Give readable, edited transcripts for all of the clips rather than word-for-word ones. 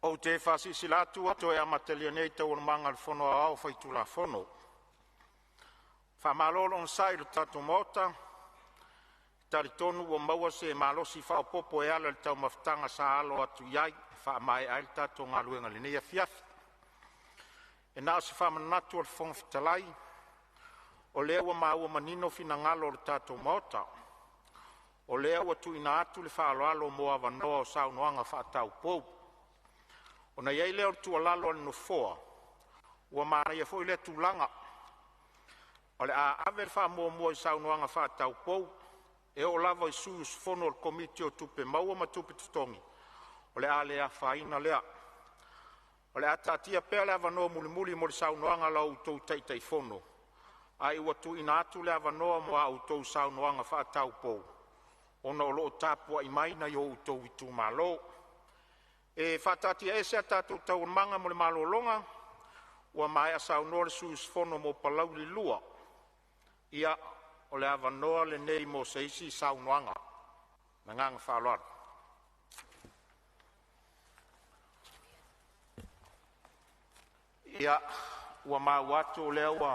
O te whasisilatu ato e amatelia nei tau o manga whono a au whaitula whono. Whamalolo on sai lo tatu mota, tari tonu o maua se malosi whaopopo e ala le tau maftanga sa alo atu iai, whaamai ail tatu ngā luenga linea fiafi. E nā se whamanatu al whongfitalai, o lea ua maua manino fina ngalo le tatu mota, o lea ua tu ina atu le whaaloalo moa wanoa o saunoanga whaatau pou. O na iei leo tu alalo al no foa, ua maana ia fo ile tu langa. O le a aver wha mua i saunoanga whaatau pou, e o lava i suus fono o komiti o tupe maua ma tupe tutongi. O le a lea whaina lea. O le a tatia pea le avanoa muli mo le saunoanga la utou taitai fono. Ai ua tu ina atu le avanoa mo a utou saunoanga whaatau pou. Ona o loo tapua i maina i o utou i tu malo. E whatatia e sea tātou tau manga mo le malolonga, ua mai a saunoa le suus fono mo palau li lua. Ia o le avanoa le nei mo seisi saunoanga. Na nganga whaaloara. Ia ua mauatu o lea ua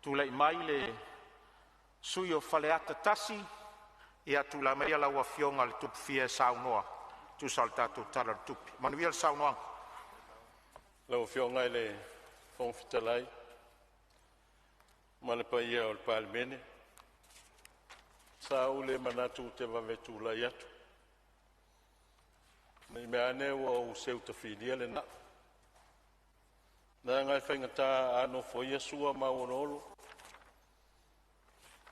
tūlei mai le sui o whaleata tasi, ia tūla mai ala ua fionga le tupu fia saunoa. Tu saltato tara tupi. Manuel saunoanga. Lau fionga le whongfitalai. Ma le paia o le Palemene. Sa ule manatu te wawetu lai atu. Nei mea ane ua o seu tafinia le na. Na ngai whaingata ano foia sua mauonolo.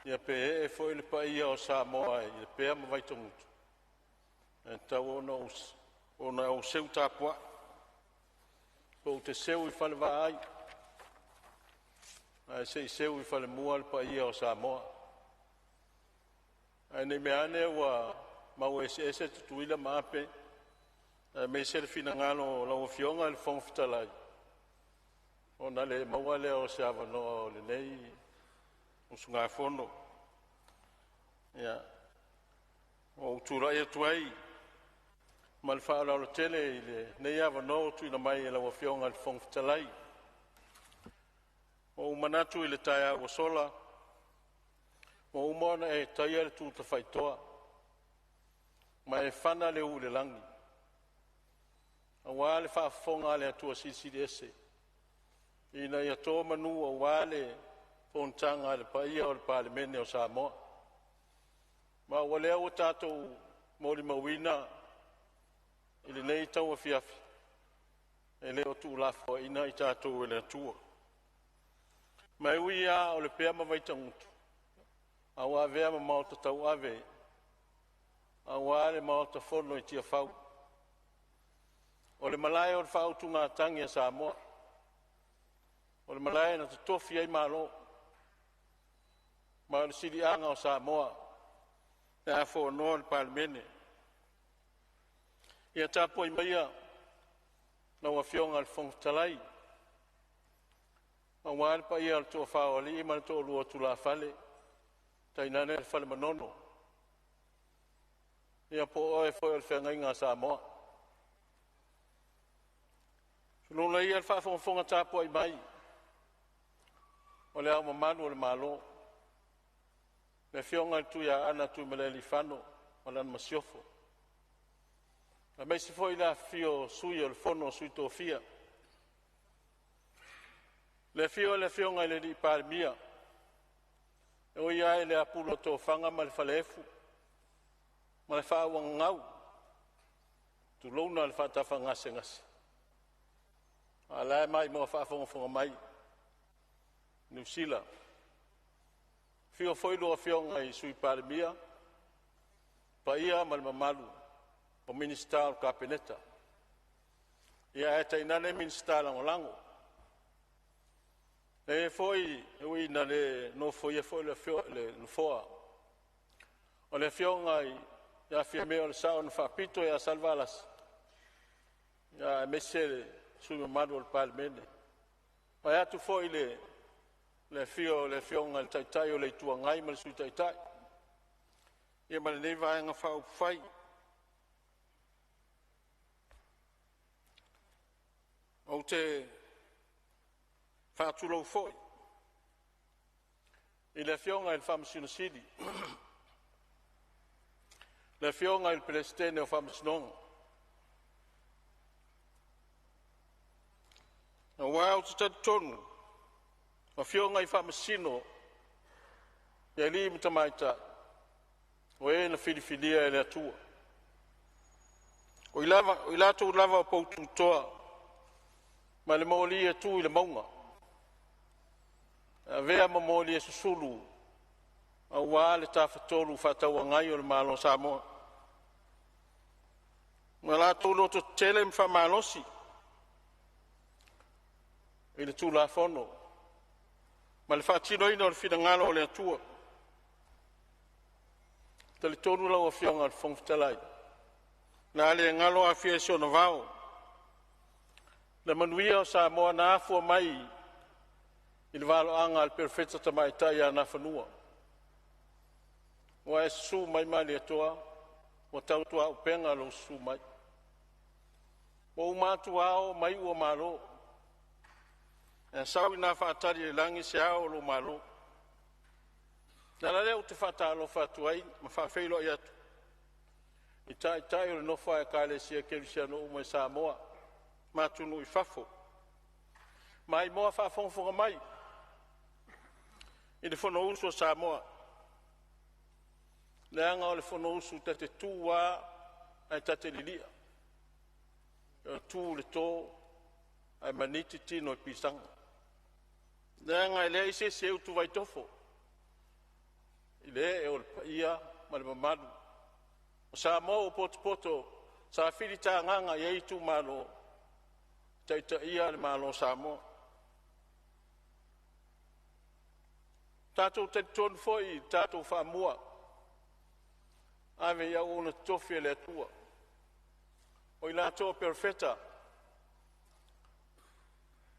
Ia pe e foi le paia o Samoa. Ia pea ma vaitongutu. E tau ona o seu tapua. O te seu i whale ai. Ai se i seu i whale mua le paia o Samoa. Ai nei mea ane ua mau ese tutuila maape. Me se le fina ngano lau fionga le whongfitalai. Ona le maua le o se avanoa o le nei. O sunga fono. Ia. O turai atuai. Ma le whaala o le tele i le nei avanoa tu ina mai e lau fionga le whongfitalai. O manatu i le taia o sola. O umona e taia le tūta whaitoa. Ma e whana le u le langi. A wā le whaafonga le atua sisiri ese. Ina ia tō manu o wā le Fonotaga le paia o le Palemene o Samoa. Ma ua lea ua tātou mauri mauina i le nei tau a fiafi. E leo tu lafo ina i tātou e le atua. Ma ui a o le pea ma vaitangutu. A wā vea ma maota tau ave. A wā le maota fono i tia fau. O le malai o le whau tu ngā tangi a Samoa. O le malai na te tofi ai malo. Ma le siri anga o Samoa. E a fo noa le Palemene. Ia tāpua i maia. Na ua fionga le whongfitalai. Ma wā le pa ia le toa whao ali i ma le toa lua tu la fale. Tainane le fale manono. Ia po oe foi le whenga inga Samoa. Luna ia le whaafonga tāpua i mai. O le au mamanu o le malo. Le fionga tu ia ana tu me le lifano. O le masiofo. A mei se foi la fio sui o le fono sui tō fia. Le fionga le li Palemia. E o ia e le apulo tō whanga ma le whalefu. Ma le whaawang ngau. Tu lona le whaatafa ngase ngase. A lai mai mo whaafonga mai. New Zealand. Fio foi loa fionga i sui Palemia. Pa ia ma le mamalu. O minista o kapeneta. Ia e tainane minista langolango. E foi, ui na le no foi e foi le foa. O le fionga i ia fia meo le sao na whapito e a salvalas. Ia mese sui mamadu o le Palemene. Ma atu foi le fionga le taitai o le tua ngai ma le sui taitai. Ia ma le nei vaenga whau fai. te whātulou foi. I le fionga il whamasino sidi. Le fionga il pelestene o whamasinonga. Na wau te tatu tonu. Ma fionga i whamasino. Ia li mta maita. O e na whiriwhiria e le atua. O i lato lava o poutu toa. Ma le maoli e tu i le maunga. A vea ma maoli e susulu. A wā le tawhatolu whatau a ngai o le malo Samoa. Ma lato loto tele mwha malosi. I le tūla whono. Ma le whatino ina o le whina ngalo o le atua. Tali tonu lau a whionga le whongwhitalai. Na le ngalo a whia sio na vau. Le manuia o Samoa na afua mai i le valo anga al perfetta tamaitai a na whanua. Wa e su mai mai le atoa, wa tautua upenga lo su mai. Wa umatu ao mai ua malo. E sau ina whaatari e langi se ao lo malo. Nara leo te whaatalo whaatuai, ma whaafeilo i atu. I tai o le nofa e kāle sia kerisiano umo e Samoa. Matunu i whafo. Mai moa whaafonga mai. I le whono usu o Samoa. Leanga o le whono usu tate tūwa ai tate lilia. O tū le tō ai maniti tino i pisanga. Leanga i lea ise se utu vai tofo. I lea e o le paia ma le mamadu. O Samoa o poto sa whiri tā nganga i eitu malo. Taita ia le malo Samoa. Tātou te tonu foi, tātou whamua. Ave ia ona tofi le atua. O i lātou perfeta.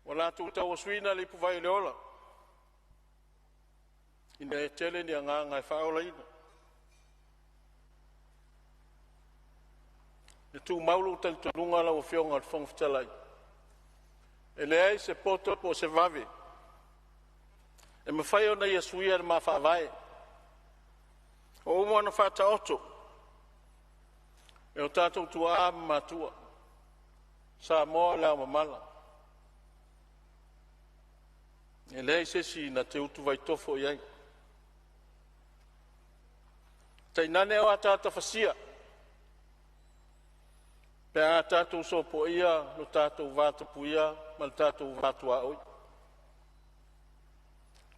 O lātou tau o suina le puvai le ola. Ina e tele ni a nganga e whaola ina. Le tū maulu tali tununga la o whionga le whongwhitalai. E leai se poto po se vave. E mawhai ona ia suia le mawhawai. O umana whata oto. E o tātou tua a matua. Samoa lea mamala. E leai se si na te utu vai tofo iai. Tainane o a tāta whasia. Pe a tātou sopo ia, no tātou vātapu ia, ma le tātou vātua oi.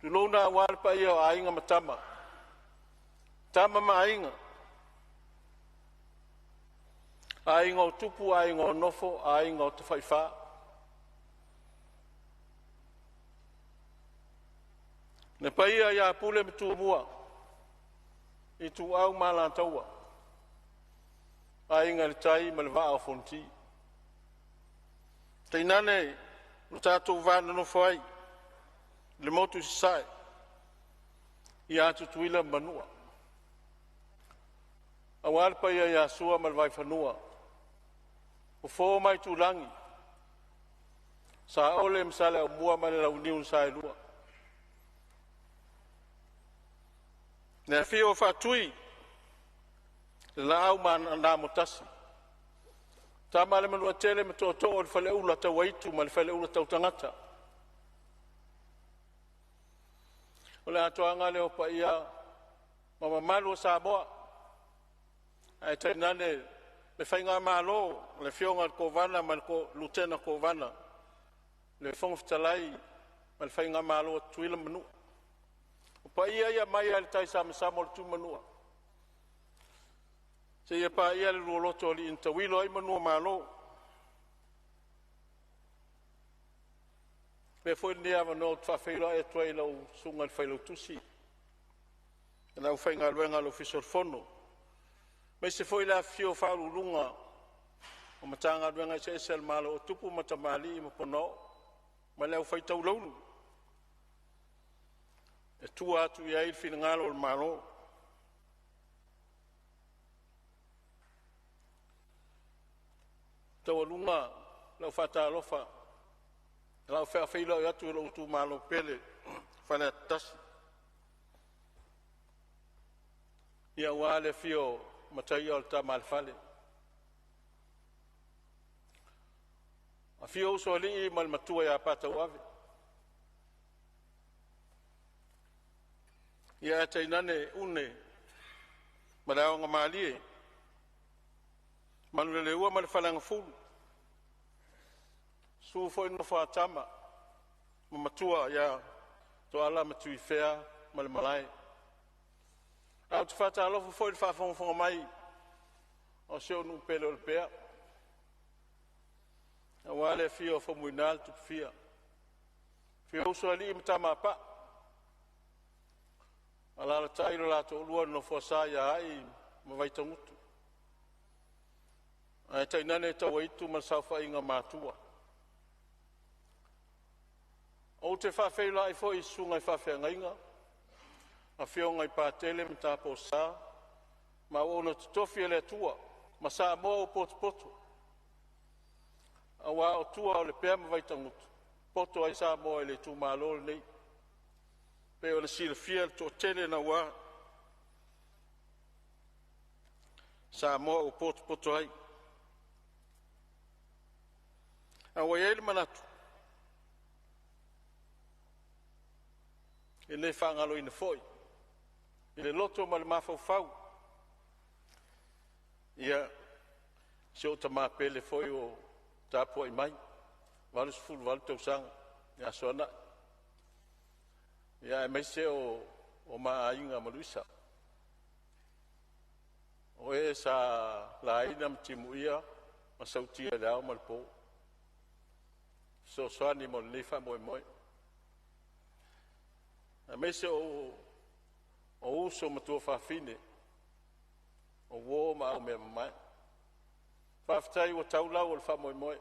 Tulona walpa ia o ainga matama. Tama ma ainga. Ainga o tupu, ainga o nofo, ainga o te whaiwha. Ne paia ia pule me tu mua. I tu au malantaua. Ainga le tai ma le vaa o fonti. Teinane, no tātou vāna no whai. Le motu si sai. I atu tuila manua. Awalpa ia ia sua ma le vai whanua. O fō mai tu langi. Sa ole msale o mua ma le lau niun sai lua. Nea whio whatui. La au man na motasi. Tama le manua tele me to o le whale ula tau waitu ma le whale ula tau tangata. O le atoanga le opa ia mama malu o Samoa. Ai tainane le whainga malo, le whionga kovana ma le lutena kovana. Le whongwhitalai ma le whainga malo o tuila manu. Opa ia mai ale tai sama le tu manua. Se ia pa ia le luoloto li intawilo ai manua malo. Pe foi ni ava no tfafeilo e toi lau sunga le failo tusi. E lau whainga luenga lo fisor fono. Me se foi la fio falu lunga. O matanga luenga se esel malo o tupu matamali i mapono. Ma lau whaitau launu. E tua atu ia il fina ngalo le malo. Tau alunga lau whata alofa. Lau whea whilau i atu ilo utu malo pele, whanea tasi. Ia wale fio matai o ta malfale. A fio uso li mal matua ya pata wave. Ia tainane une malao nga malie. Manulele ua malfalanga fulu. Su foi no fatama. Matua ya to ala matui fea malmalai. Au te whata alofu foi le whaafonga mai o seo nu pele o le pea. A wale fia o whamuinal tupu fia. Fia uso ali imta mapa. Alala tairo la to ulua no fwasa ya hai mawaita ngutu. Ai tainane tawa itu masaufa inga matua. O te whawhela ai foi sunga i whawhenga inga. A fio ngai pātele mta po sa, ma ona tutofi ele tua, ma sa moa o poto. A wā o tua o le pēr ma vaitangutu, poto ai sa moa ele tu mālole nei. Pe o le sila fia to tele na wā, sa moa o poto ai. A wā ele manatu. E le whangalo ina foi. I le loto ma le mawhauwhau. Ia, se o ta mapele foi o tapua i mai. Walus fulu walu tausanga. Ia soana. Ia e maise o maainga maluisa. O e sa laina mtimu ia, ma sautia le au malpo. So soani mo le nifa moe moe. Ia maise o uso matua whawhine, o wō ma au mea mai. Whawhitai o taulau o le whamoe moe.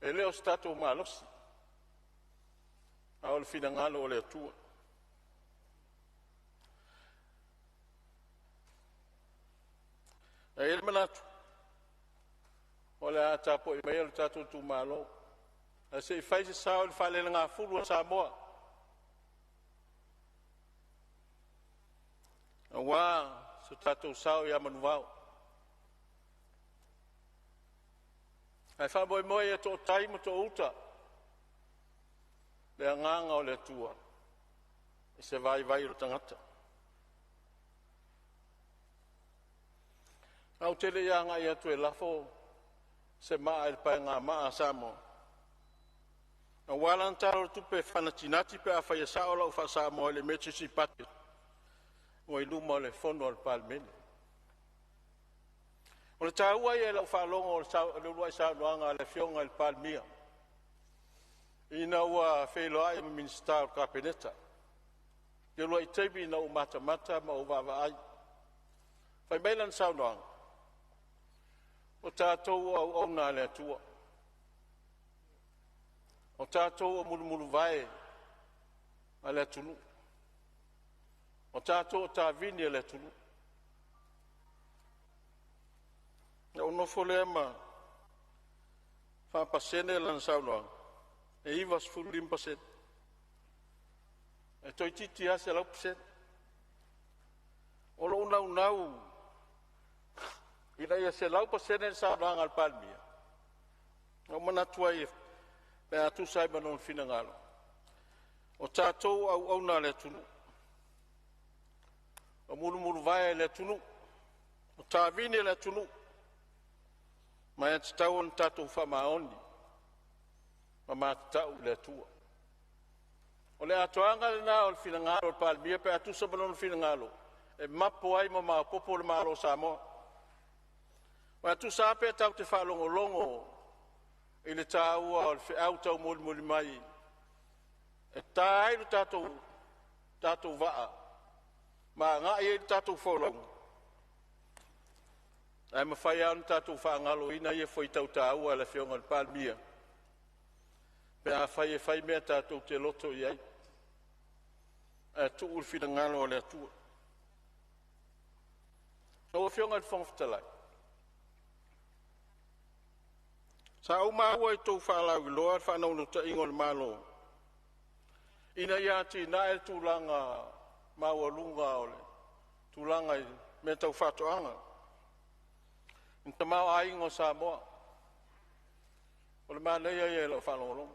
E leo stato o malosi. A o le finangalo o le atua. E ele manatu. O le a tapo i mea le tato tu malo. E se i whaise sao le whalele ngā fulu a Samoa. A wā, so tātou sao i amanuwao. Ai whamoe moe e tō taimu tō uta. Le nganga o le tua. I se vai o tangata. Au tele ia ngai atu e lafo se maa il pai ngā maa Samoa. A walan taro tupe whanatinati pe a whaia saola u wha Samoa le mechi si pati. O i luma o le fono o le Palemene. O le tāua i e lau whalongo o le uruai saunoanga le fionga i le Palemia. Ina ua wheloa i minista o kapeneta. Te uruai teibi ina u mata ma u wawa ai. Whai meilan saunoanga. O tātou au ona le atua. O tātou o mulu vai a le atunu. O tātou o tāwini a le atunu. O nofo le ama whapasene lan saunoanga. E iwas fulim pasen. E toi titi ase lau pasen. O lo unau. Ina ia se lau pasene saunoanga al Palemia. O manatua i pe atu sai manon fina ngalo. O tātou au na le atunu. O mulu vai le atunu. O tāwini le atunu. Mai ati tau on tātou whamaoni. Ma mātau le atua. O le atoanga le nā o le fina ngalo o Palemia pe atu sa manon fina ngalo. E mapo ai ma popo le malo Samoa. Ma atu sa pe tau te whalongolongo. I le tāua o le whiau tau muli mai. E tāiru tātou waa. Ma ngā i e tātou wholongo. Ai mawhai au tātou whaangalo ina i e whai tau tāua le whionga le Palemia. Pe a whai e whai mea tātou te loto i ai. E tu ul whina ngalo o le atua. O whionga le whongwhitalai. Sa au maua I tau whalau I loa whanau no ta ingo le malo. Ina ia ti na e tūlanga maua lunga ole. Tūlanga I me tau whatoanga. In ta mau a ingo Samoa. O le maa leia ia lo whalongolong.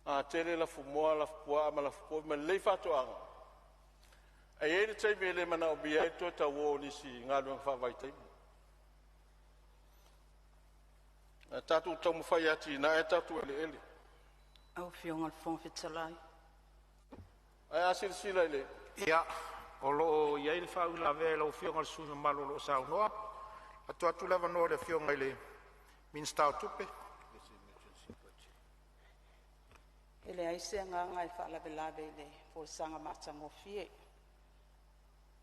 A tere la fumoa, la fupua, ma la fupua, ma lei whatoanga. E ere tei me le mana o bia e to ta wo nisi ngā luang whawai tei. Tatu tau mwhai ati na e tatu ele ele. Au fionga le fong fitalai. Ai asir sila ele. Ia, o lo iai le whau la vea lau fionga le suna malo lo sau noa. Atu atu lava noa le fionga ile minstau tupe. Ele aise ngā ngai whaalawe lawe le po sanga matango fie.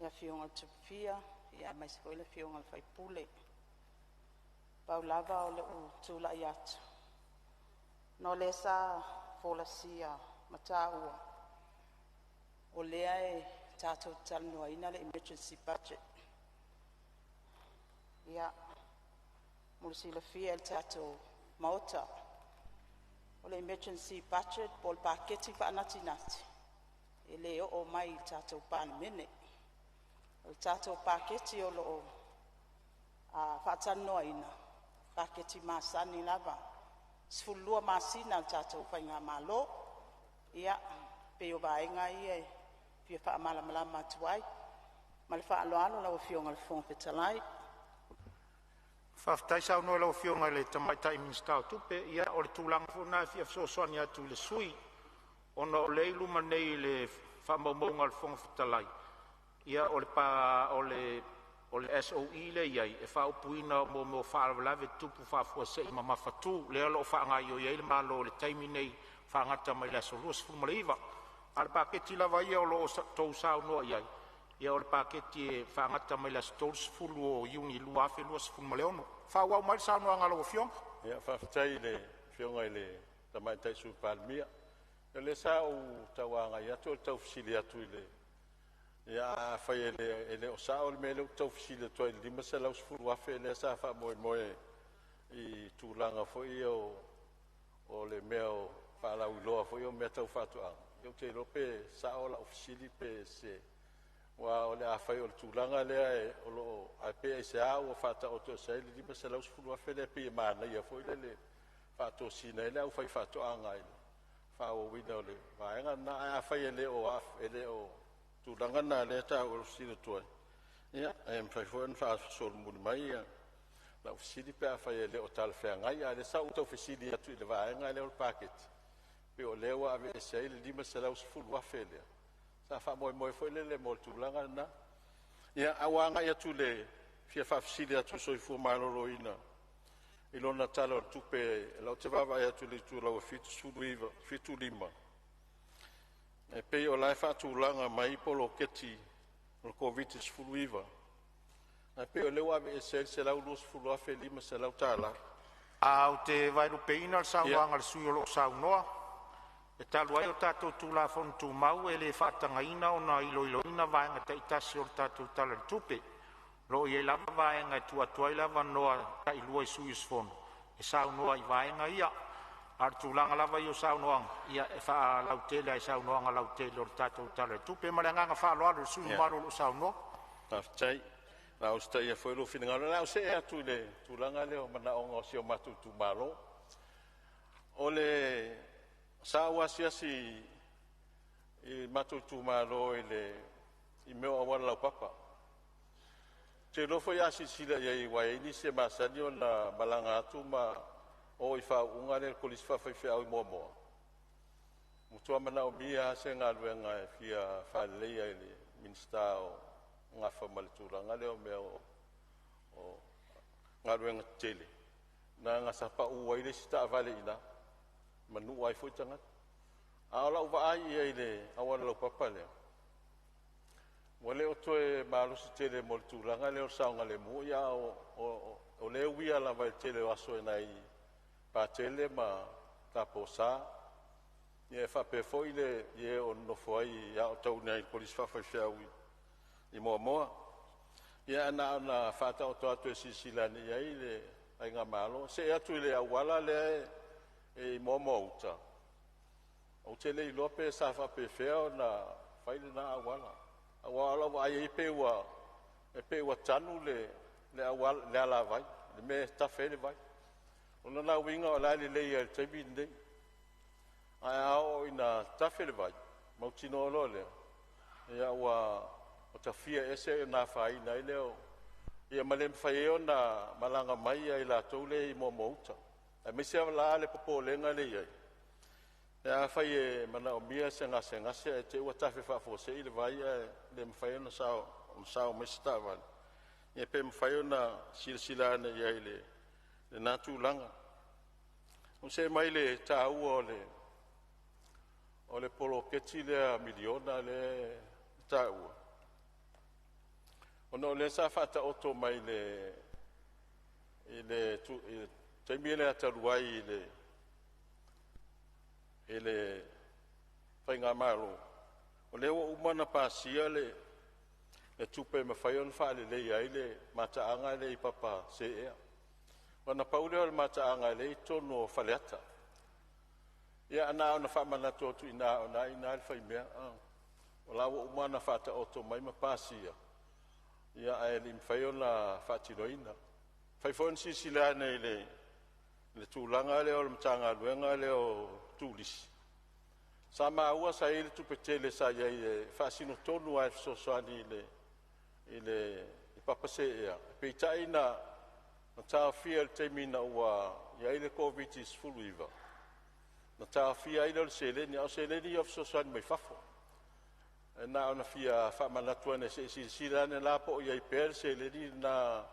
Ia fionga tupia, ia mai se le fionga le whaipule. Pau lava o le u tula I atu. No le sa fola sia mataua. O lea e tātou talanoa ina le emergency budget. Ia, mulisi le fia le tātou maota. O le emergency budget po le paketi whaanati nati. E le o mai le tātou Palemene. O le tātou paketi o lo whaatanoa ina. Paketi masani lava. Sfulua masina le tātou whainga malo. Ia, pe o vaenga ia e fia wha malama tuai. Ma le wha aloalo lau fionga le fong petalai. Whaftai sau noa lau fionga le tamaitai minstau tupe. Ia o le tūlanga funa fia fsoswani atu le sui. Ona o le iluma nei le whamaumaunga le fong petalai. Ia o le SOE le iai e whaupuina mo whaalawe tupu whafua sei ma mawhatu lea lo whaangai o iai le malo le taimi nei whaangata mai la solus fumaleiva. A le paketi lava ia o lo tau sau noa iai. Ia o le paketi e whaangata mai la solus fulu o iuni lua afe lua sfumaleono. Whauau mai sau noa ngalo o fionga. Ia whaftai le fionga le tamaitai su Palemene. Ia le sa o tauanga ia tō tau fisili atu le. Ia fai ele o sa o le mele o tau fisili atu le lima se lau sfuru afe le sa wha moe I tūlanga foi o le mea o whaalau iloa foi o mea tau whatuanga. Iau te lope sa o la ofisili pe se wa o le a fai o le tūlanga lea e o lo a pe e se a o whata o to se le lima se lau sfuru afe le pe mana ia foi le whato sina ele au fai whatuanga ele. Wha o wina o le vaenga na a fai ele o ele o tūlanga na le ta o sina tuai. Ia, e mwhai fōn wha sōru muni mai ia. La ofisili pe a fai ele o tala whea ngai, a le sa uta ofisili atu I le vaenga ele o le paketi. Pe o lewa ave e sei le lima se lau sifuru afe lea. Sa wha moe fo le mo le tūlanga na. Ia, awanga I atu le fia wha ofisili atu soifua malolo ina. Ilona tala o tupe, lau te wawa I atu le tūlaua fitu lima. E pei o lai whaatūlanga mai polo keti o COVID sifuru iwa. E pei o lewa ave e se lau lua sifuru afe lima se lau tāla. Au te vairu peina le sau wanga le sui o lo sau noa. E talu ai o tātou tūla fonu tū mau e le whaatanga ina o na ilo ina vaenga te itasi o tātou tala le tupe. Lo I e lava vaenga e tuai lava noa ta ilua I sui sfonu. E sau noa I vaenga ia. Ar tūlanga lava I o sau noanga. Ia e wha lautele ai sau noanga lautele o tātou tala le tupe. Ma le nganga wha loa le sui maro lo sau noa. Taftai. Nau stai e foi lo finangalo. Nau se e atu le tūlanga leo mana onga o sio matu tu malo. O le sa wasiasi I matu tu malo I meo awala lau papa. Te lofo ia sisila ia I waini se masani o na malanga atu ma o I wha unga le kolisi whawhai au I moa. Mutua mana o mia se ngā luenga e fia whaleia I le minsta o ngā whamalitūranga leo mea o ngā ruenga tele. Nā ngā sapa uwaile si ta avale ina. Manu ai foi tangata. A ola uwa ai ia I le awala lau papa leo. Wale o toe maalosi tele mo le tūranga leo saunga le mua ia o leo wia la vai tele o aso e nai pa tele ma tapo sa. Ia e whape foi le ie o nofo ai ia o tau nei polisi whawhai whiaui. I moa. Ia ana whata o toa tue sisilani ia I le ai ngā malo. Se atu le awala le e momo uta. O te le ilope sa whape whea na whaile na awala. Awala wa ai e pe ua tanu le awala le ala vai. Le me tawhele vai. Ona na winga o lai le ia te binde. Ai ao ina tawhele vai. Mautino olo lea. Ia ua o ta fia ese na whai nei leo. Ia malem whaeo na malanga mai ai la toule i momo uta. Ai mese la le popo lenga le iai. Ia whai e mana o mia se ngase e te ua tawhi whafose i le vai le mwhaeo na sao mese tawani. Ia pe mwhaeo na sila ane iai le natu langa. O se mai le tāua o le polo keti le miliona le tāua. Ono le sa fata oto mai le taimi le ataruai le whainga malo. O le ua umana pāsia le tupe mawhaion whaale le iai le mataanga le i papa se ea. Wana paule o le mataanga le i tono o whaleata. Ia ana ona whamana tōtu ina le whaimea. O la ua umana fata oto mai ma pāsia. Ia ai li mwhaio na whatinoina. Whaifon sisila nei le tūlanga le o le mtanga luenga le o tūlisi. Sa maua sa ele tupetele sa iai whasino tonu ai fsoswani i papase ea. Peitai na tā fia le teimina ua iai le COVID is full iwa. Na tā fia ila le seleni, au seleni o fsoswani mai fafo. Na ona fia whamanatua ne se sila ne la po iai pēr se le ni na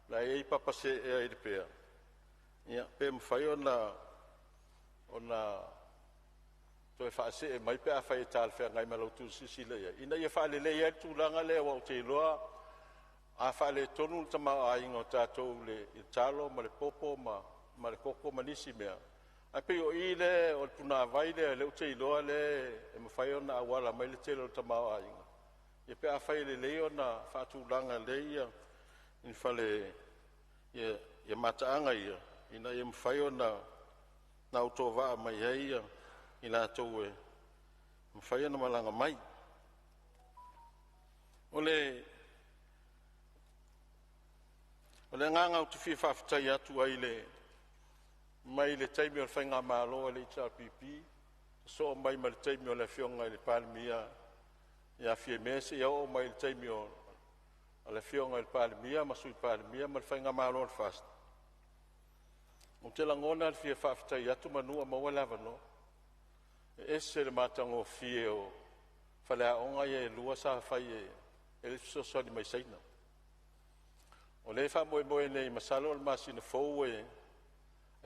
iai papase ea i le pēr. Ia, pē mwhai ona toi whaase e mai pēr whai tāl whea ngai malautu si sila ia. Ina ia whaale le iai tūlanga le wau te iloa a whaale tonu le tamau a ingo tātou le talo ma le popo ma le koko manisi mea. Ai pe o i le o le puna vai le o te iloa le e mawhai ona awala mai le telo le tamau a inga. Ia pe a whai le leo na whaatūlanga le ia in whale ia mataanga ia. Ina ia mawhai ona na utowa mai ia i la tau e mawhai ona malanga mai. O le nganga o te whia whawhitai atu ai mai le taimi o le whainga māloa le HRPP, so mai ma le taimi o le whionga i le Palemene ia whia mese, ia o mai le taimi o le whionga i le Palemene, ma sui Palemene, ma le whainga māloa le fast. O te langona le whia whawhitai atu manua maua lava no, e se le mātango whia o whalea onga e lua sa whai e le fisosoni mai saina. O le wha moe nei masalo le masina fau e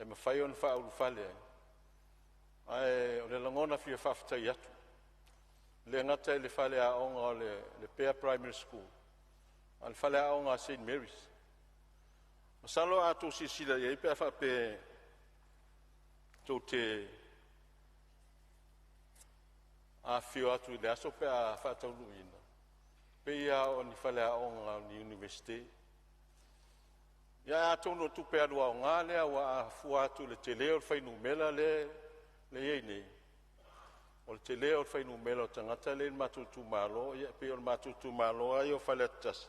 mawhai on wha ulu whale ai. O le langona whia whawhitai atu. Le ngata le whale a onga o le Pear Primary School. A le whale a onga St. Mary's. Masalo atu si sila iei pia whape tau te a whio atu le aso pia whataulu ina. Pia o ni whale a onga ni university. Ia tono tupe alua o ngā lea wa a fuatu le te leo le whainu mela le iei nei. O le te leo le whainu mela o tangata le matutu malo, ia pe o le matutu malo ai o whale atasi.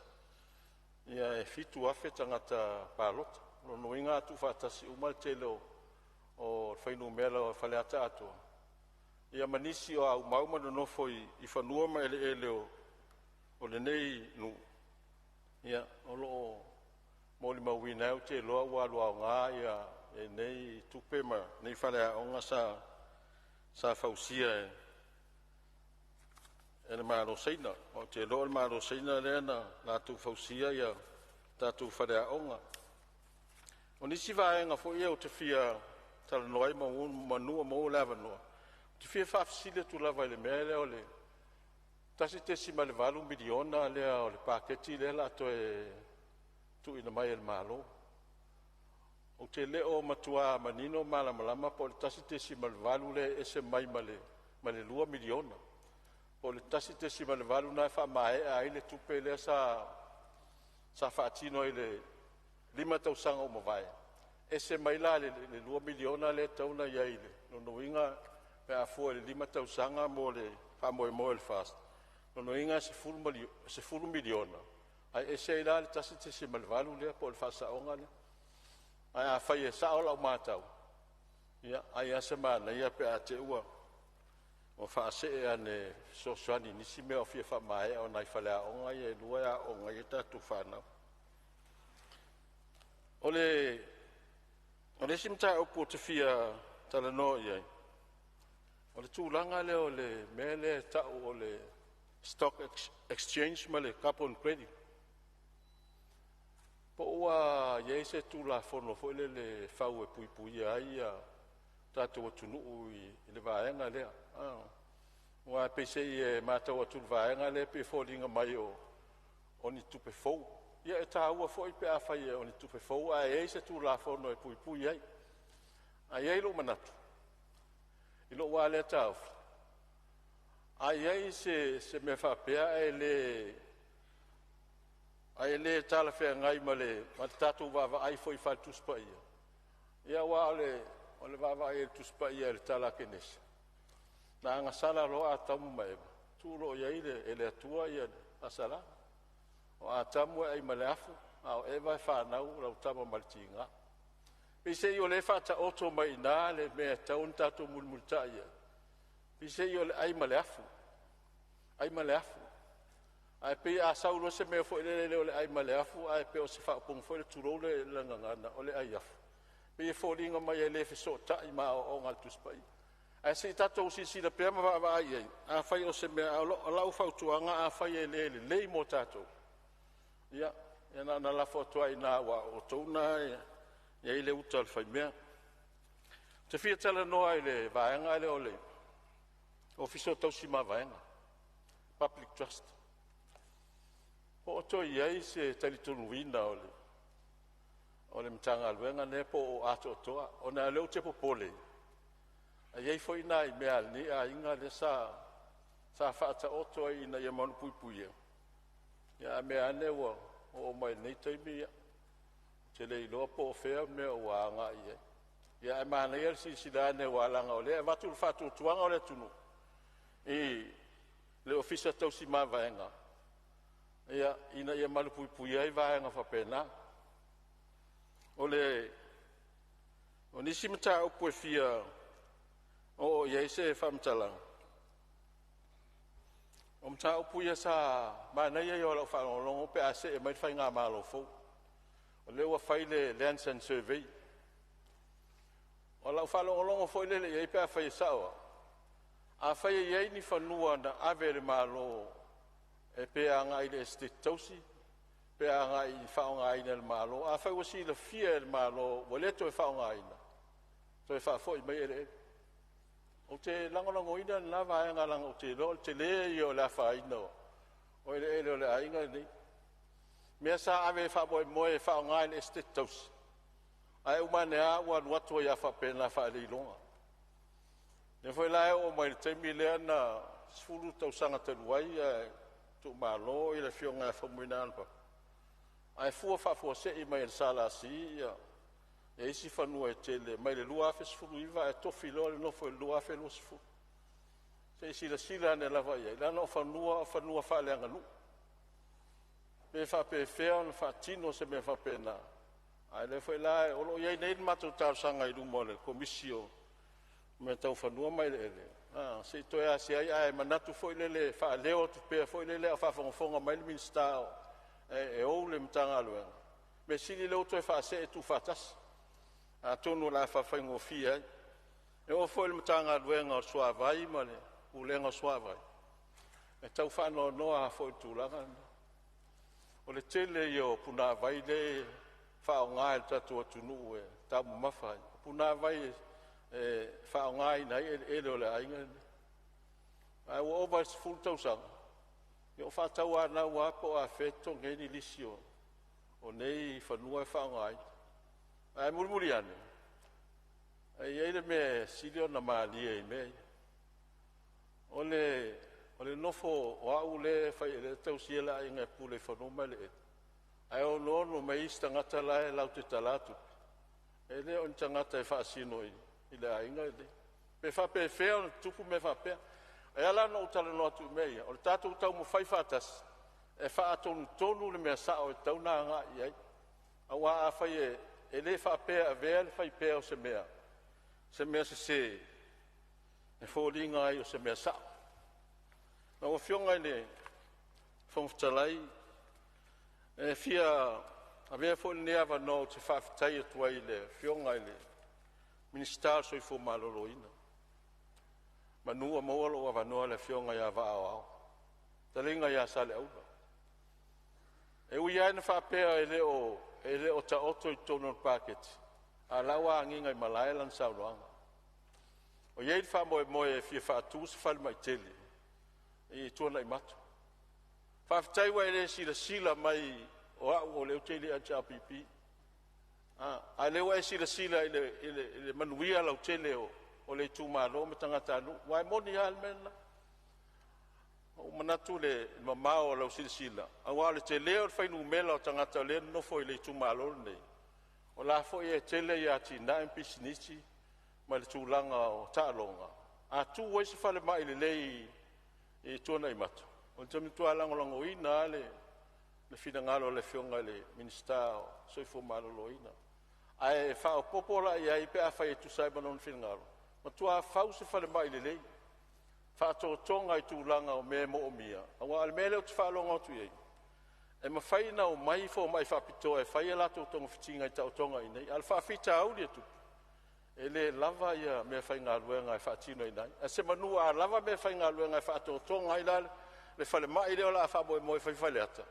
Ia e fitu afe tangata palota. Lono inga atu whatasi uma le te leo o le whainu mela o whale ata atua. Ia manisi o au mauma no nofo i whanua ma ele o le nei nu. Ia o loo moli mawina o te loa walua o ngā ia e nei tupe ma nei whale a onga sa whausia e le maro seina. O te loa le maro seina lea na nātu whausia ia tātu whale a onga. O nisi vaenga fo ia o te whia tala noai manua mo lava noa. Te whia whafsile tu lava le mea lea o le tasi te sima le valu miliona lea o le paketi lea la to tu ina mai el malo. O te leo matua manino malamalama po le tasi te si malvalu le ese mai male 2 miliona. Po le tasi te si malvalu na fa mae ai le tupe le sa fatino i le 5 tausanga o mawai. e se mai la le 2 miliona le tauna iai le no inga pe a fu le 5 tausanga mo le fa mo le fast no inga se full miliona ai e se la le tasi te se malvalu le po le fasa onga le ai a fai e sa ola matau ia ai a se mana ia pe a te ua o fa se ane so swani ni si me o fia fa mai o nai fale onga ia lua onga ia tatu fana ole simta o po te fia tala no ia ole tūlanga le o le mele tau o le stock exchange ma le carbon credit po ua iei se tūla fono fo le fau e pui ai a tatu o tunu i le vaenga lea ua pese i e matau atu le vaenga le pe fōlinga mai o ni tupe fou ia e tā ua fo i pe a fai o ni tupe fou a iei se tūla fono e pui ai a iei lo manatu i lo wale tau a iei se me whapea ai le tala whea ngai ma tatu wawa ai fo i whai tuspa ia wa ole wawa ai tuspa ia le tala kenesa na anga sala lo a tamu maeba tu lo iei le atua ia asala o a tamu ai ma le afu a o ewa e whanau lau tama maltinga pise i o le whata oto mai nā le mea taun tato mulmulta ia. Pise i o le ai ma le afu. Ai pe a saulo se mea fo le o le ai ma le afu, ai pe o se whapong fo le turo le langangana o le ai afu. Pe e fo linga mai e le fiso ta i maa o ngal tuspai. Ai se tato si la pea ma wa ai ai. A fai o se mea o lau fautuanga a fai e le i mo tato. Ia, na la foto ai na wa o touna ia le uta le fai mea. Te fia tala noa i le vaenga le o le. O fiso tausi ma vaenga. Public trust. O to iai se talitonu wina o le mtanga alwenga ne po o ato toa. O na leo te popole. A iai foi na i mea ni a inga le sa whaata oto i na ia manu puipuia. Ia mea ne o mai nei taimi ia. Te le iloa po fea mea o anga ia. Ia e mana ia si dane o alanga o lea. Vatu le whatu tuanga o le tunu. I le ofisa tausi ma vaenga. Ia ina ia malu pui ai vaenga whapena. O nisi mta upo e fia o ia se whamtalang. O mta upo ia sa mana ia i o lau whaolongo pe ase e mai whai ngā malo fau. O leo a whai le Lands and Survey. O lau whalongolongo fo ile iei pia whai sawa. A whai iei ni whanua na avere malo e pia ngā i le estate tausi. Pia ngā i whao ngā ina le malo. A whai wasi le fia le malo, wa leto e whao ngā ina. To e wha fo i mai ere. O te langolango ina na vaenga langa o te lo, te le i o la wha ina o. O ele o le ainga ni. Mea sa ave whaboe moe whao ngā i le estate tausi. Ai umane a ua nuatua ia whapena whaelilonga. Ne foi lai o mai le teimi lea na sfulu tausanga taluai tu malo i le fionga whamuina anpa. Ai fua whafua se i mai le sala si ia. E isi whanua e tele mai le lua afe sfulu iwa e tofi loa le nofo e lua afe lua sfulu. Se isi la sila ane lava ia. Ila no whanua whaeleanga lu. Me whape fea na whatino se me whapena. Ai le foi lai o iei nei matu tausanga i lumo le komisio me tau whanua mai le ele. Se toi a se ai manatu foi le wha leo tu pea foi le a whafonga mai le minstao e ou le mtanga aluenga. Me sili leo toi wha se e tu whatas. A tonu la whawhaingo fia. E o foi le mtanga aluenga o suavai ma le ulenga o suavai. E tau whano noa foi tūlanga. O le tele i o puna vai le whao ngā e tatu atunu e tamu mawhai. Puna vai e whao ngā i nei e leo le ainga. Ai o oba e full tausanga. I o whatau ana ua po a wheto ngeni lisio. O nei whanua e whao ngā i. Ai murmuri ane. Ai eile me silio na maali e mei. O le nofo o au le whai ele tausiela i ngai pule whanuma le e. Ai o nono me ista ngata lai lau te talatu. e le o tangata e whaasino i le ainga e le. Pe whape whea o tupu me whapea. E ala no utala no atu mea. O le tātou tau mo whai whātas. E whaatonu tonu le mea sao e tau nā ngā i ai. A wā a whai e le whapea a vea le whai pea o se mea. Se mea se e whōringa ai o se mea sao. Na o whionga i le whongwhtalai. E fia a vea fo le awa no te whawhitai atua i le whionga i le minister soi fo malolo ina. Manua mawalo wa vanoa le whionga ia wa au. Talinga ia sale auba. E ui aina whapea e le o ta oto i tono paket. A lawa anginga i Malailan sauroanga. O iei wha moe e fia whaatu se whale mai tele. I tuana i matu. Whawhitai wa e le sila mai o au o leo tele a JPP. A lewa e sila i le manuia lau tele o le tūmaro me tangata anu. Wai moni almena. O manatu le mamao lau sila. A wale te leo whainu mela o tangata le nofo i le tūmaro nei. O la fo e tele ia ti na impisinisi ma le tūlanga o tālonga. A tū waisi whale mai le lei e tuana i matu. O te mitua langolango ina le whina le whionga le minister soifo malolo ina. Ai whao popola i ai pe a whai e tu sai manon whina ngalo. Ma tua whau se whale mai le lei. Wha tonga i tūlanga o me mo o mia. A wā mele o te whaalonga tu iei. E ma whai na o mai fo mai whapitoa e whai e lato tonga whitinga i tau tonga i nei. Al whawhita auli atu. E le lava ia me whai ngā luenga e whaatino i nei. E se manua a lava me whai ngā luenga e whaato tonga i lale. Le whale mai leo la a whaboe moe whai whale ata.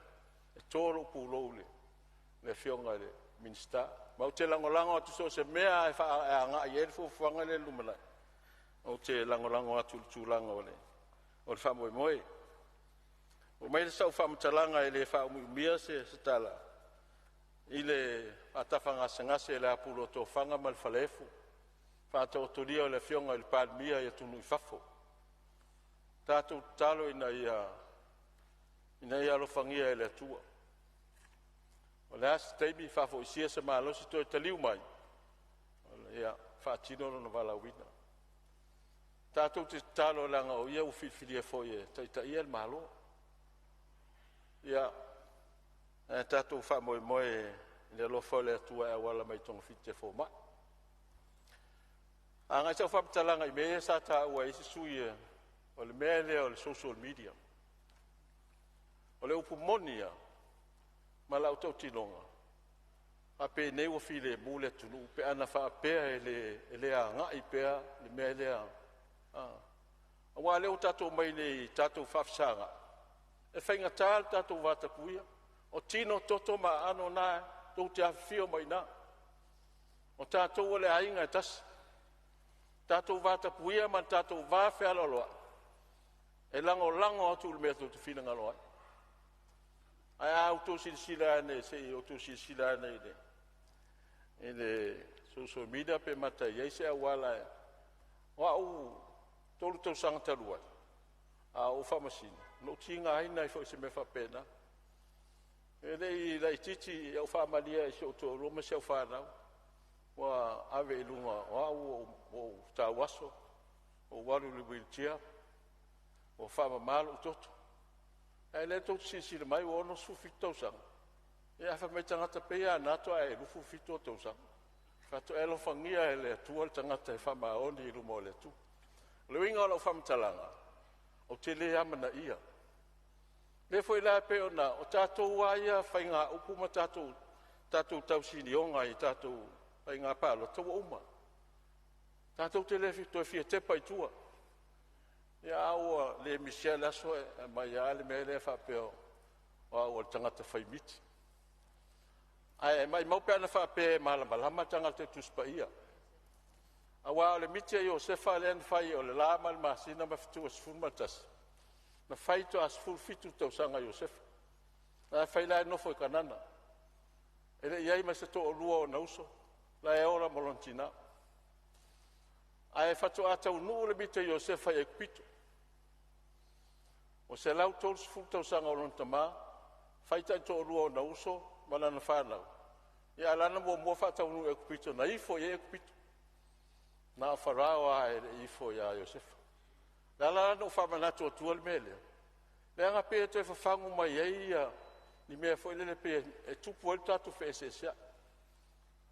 E tōro pūlou le whionga le minister. Mau te langolango atu so se mea e ngā i elfo whanga le lumanai. O te langolango atu tūlanga o le whamoe moe. O mai le sau whamatalanga e le whaumia se tala. I le atawhanga sangase e le apulo tō whanga mal whalefu. Whātou toria o le whionga i le Palemene i atunu i whafo. Tātou talo ina ia alofangia e le atua. O le asa teimi whafo i sia se maalosi tō e taliu mai. O le ia whaatino no wala wina. Tātou te talo langa o ia uwhilwhilia fo i e taita ia le malo. Ia tātou whamoe moe le alofa le atua e wala mai tonga white fo mai. A ngai tau whapatalanga i mea sa tā ua isi sui o le mea lea o le social media. O le upu monia ma lau tau tinonga. A pe nei ua while mule tunu pe ana wha pea e lea ngai pea le mea lea. A wā leo tātou mai nei tātou whafsanga. E whainga tāl tātou wātapuia. O tino toto ma ano nā tau te awhio mai nā. O tātou ole ainga e tasi. Tātou wātapuia man tātou wāwhea loloa. E lango atu le mea tau te whina ngaloa. Ai au tō sila ane, se i o tō sila ane i le. E le social media pe mata i eise a wala e. O au tōlu tau sangatarua. A o whamasina. No tinga haina i fo se me whapena. E lei lai titi e au whamalia e se o tō roma se au whanau. Wa ave ilunga o au o tawaso. O waru le wheelchair. O whama malo toto. E le tō sisira mai o ono sufito sang. E awha mai tangata pea nato e lufu fito tō sang. Fato e lo fangia e le atua le tangata e whama oni i rumo le tu. Le winga o lau whamatalanga. O te le amana ia. Le foi la pe ona o tātou waia whainga upuma tātou tausini onga i tātou whainga pālo tau uma. Tātou te le fito e fia tepa i tua. Ia aua le Michelle aso e mai a le mea le whapeo o aua le tangata whaimiti. Ai mai maupe ana whapea malama tangata tuspa ia. Awa o le miti ai o sefa le an whai o le lama le masina ma fitu o sifun matasi. Na whaito a sifun fitu tau sanga i o sefa. Na whaila e nofo i kanana. E le iai ma se to o lua o nauso. La e ora molontina. Ai fatu a tau nuu le miti ai o sefa i e kupito. O se lau tolu sifun tau sanga o lontama. Whaita i to o lua o nauso. Mana na whanau. Ia lana mo whataunu e kupito na ifo e kupito. Na wharawa e ifo ia Iosefa. Lala no whamanatu o tual mele. Lea ngā pēr toi whawhangu mai ia ni mea fo ilele pēr e tupu el tatu whēsesia.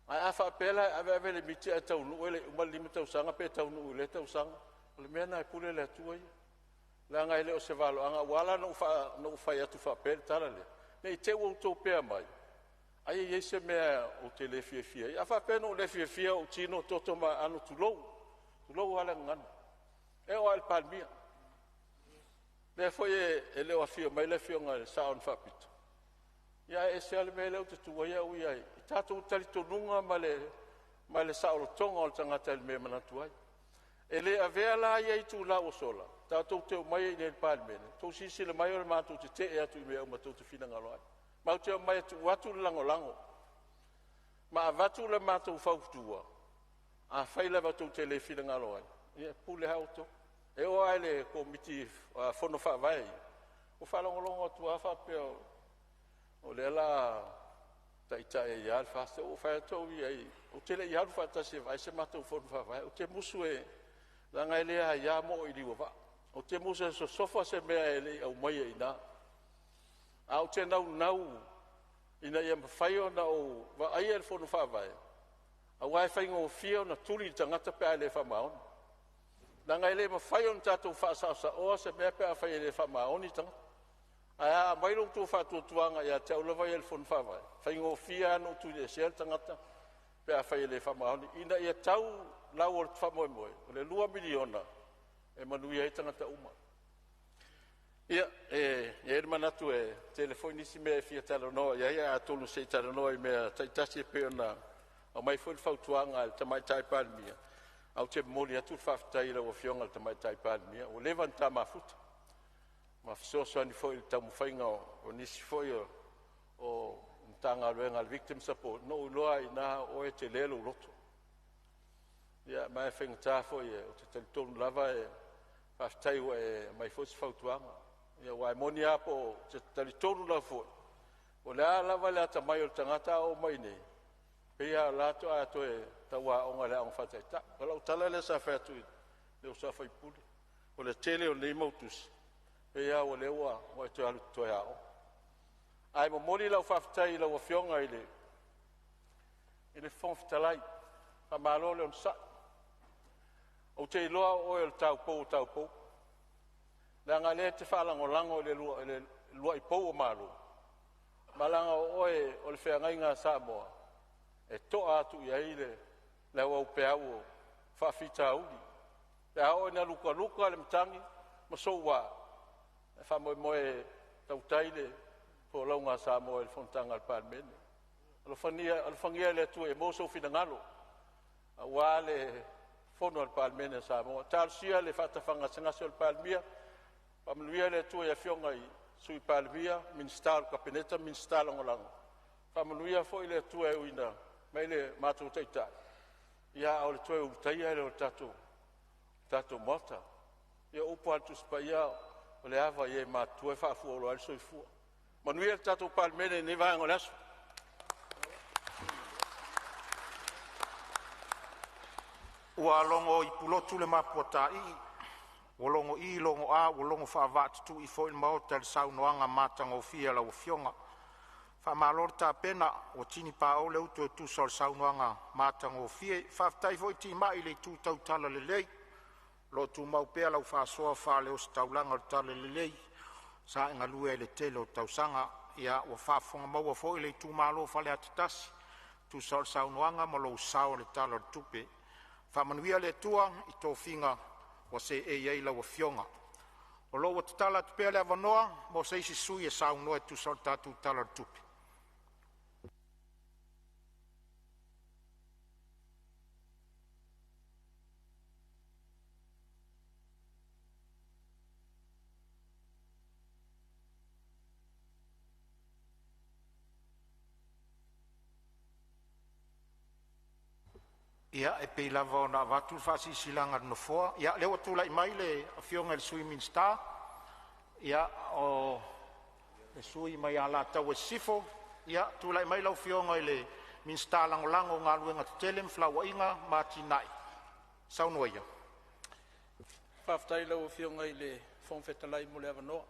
Ai a whapela ave le miti a taunu ele umalima tausanga pēr taunu le tausanga. Le mea na e pule le atua ia. Lea ngā ele o se valo anga wala no whai atu whapela tala le. Nei te ua utou pēr mai. Ai e se mea o te le fia. Ia whapena o le fia o tino toto ma anu tulou. Tulou ala ngana. E o al palmia. Le foi e leo afio mai le fio ngai saon fapito. Ia e se ale me leo te tua ia ui ai. I tātou tali tonunga ma le saoro tonga o le tangata le me manatuai. E le avea la ia i tu la o sola. Tātou teo mai i le Palemene. Tau sisi le mai o le mātou te e atu i mea uma tau te whina ngaloai. Mau teo mai atu watu le lango. Ma avatu le mātou whautua. A whaila watu te le whina ngaloai. Ia pule hauto. E o ai le komiti Fonotaga vai. O whalongolongo atu a whapeo. O le la taita e iar whaste. O whaetou i ai. O te le iar whaatase vai se matou Fonotaga vai. O te musu e langa e lea ia mo i liwa va. O te musu e so sofa se mea e le au mai e ina. A o te nau ina ia mawhaio na o va ai e le Fonotaga vai. A wai whaingo o fia na tuli tangata pe ai le whamaona. Nanga ele ma fai on tatou whaasasa oa se mea pea whai ele whamaoni tanga. Aia, mailo tu whatuatuanga ia te aulawa ele Fonotaga vai. Whai ngō fia no tu le sel tangata pea whai ele whamaoni. Ina ia tau lau o le whamoemoe. O le 2 miliona e manui ai tangata uma. Ia, e manatu e telefonisi mea e fia talanoa. Ia atonu sei talanoa i mea taitasi e peona. O mai foi whautuanga le tamai tai Palemene. Au te moli atu whaftai la o fionga le tamai tai Palemene. O levanta mafuta. Ma fisoso ni foi le tamu whainga o nisi foi o tanga luenga le victim support. No uloa i nā o e te lelo uloto. Ia, mai whaingata foi o te talitonu lava e whaftai o e mai foi si whautuanga. Ia, wai moni apo te talitonu lava foi. O lea lava lea tamai o tangata o mai nei. Pea lato a to e tawa o ngale ang fatai ta. Kalau tala le sa fa tu le o sa fa puli. O le tele o le motus. Pea o le wa o to alu to ya o. Ai mo moli la fa fatai la o fionga ile. Ile fon fatalai. Pa malo le on sa. O te loa o el tau po. La ngale te fa lango le lua i po o malo. Malanga o le fea nga Samoa. E toa atu i aile le au peau whawhita uli. Te hao ina luka le mtangi, ma so wā. E whamoe tautaile po launga Samoa e Fonotaga le Palemene. Alfangia le atu e moso finangalo. A wā le fono le Palemene Samoa. Tārusia le whatawhanga sangasio le Palemene. Pamaluia le atu e a fionga i sui Palemene, ministar kapeneta, ministar langolanga. Pamaluia fo i le atu e uina. Mai le mātou taitai. Ia o le toe utaia ele o tatou mota. Ia upo atu spaia o le awa ia mātou e whaafua o lo aliso i fua. Manuia le tatou Palemene ne vaengo le aso. Ua longo i pulotu le mapota i. Ua longo i longo a, ua longo whaavatutu i fo il maota le saunoanga mātanga o fia la o fionga. Whamalor ta pena o tini pa o leu tu sol saunoanga mātango fie. Whaftai foi ti mai le tu tau tala le lei. Lo tu mau pea lau whaasoa wha leo si taulanga o tala le lei. Sa inga lue le te leo tau sanga. Ia o whaafonga maua foi le tu malo whale atatasi. Tu sol saunoanga ma lo sao le tala le tupe. Whamanuia le tua i tō whinga o se e lau o fionga. O lo o tala te pea le avanoa mo se isi sui e saunoa tu sol tatu tala le tupe. Ia e pei lava o na watu whaasisilanga no foa. Ia leo tula i mai le fionga le swimming star. Ia o le sui mai ala tau e sifo. Ia tula i mai lau fionga i le minsta langolango ngā luenga te tele mflawa inga mātinai. Saunoa ia. Whaftai lau whionga i le whongwhetalai mo le awanoa.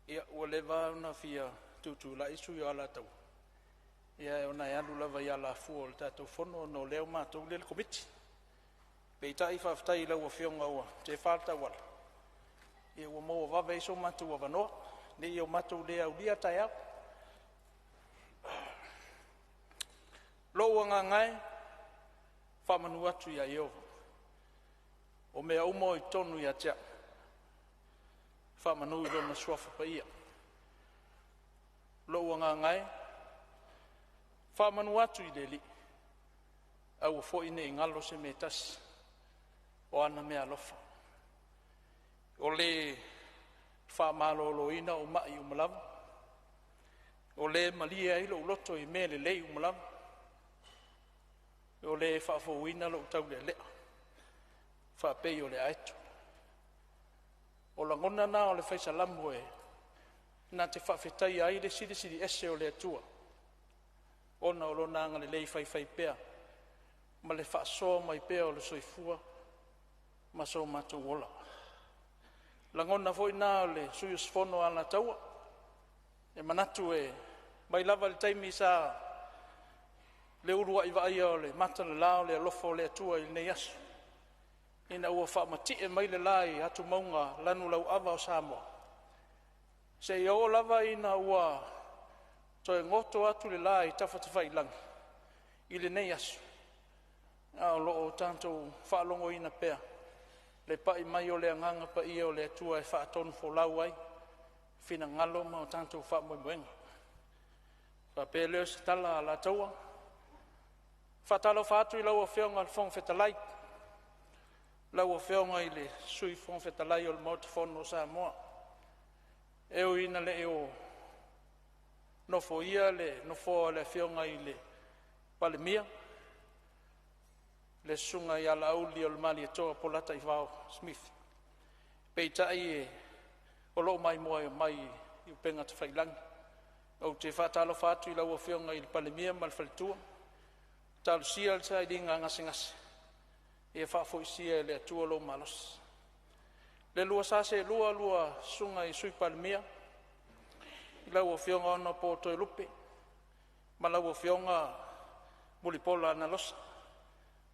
Ia ua le vāuna fia tutu la isu i ala tau. Ia e ona e alu lava i ala fua o le tātou whono no leo mātou le komiti. Pei tai whaftai lau a whionga ua te whāta wala. Ia ua mō wawe iso mātou awanoa. Ne i o mātou le au lia tai au. Loa ngā ngai, whamanu atu ia Iova. O mea umo i tonu ia tia. Whamanu i rona suafa pa ia. Loa ngā ngai, whamanu atu i leli. Au fo ine i ngalo se me tasi. O ana mea lofa. O le whamalolo ina o mai umalamu. O le malia ilo uloto i mele lei umalamu. O le whaafouina lo tau le lea. Whaapei o le aitu. O la ngona na o le whaisalamu e. Nā te whaafetai ai le siri ese o le atua. Ona o lo nanga le lei whai pea. Ma le whaasoa mai pea o le soifua. Ma so mātou ola. La ngona foi nā o le suius fono ala taua. E manatu e. Mai lava le taimi sa le urua i vai o le mata le lao le alofo le atua i nei asu. Ina ua whaamati e mai le lai atu maunga lanu lau awa o Samoa. Se i o lava ina ua toe ngoto atu le lai tawhatawhai langi. I le nei asu. Ao loo tantou whaalongo ina pea. Le pai mai o le anganga pa ia o le atua e whaatonu fo lau ai. Fina ngalo ma o tantou whaamoemoenga. Whapea leo se tala ala taua. Whatalo whātu i lau a whionga le whongwhetalai. Lau a whionga i le sui whongwhetalai o le mautofono o Samoa. Eo ina le eo nofo ia le nofo le whionga i le Palemene. Le sunga i ala auli o le mali atoa polata i whao Smith. Peitai e o loo mai moa e mai i upenga te whailangi. Au te whatalo whātu i lau a whionga i le Palemene ma le whalitua. Talu sia le sa idinga ngase. E whaafo isia le atua lo malos. Le lua sase lua sunga i sui Palemene. I lau o whionga ona po toi lupe. Ma lau o whionga mulipola na losa.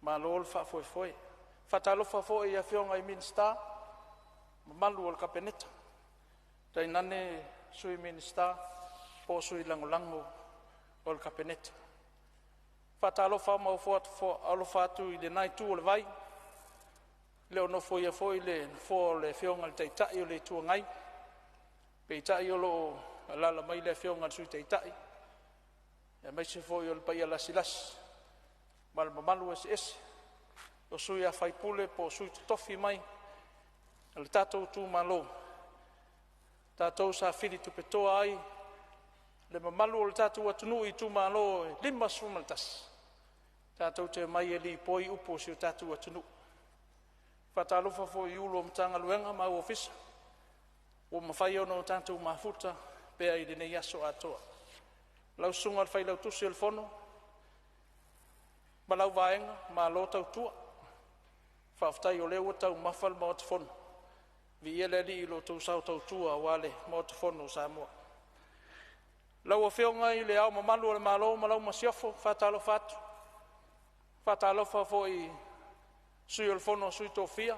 Ma lo le whaafo e foe. Whatalo whaafo i a whionga i Minsta. Ma malu o le kapeneta. Tai nane sui Minsta. Po sui langolango o le kapeneta. Whatalo whamau alofa i le nai tu o le vai. Leo no foi le fo le whionga le teitai o le tua ngai. Peitai o lo alala mai le whionga le sui teitai. E mai se foi o le pai ala silas. Mal mamalu ese. O sui a whaipule po sui tofi mai. Le tatou tu malo. Tatou sa whiri tu petoa ai. Le mamalu o le tatou atunu i tu malo lima sumaltas. Tātou te mai e li poi upo si o tātou atunu. Whatalofa fo i ulo mtanga luenga ma o ofisa. O mawhai ono tātou mafuta pea i dine yaso atoa. Lau sunga al whai lau tusi al fono. Ma lau vaenga ma lo tau tua. Whaftai o leo tau mawhal ma o te fono. Vi ele li ilo tau sau tau tua wale ma o te fono Samoa. Lau o whionga i le au mamalu o le malo ma lau masiofo whatalo whatu. Whatalofa fo i sui o le fono sui tō fia,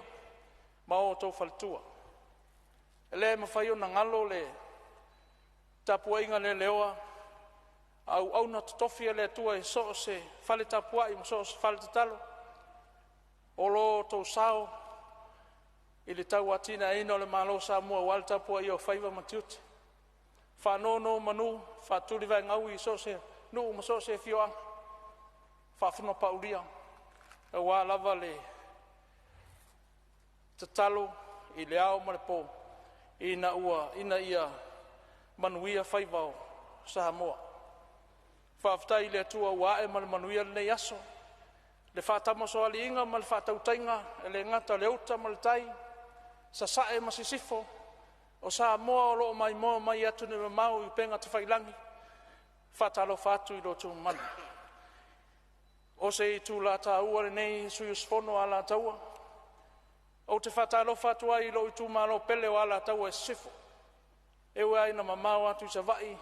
ma o tō whalitua. E le mawhai o na ngalo le tapua inga le leoa, au na tofia le atua e so se whale tapua i so se whale talo. O lo tō sao, i le tau atina ina o le malo Samoa wale tapua i o whaiva matiute. Whanono manu, whaturi vai ngau i so se, nuu ma so se fioanga. Whawhino pauria, e wā lava le te talo i le ao marepo, ina ia manuia whaivao Samoa. Whawhtai le atua wā e manuia le nei aso, le whātamaso ali inga ma le whātautainga, e le ngata le uta ma le tai, sa sae masisifo, o Samoa o loo mai moa mai atu ne mau i penga te whailangi, whātalo whātu i lo tu manu. o se tu la taua le nei sui fono ala taua. O te whatalo whatua i lo i tu malo pele o ala taua e sifo. E ua ina mamau atu sa vai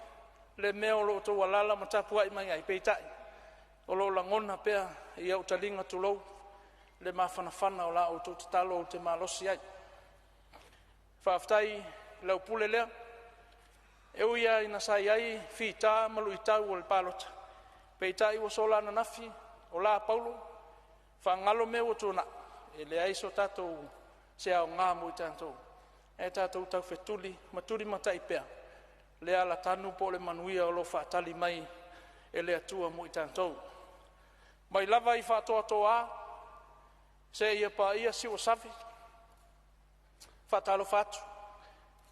le meo lo to walala matapua i mai ai peitai. O lo langona pea i au talinga tulou le mawhanawhana o la o to talo o te malosi ai. Whaftai lau pule lea. E uia ina sai ai whita malu i tau o le palota. Peitai o sola na nafi o la paulo. Whangalo meo o tuna. E le aiso tatou se au ngā mui tātou. E tātou tau whetuli, maturi matai pea. Le ala tanu po le manuia o lo whaatali mai e le atua mui tātou. Mai lava i whatoa toa, se ia pa ia si o savi. Whatalo whatu.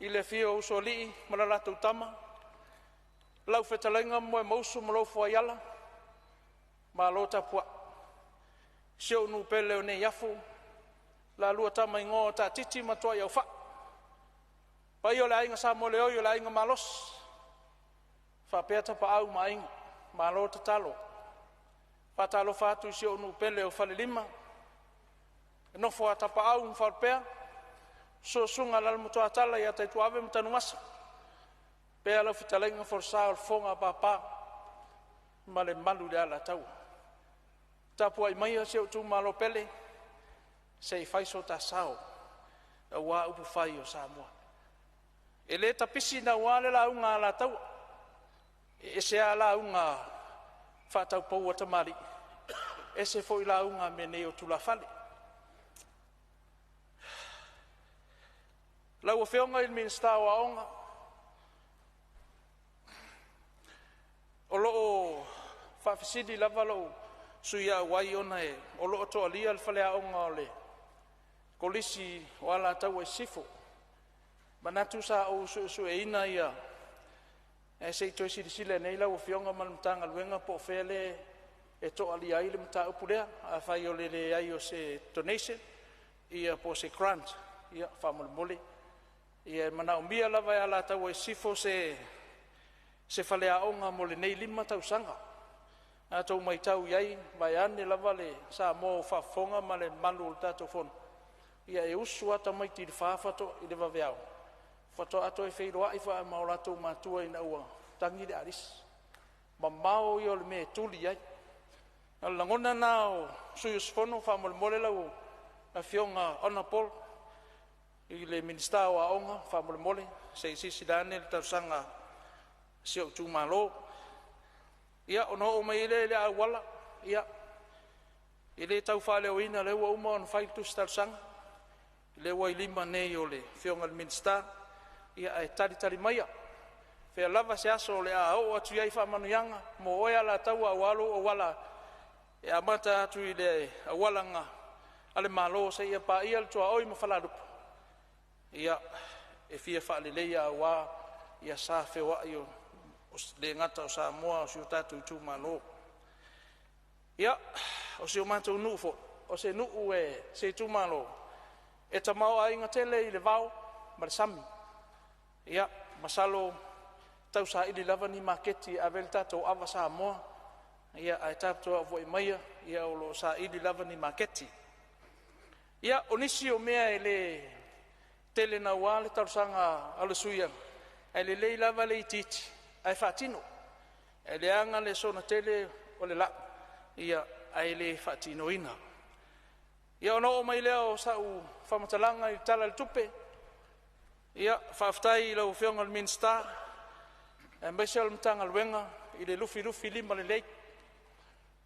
I le fio uso lii, malalatou tama. Lau whetalenga moe mausu malo fuaiala. Ma lo tapua. Sio nu pele o ne yafu. La lua tama ingo ta titi matua iau wha. Pai o le ainga Samoa le oi o le ainga malos. Whapea tapa au ma inga. Ma lo ta talo. Whatalo whatu sio nu pele o whale lima. Nofo a tapa au mwhalpea. So sunga lal mutua tala ia tai tuave mtanu masa. Pea lau fitalenga forsa o fonga papa. Male malu le ala tau. Tapua i maia sio tu malo pele. Sei faiso ta sao. A wa upu fai o Samoa. E le tapisi na wale la unga ala tau. E se ala unga whatau pou o tamari. E se foi la unga mene o tula fale. Lau o whionga il minsta o aonga. O loo whawhisidi lava loo suia wai ona e. O loo toa lia al whale aonga o le. Kolisi o ala tau e sifo. Manatu sa o su e ina ia. E se toi sirisile nei lau o whionga malumtanga luenga po whele e toa lia ile mta upulea. A whai o le ai o se donation. Ia po se grant. Ia whamulmuli. Ia mana o mia lava e ala tau e sifo se whale aonga mo le nei lima tau sanga. A tau mai tau iai, vai ane lava le Samoa o whafonga ma le malu o tato fono. Ia e usu ata mai tiri whaafato i le waweao. Fato ato e wheiroa i wha maolato matua ina ua tangi le aris. Ma mao i o le me tuli iai. A langona na o suyus fono whamolmole lau a fionga ona pol. I le minista o aonga, whamole se sisi dane le tausanga sio tu malo. Ia ono o mai le awala, ia. I le tau whale o ina le ua uma on whaitu tausanga. I le ua ilima nei o le whionga le minista. Ia ai tari maia. Whea lava se aso le a o atu iai whamanuianga. Mo oia la tau a walo o wala. E amata atu i le awalanga. Ale malo se ia pa ia le tua oi ma whalarupu. Ia e fia whaaleleia wā ia sa whewa i o le ngata o Samoa o siu tatu i tū malo. Ia o siu mātou nuu fo, o se nuu e se tū malo. E ta mau a inga tele i le vau, ma le sami. Ia masalo tau sa ili lava ni maketi a vel tatou awa Samoa. Ia ai tātou a voi maia, ia o lo sa ili lava ni maketi. Ia o nisi o mea e le tele na wale tausanga ala suia. E le lei lava le ititi. Ai whatino. E le anga le sona tele o le la. Ia ai le whatino ina. Ia ono o mai leo sa u whamatalanga i tala le tupe. Ia whaftai i lau whionga le minsta. E mbese al mtanga luenga i le lufi lima le lei.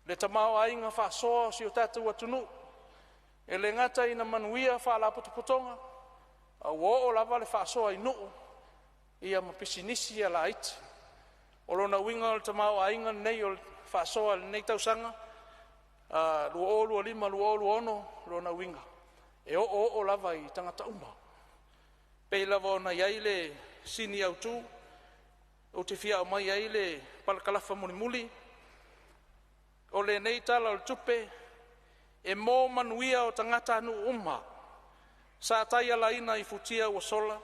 Le tamao ainga whasoa si o tatu atunu. E le ngata ina manuia whaalaputuputonga. A wo o lava le whaasoa i nuu. Ia mapisinisi a la iti. O lona winga o le tamao a inga nei o le whaasoa le nei tausanga. Lua o lua lima, lua o lua ono, lona winga. E o lava i tangata uma. Pei lava o na iai le sini au tu. O te fia o mai iai le palakalafa muli. O le nei tala o le tupe. E mō manuia o tangata anu uma. Sa tai ala ina i futia o sola.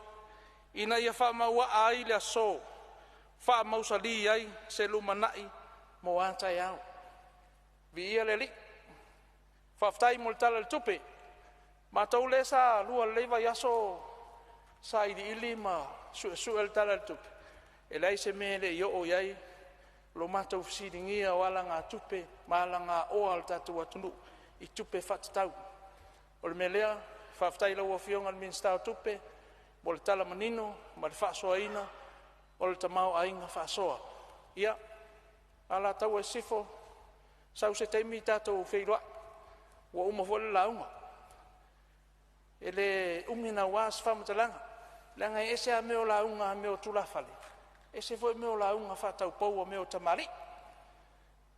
Ina ia wha maua ai le aso. Wha mausali ai se lumanai mo atai au. vi ia le li faafetai mo le tala le tupe matou le sa lua le vai aso sa ili ma suʻesuʻe le tala le tupe e lai se me le i oo iai lo matou fesiligia o alaga tupe ma alaga oa le tatou atunuu i tupe faatatau o le melea faafetai lau afioga le minista o tupe mo le tala manino ma le faasoaina o le tamao aiga faasoa ia ala tau e sifo sau se taimi tatou feiloaʻi ua uma foʻi le lauga e le umina ua se faamatalaga le agai ese a mea o lauga a mea o tulafale ese foʻi mea o lauga faataupou a mea o tamaliʻi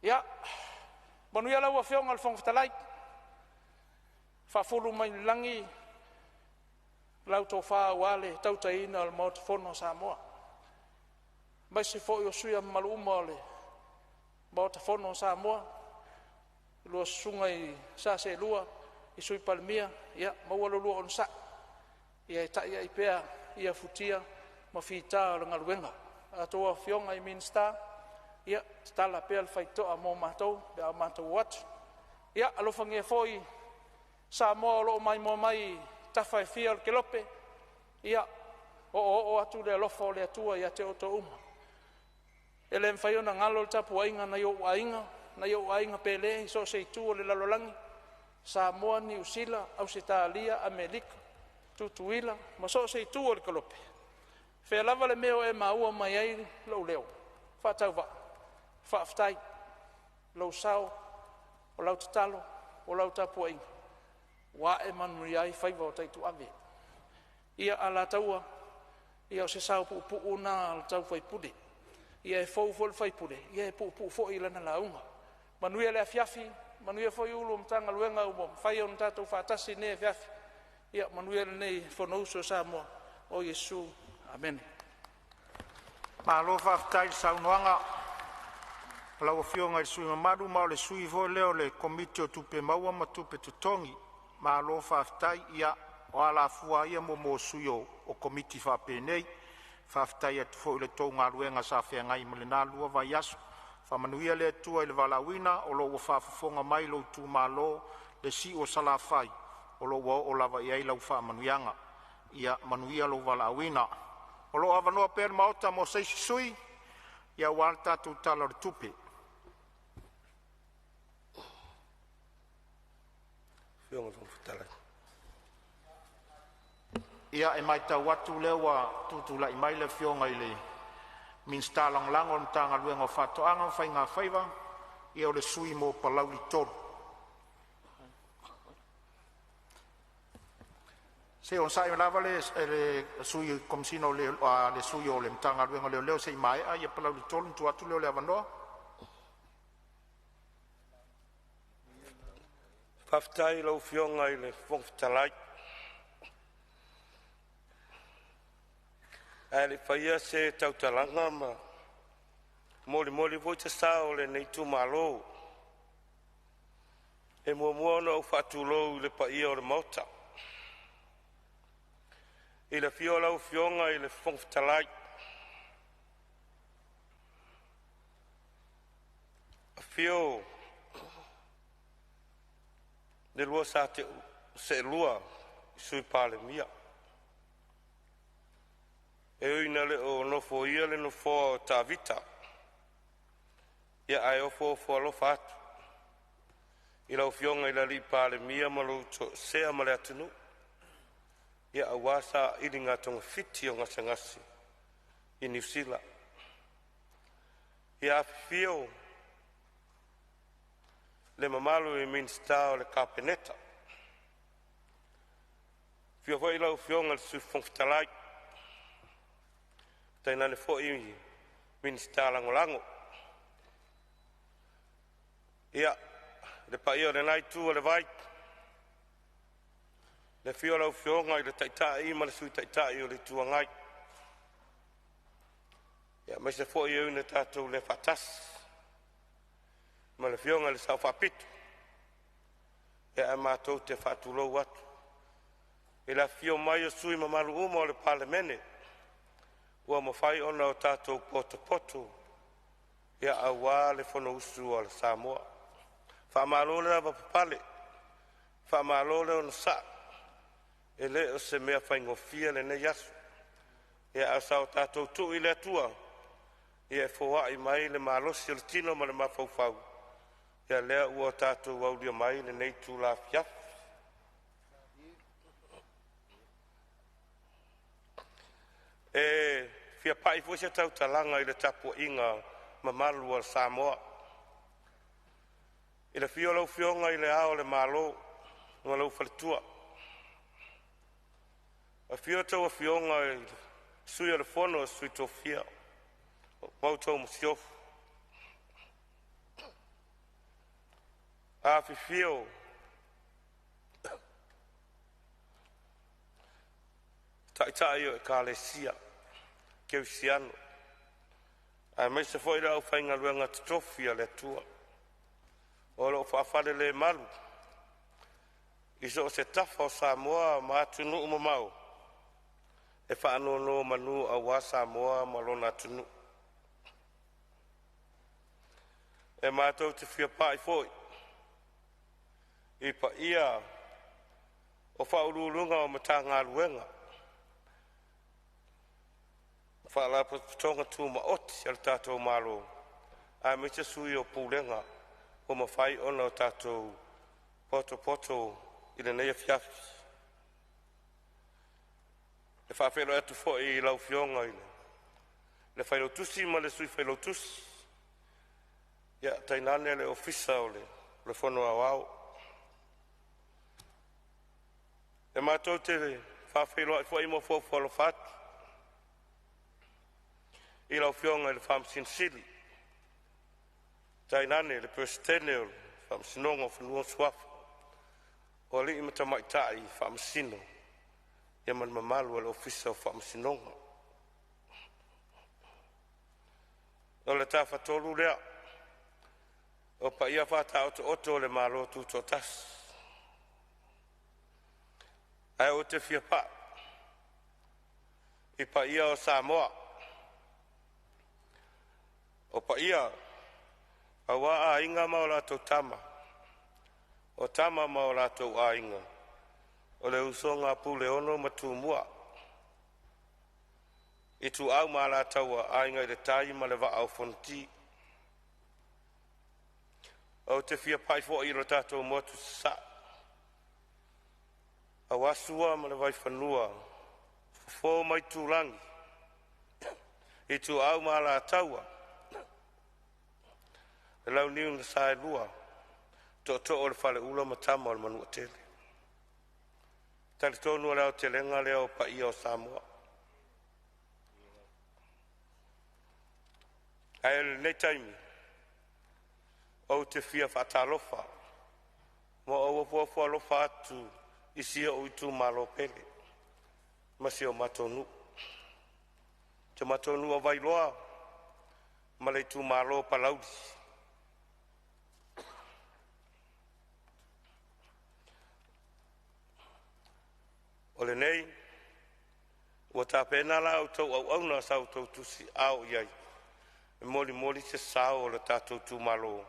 ia manuia lau afioga le fogafetalai faafulu mai le lagi lau tofā ua le tautaina o le maotafono o Samoa mai se foʻi o suia maluuma o le maotafono o Samoa lua susuga i sa selua i sui Palemene ia maua lolua ona saʻi ia e taʻi ai pea ia futia ma fitā o le galuega atou afioga i minista ia tala pea le faitoʻa mo matou pe a matou atu ia alofagia foʻi Samoa o loo maimoa mai tafaefia o le kelope ia oo atu le alofa o le atua ia te otouma e le mafai ona galo le tapuaiga na ioʻuaiga pele i so seitu o le lalolagi Samoa, Niusila, Ausitalia, Amerika, Tutuila, ma so seitu o le kelope fea lava le mea o e maua mai ai lou leo faatauvaa faafetai lou sao o lau tatalo o lau tapuaiga ua e manui ai faiva o taituave ia a lataua ia o se sao puʻupuʻu na le tau faipule ia e fou fo le faipule ia e puʻupuʻu foʻi i lana lauga manuia le afiafi manuia foʻi ulu o matagaluega ua mafai ona tatou faatasi ne afiafi ia manuia lenei fonousu o Samoa o Iesu amene malo faafetai le saunoaga lau afioga i le sui mamalu ma o le sui foʻi lea o le komiti o tupe maua ma tupe totogi malo faafetai ia o alafua ia mo sui o komiti faapenei faafetai atu foʻi le tou galuega sa feagai ma lenā lua vai aso faamanuia le atua i le valauina o loo ua faafofoga mai lou tumālō le siʻu o salafai o loo ua oo lava i ai lau faamanuiaga ia manuia lou valauina o loo avanoa pea le maota mo seisi sui ia ua le tatou tala o le tupe ia e maitau atu lea ua tutulaʻi mai le afioga i le minista lagolago o le matagaluega o faatoʻaga faiga faiva ia o le sui mo palau litolu se ona saʻi lava le sui komisina o le sui o le matagaluega leoleo seʻi maeʻa ia palau litolu tu atu leo le avanoa faafetai lau fioga i le fogafetalai ae le faia se tautalaga ma molimoli foi tasā o lenei tumālō e muamua ona ou faatulou i le paia o le maota i le fio lau fioga i le fogafetalai afio le lua sa te seʻelua i sui Palemene e uina le o nofo ia le nofoa o tavita ia ae ofo alofa atu i lau fioga i laliʻi Palemene ma lou toʻasea ma le atunuu ia auā sa ili gatogafiti o gasagasi i niusila ia afifio le mamalu i minista o le kapeneta fio foʻi lau fioga le sui fogafetalai tainane foʻi minista lagolago ia le paia o lenā itu o le vai le fio lau fioga i le taʻitaʻi ma le sui taʻitaʻi o le ituagai ia mai se foʻi e una tatou le faatasi ma le fioga le sao faapitu ia e matou te faatulou atu i le afio mai o sui mamalu uma o le Palemene ua mafai ona o tatou potopoto ia auā le fonousu o le Samoa Whamalo le ava papale. Whamalo le ona sa. E le o se mea whaingofia le ne yasu. Ia asao tātou tu i le atua. Ia e fōa i mai le malosi o le tino ma le mawhauwhau. Ia lea ua tātou wauria mai le nei tū la fiaf. E fia pai fuese tau talanga i le tapu inga mamalu al Samoa. I le fio lau fionga i le ao le malo ngā lau whalitua. A fio tau a fionga i sui a le fono a sui tō fia. Mau tau musiofu. A fi fio. Tai o e ka le sia. Keu siano. A mai se foi rau whainga luenga titofi a le tua. O lo whaafale le malu. Iso o se tafa o Samoa ma atunu umamau. E whaano no manu a wa Samoa ma lona atunu. E mātou te whia pai foi. I pa ia o whaurulunga o matanga luenga. Whaala patonga tūma oti al tātou malo. A me te sui o pūlenga o mawhai ona o tātou poto i le neia fiafi. E whaafero atu fo i lau fionga i le. Le whailo tusi ma le sui whailo tusi. Ia tainane le ofisa o le fono au. E mātou te whaafero atu fo i mo fo lo fatu. I lau fionga i le whamsin sili. Tainane le persitene o le whamsinonga o whanua suafu. O li imata maitai whamsino. Ia man mamalu le ofisa o whamsinonga. O le tā whatolu lea. O pa ia whata oto le malo tūto tas. Ai o te fia pa. I pa ia o Samoa. O pa ia, a wa a inga ma o lato tama. O tama ma o lato a inga. O le usonga pule ono matu mua. I tu au ma la taua a inga i le tai ma le wa au fonti. O te fia pai fo i lo tato motu sa. A wasua ma le vai whanua. Fo mai tūrangi. I tu au ma la taua. E lau niu na sae lua, to o le whale ula matama o le manua tele. Tali tonu o leo te lenga leo pa ia o Samoa. Ai le nei taimi, o te fia whatalofa, mo o wapu alofa atu isia o itu malo pele, masi o matonu. Te matonu o vailoa, ma le itu malo palaudi. O le nei, ua tāpena la au tau au na sau tau tusi au iai. E moli se sao o le tātou tū malo.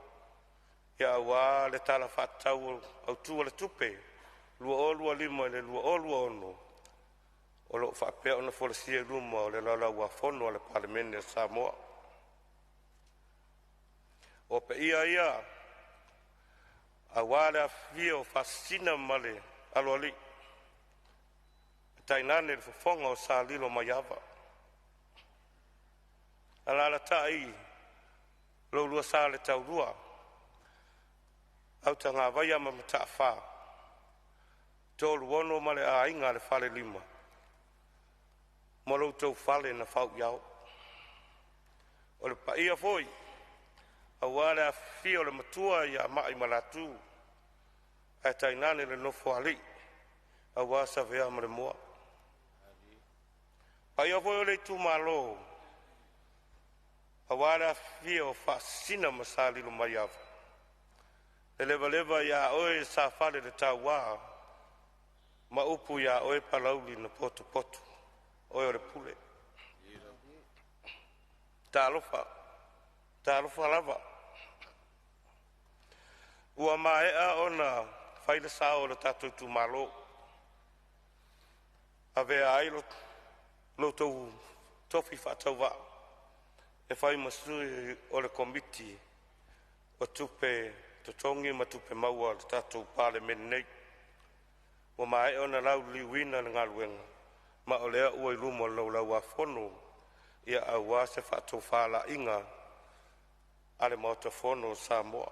Ia awa le tala whatau au tū le tupe. Lua o lua lima le lua o lua ono. O lo whapea ona wholesia luma o le lala ua fono o le Palemene Samoa. O pe ia, awa le awhia o fasina male aloali. Tainane le fofonga o sa lilo maiava. Alala tai, lo lua sa le tau lua. Au ta ngā vaia ma mata wha. Tōlu ono ma le a inga le whale lima. Mo lo tau whale na whau iau. O le paia foi. A wale a fio le matua ia mai malatu. A tainane le nofo ali. A wasa vea ma le moa. Pai o foi o le tu malo. A wara fia o fasina masali lo maiava. E leva ia oe sa fale le taua. Ma upu ia oe palauli na poto. Oe o le pule. Ta alofa lava. ua maea ona faile sa o le tatou tumalo avea ai loutou tofi faatauvaa e fai masui o le komiti o tupe totogi ma tupe maua le tatou palemene nei ua mae ona lauliuina le galuega ma o lea ua i luma o le laulau afono ia auā se faatoufalaʻiga a le maotafono o Samoa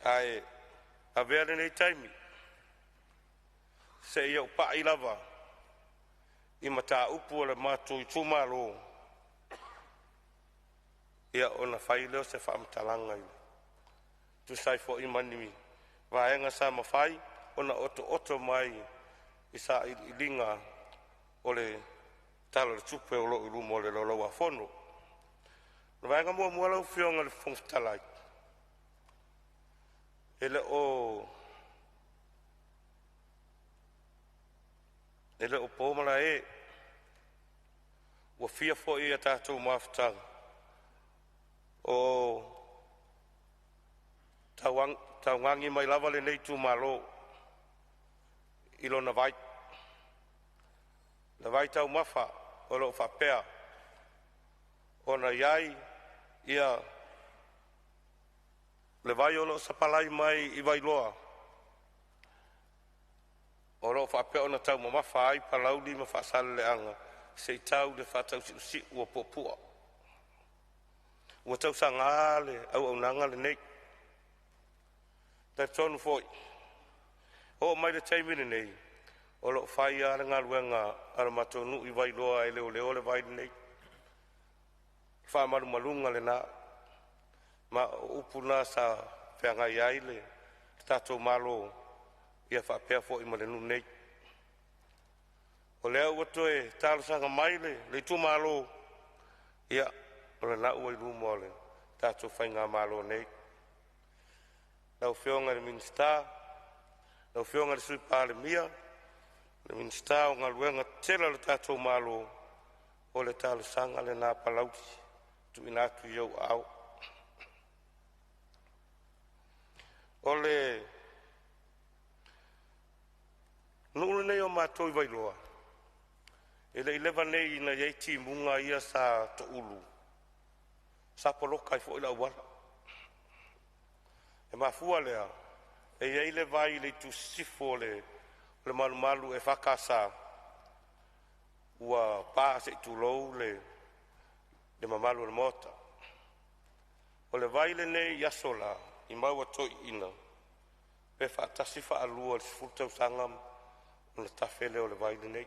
ae avea lenei taimi seʻia upaʻi lava i mataupu o le matou i tumālō ia ona fai leo se faamatalaga i le tusai foʻi mani vaega sa mafai ona oto mai i sa iliga o le talo le tupe o loo i luma o le laulau afono na vaega muamua laufioga le fogatala ai e le o pomala e ua fia foʻi ia tatou mafutaga o taugagi mai lava lenei tumālō i lona vai le vai taumafa o loo faapea ona iai ia le vai o loo sapalai mai i vailoa o loo faapea ona taumamafa ai palauli ma faasaleleaga seʻi tau le faatausiʻusiʻu ua puʻapuʻa ua tausaga le auaunaga lenei taitonu foʻi o mai le taimi lenei o loo fai a le galuega a le matou nuu vailoa e leoleo le vai lenei faamalumaluga lenā ma o upu na sa feagai ai le tatou malo ia faapea foʻi ma le nuu nei o lea ua toe talosaga mai le itumālō ia o lenā ua i luma o le tatou faiga malo nei laufeoga le minista laufeoga le sui palemia le minista o galuega tela le tatou malo o le talosaga lenā palauti tuuina atu i ou ao o le nuu lenei o matou i vailoa e leʻi leva nei ina iai timuga ia sa toʻulu sa poloka ai foʻi lauala e mafua lea e iai le vai le itusifo o le malumalu e fakasa ua pā seʻi tulou le mamalu o le mota o le vai lenei i aso la i maua toʻiina pe faatasi faalua le 10 tausaga ona tafe lea o le vai lenei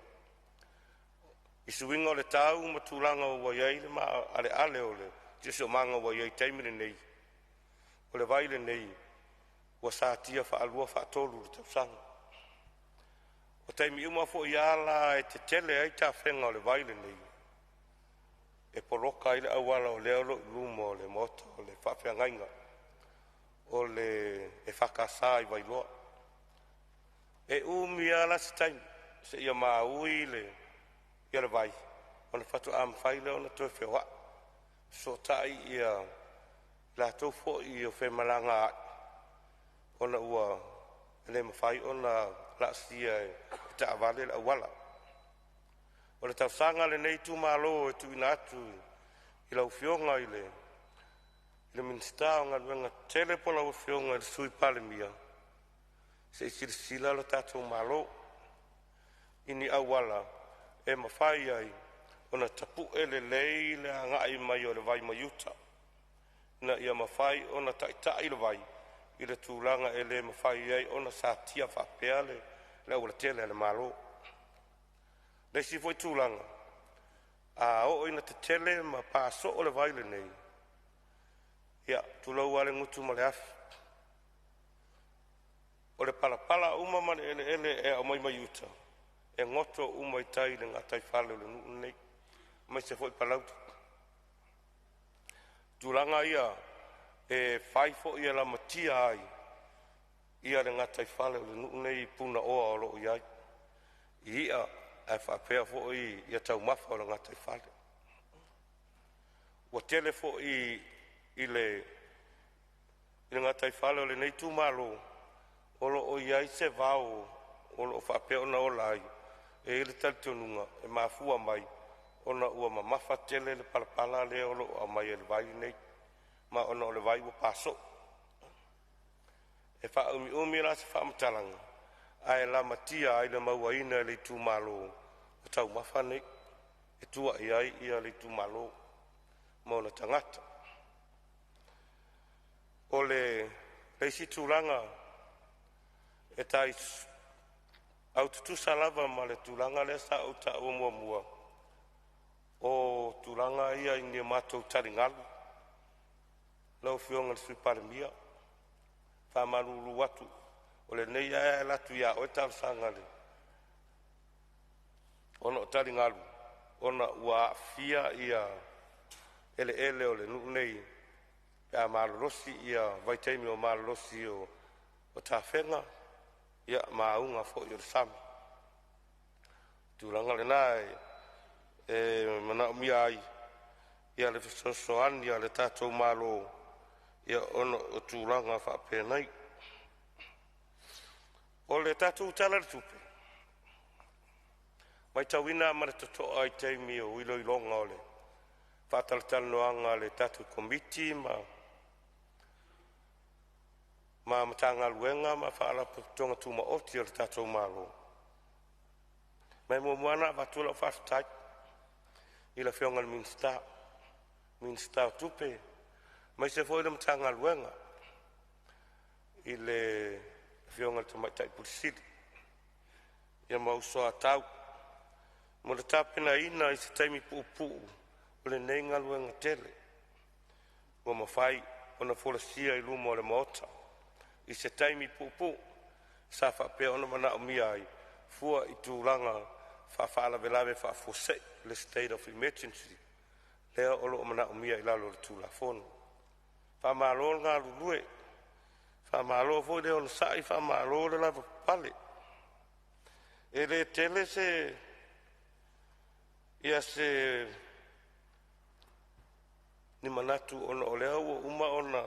i suiga o le tau ma tulaga ua iai le maaleale o le tiosiomaga ua iai taimi lenei o le vai lenei ua satia faalua faatolu le tausaga o taimi uma foʻi ala e tetele ai tafega o le vai lenei e poloka ai le auala o lea o loo i luma o le mota o le faafeagaiga o le e fakasā i vailoa e umi a lasi taimi seʻia maui ia le vai ona fatuā mafai lea ona toe feoaʻi so taʻi ia latou foʻi o femalaga aʻi ona ua le mafai ona laasia e taʻavale le auala o le tausaga lenei tumālō e tuuina atu i laufioga i le minista o galuega tele po laufioga i le sui palemia seʻi silasila lo tatou mālō ini auala e mafai ai ona tapuʻe lelei le agaʻi mai o le vai maiuta na ia mafai ona taʻitaʻi le vai i le tulaga e lē mafai ai ona satia faapea le aualatele a le mālō leisi foʻi tulaga a oo ina tetele ma pasoo le vai lenei ia tulou a le gutu ma le afi o le palapala uma ma le eleele e ao mai maiuta e goto uma i tai le gataifale o le nuu lenei mai se foʻi palauti tulaga ia e fai foʻi e lamatia ai ia le gataifale o le nuu nei puna oa o loo iai ia e faapea foʻi ia taumafa o le gataifale ua tele foʻi i le I ngā tai whale o le nei tūmalo, o lo o iai se vau, o lo o whapea ona o lai, e ele talitonunga, e mafua mai, ona ua mamafa tele le palapala le o lo o mai e le vai nei, ma ona o le vai o paso. E wha umi la se wha matalanga, ai la matia ai le mauaina e le tūmalo, o tau mafa nei, e tua iai ia le tūmalo, ma ona tangata. O le reisi tūlanga, e tai au tutusa lava ma le tūlanga le sa au ta o mua. O tūlanga ia i ni mātou taringalu, lau fionga le sui Palemene, wha maruru watu, o le nei ae latu ia o e talasanga le. Ona o taringalu, ona ua fia ia ele o le nunei, ia malolosi ia vaitaimi o malolosi o tawhenga, ia maunga fo i o sami. Tūlanga le nai, e mana o mia ai, ia le fisosoani, ia le tātou malo, ia ono o tūlanga whapēnei. O le tātou tala le tupe. Mai tauina ma le totoa ai teimi o iloilonga o le whātalitanoanga le tātou komiti ma matanga luenga ma whaala tonga tuma oti o le tātou malo. Mai moana watula o whaftai i la whionga le minsta o tupe. Mai se foi le matanga luenga i le whionga le tamaitai pulisiri. Ia mausoa tau. Mo le tāpena ina i se taimi pu'u o le neinga luenga tele. Mo mawhai o na folasia i luma o le maota. I se taimi pu'u sa whapea ona mana o mia ai. Fua i tūlanga whawhala velawe whafose le state of emergency. Lea olo o mana o mia i lalo le tūla fono. Whamalo ngā lulue. Whamalo fo le ona sai whamalo le lava pale. E le tele se ia se ni manatu ona o lea ua uma ona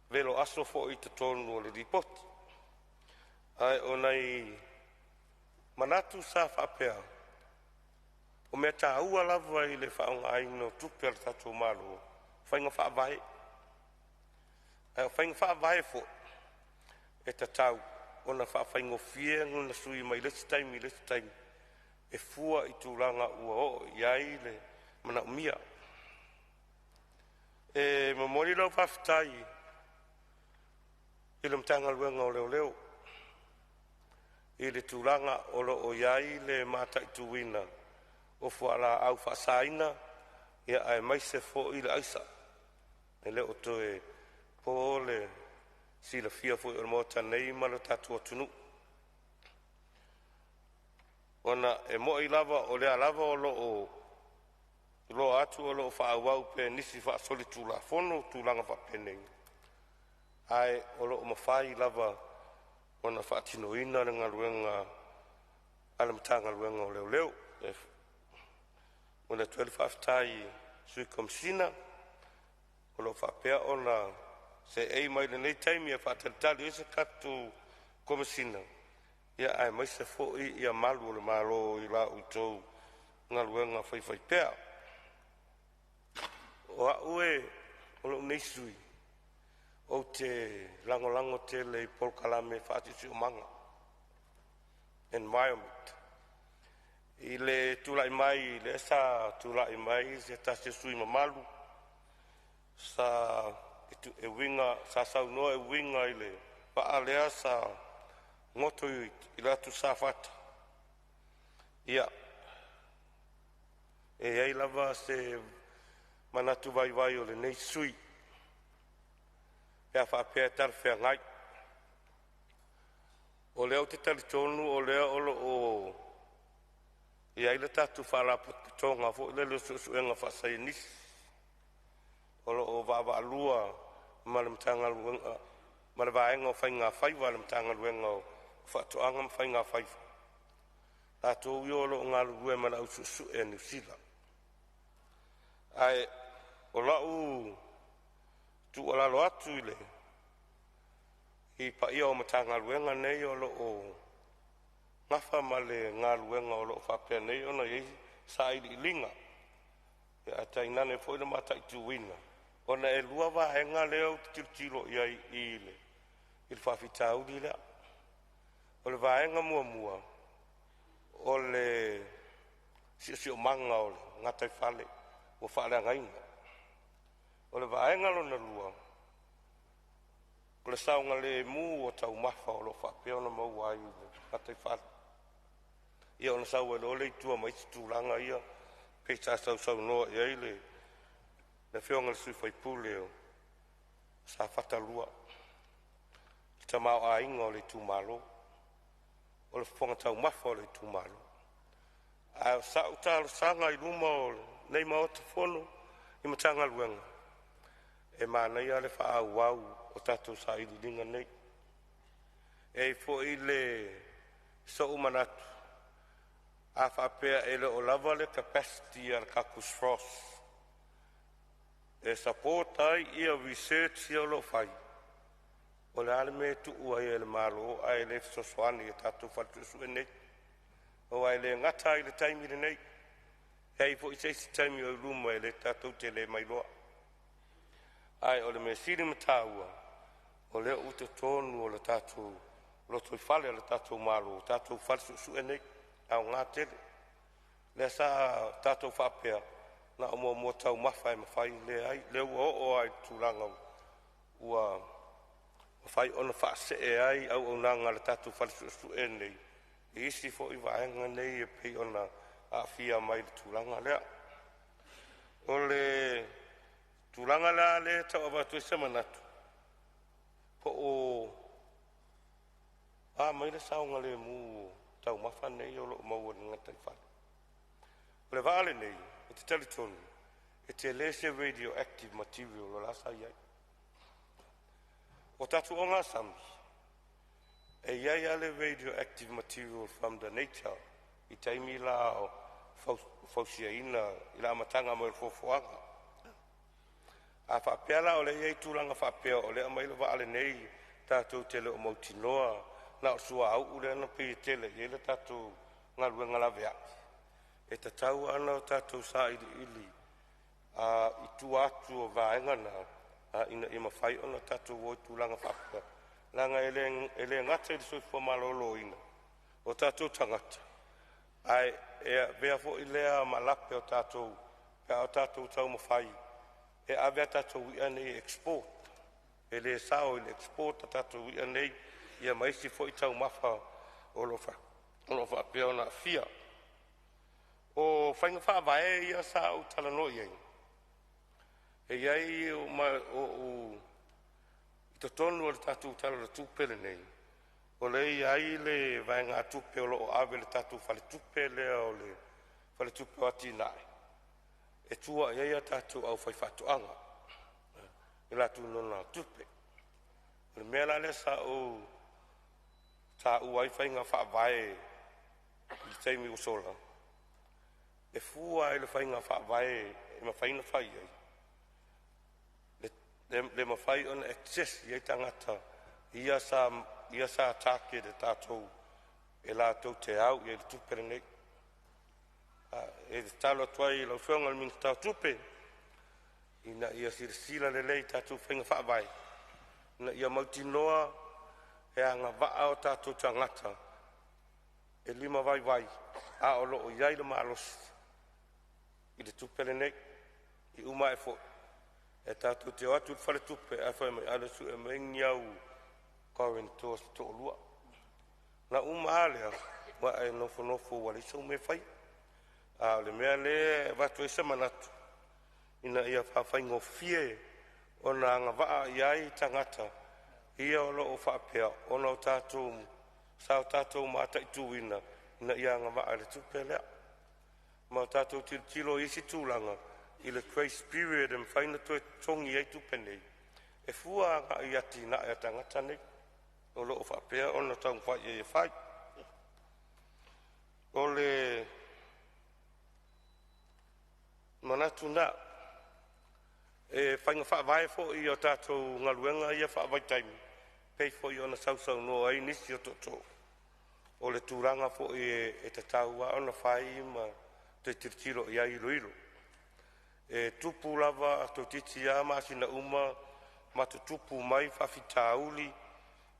velo aso fo i te tonu o le report. Ai ona i manatu sa whapea. O mea tā ua lava i le whaonga aino tupe al tatou malo. Whainga whaavae. Ai whainga whaavae fo. E ta tau. Ona whainga fie nguna sui mai lesi taimi. E fua i tūlanga ua o iai le mana umia. E mamori lau whaftai i le mtanga luenga o leo. I le tūlanga o lo o iai le mata i tuwina. O fuala au whasaina ia ai maise fo i le aisa. E leo to e po le sila fia fo i o mota nei malo tatua tunu. Ona e mo i lava o lea lava o lo atu o lo whaawau pe nisi wha soli tūla fono tūlanga wha penei. Ai o lo mawhai lava ona wha tino ina le ngā luenga alamtanga luenga o leo. Ona 12 aftai sui komsina o lo whapea ona se ei mai le nei taimi e whaatalitali e se katu komsina. Ia ai mai se fo'i ia malu o le malo i la utou ngā luenga whaiwhai pea. O aue o lo neisui o te lango te le polkalame whaatisi o manga. Environment. I le tūlai mai, le sa tūlai mai, se tase sui mamalu. Sa e winga, sa saunoa e winga i le paalea sa ngoto i latu sa fata. Ia. E ei lava se manatu vai o le nei sui. Pea whapea tarwhea ngai. O leo te talitonu, o leo olo o ia ile tatu whalapu tonga fo lele suenga whasai nisi. Olo o vava alua malamtanga luenga. Malawaenga o whainga whaiwa malamtanga luenga o whatoanga whainga whaiwa. Tato uiolo o ngā lue mana ususu e New Zealand. Ai o lau tu alalo atu ile I pa ia o matanga luenga nei o lo o ngafa male ngā luenga o lo whapea nei ona i sa i linga. E a tainane fo ina mata i tuwina. Ona e lua wahenga leo tilo i ile. I le whawhitau di lea. O le wahenga mua. O le si o manga o le ngatai whale. O whale ngainga. O le wahenga lo na lua. O le saunga le mu o tau mafa o lo whapea ona maua i le ngatai whale. Ia ona sau e lo le itua mai tūlanga ia. Peta sau noa ia i le whionga le sui whaipule o sa whatalua. Ta mau a inga o le tūmalo. O le whonga tau mafa o le tūmalo. A sa utalo sanga i luma o nei maota whono i matanga luenga. E mana ia le wha au au o tatou sa i linga nei. E fo i le so umanatu. A whapea e le o lava le capacity al kakus frost. E support ai ia research ia lo fai. O le ale me tu ua ia le malo ai le sosoani e tatu fatu su e nei. O ai le ngata i le taimi le nei. Hei po i seisi taimi o luma e le tatu te le mai loa. Ai o le me siri mataua. O le uta tonu o le tatu. Loto i fale o le tatu malo. Tatu fatu su e nei. Au ngā tele. Le sa tātou whapea, na o mua tau mawhai mawhai le ai, le ua o ai tūranga ua mawhai ona whaase e ai au o nanga le tātou whalisu e nei. I isi fo i waenga nei e pei ona a fia mai le tūranga lea. O le tūranga lea le tau avatu e semanatu. Po o mai le saunga le mu tau mawha nei o lo maua ni ngatai whale. O le vale nei, e te teletonu, e te lese radioactive material o lasa iai. O tatu o ngā sami, e iai ale radioactive material from the nature, i taimi la o fausia ina, i la amatanga mo il fofoanga. A whapea la o le iai tūlanga whapea o le amaila vale nei, tātou tele o mautinoa, na o sua au ule ana pe tele ye le tatu ngalu ngala vea e tatau ana o tatu sa ili i tu atu o vaenga na ina ima fai ona tatu wo tu langa fapa langa ele ngata i so fo malolo ina o tatu tangata ai e vea fo ilea malape o tatu tau mo fai e ave tatu wi ane export ele sao il export tatu wi ane ia mai si foi tau mafa o lo fa peo na fia o fainga fa vai ia sa o tala no ia e ia o ma o to tonu o tatu tala tu pele nei o le ia le vai nga tu pe o ave le tatu fa le tu pele o le fa le tu pe ati nai e tua ia tatu au fai fatu anga ila tu no na tu pe le mela le sa o ta uai whainga whaavae i teimi o sola. E fua e le whainga whaavae e ma whaina whai ai. Le ma whai on access i ei tangata ia sa tāke de tātou e lātou te au i e le tupere nei. E te talo tuai lau whionga le mingi tau tupe ina ia sila le lei tātou whainga whaavae. Ina ia mautinoa e anga waa o tātou tangata e lima vai a o loo iai le maalos i le tupere nei i uma e fo e tātou te atu i whare tupe a whai mai ale su e mengi au kawin tōs tō lua na uma alea wa e nofo wale sau me whai a le mea le watu e semanatu ina ia whawhai ngofie o na anga waa iai tangata ia o loo whaapea, ona o tātou, sao tātou mātai tūina, ina ia ngā maa le tupe lea. Ma o tātou tilo isi tūlanga, i le grace period e mwhaina tue tongi ei tupe nei. E fua ngā i ati na e tangata nei, o loo whaapea, ona tau mwhai e whai. O le manatu na, e whainga whaavae fo i o tātou ngaluenga ia whaavai taimi. pei fo'i ona sausau noa ai nisi o toto. O le tūranga fo'i e te taua ona whai ma te tiritiro i ai ilo. E tupu lava a to titi a masina uma ma tu tupu mai whawhitauli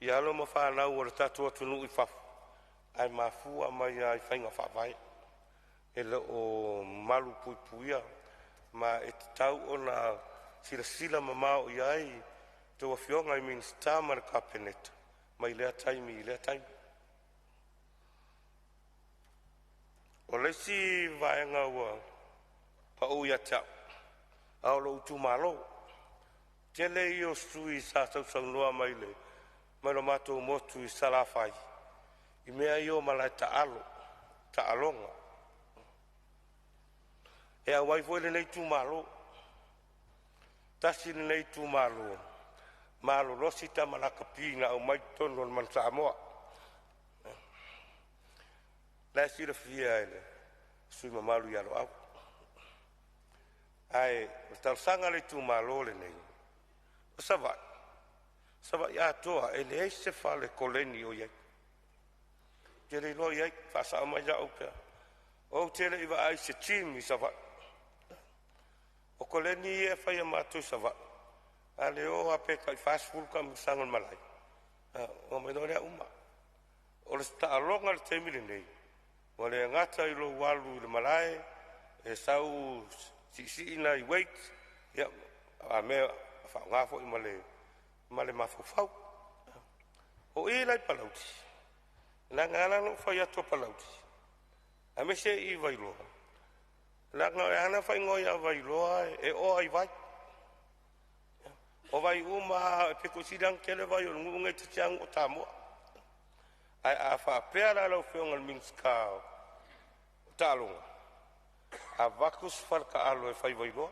i alo ma whanau o le tatu atu nui whafu. Ai mafua mai ai whainga whawai. E le o malu puipuia ma e te tau o na sila mamao i ai te wafionga i minsta ma le kapeneta ma i lea taimi. O leisi vaenga ua pa uia tau ao lo utu malo tele i o sui sa tau noa mai lo mato motu i salafai i mea i o malai ta alonga e a waifo ele nei tu malo tasi nei tu malo rosita malaka pina o mai tono man Samoa la sira fia ele sui mamalu ya lo au ai tal sanga le tu malo le nei sava ya toa ele e se fale koleni o ye tele lo ye fa sa mai ja o pe o tele iva ai se chimi sava o koleni e fa ya matu sava ale o ape kai fast food kam sangon malai o me dore uma o le sta longa le temile nei o le ngata i lo walu le malai e sau si ina i wait ya a me fa ngafo i male mafufau o i lai palauti la ngala no fa ya to palauti a me se i vailo la ngala fa ngoia vailo e o ai vai o vai uma pe ko sidang kele vai o ngunga te tiang o tamo ai a fa pera lo fe ngal minska talunga a vakus farka alo e fai vailo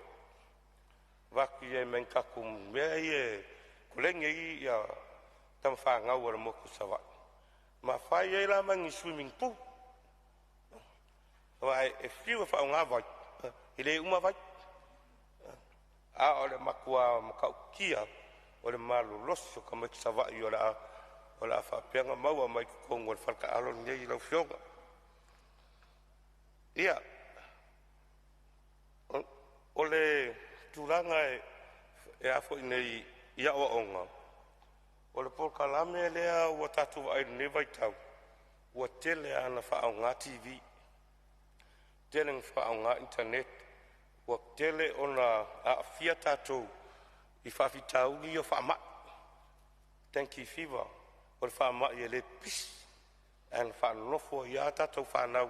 vaki e menka kum me e kulenge i ya tam fa ngau o mo ku sava ma fai e la mangi swimming pool vai e fiu fa nga vai ile uma vai a ole makua makaukia ole malu loso kama sava i ola fa penga maua mai ko ngol farka alo nei lo fioga ia ole tulanga e afo nei ia o onga ole por kalame lea o tatu ai ne vai tau o tele ana fa nga tv tele fa nga internet o tele ona a fia tatu i fa fitau ni o fa ma thank you fever o fa ma ye le pis an fa no fo ya tatu fa na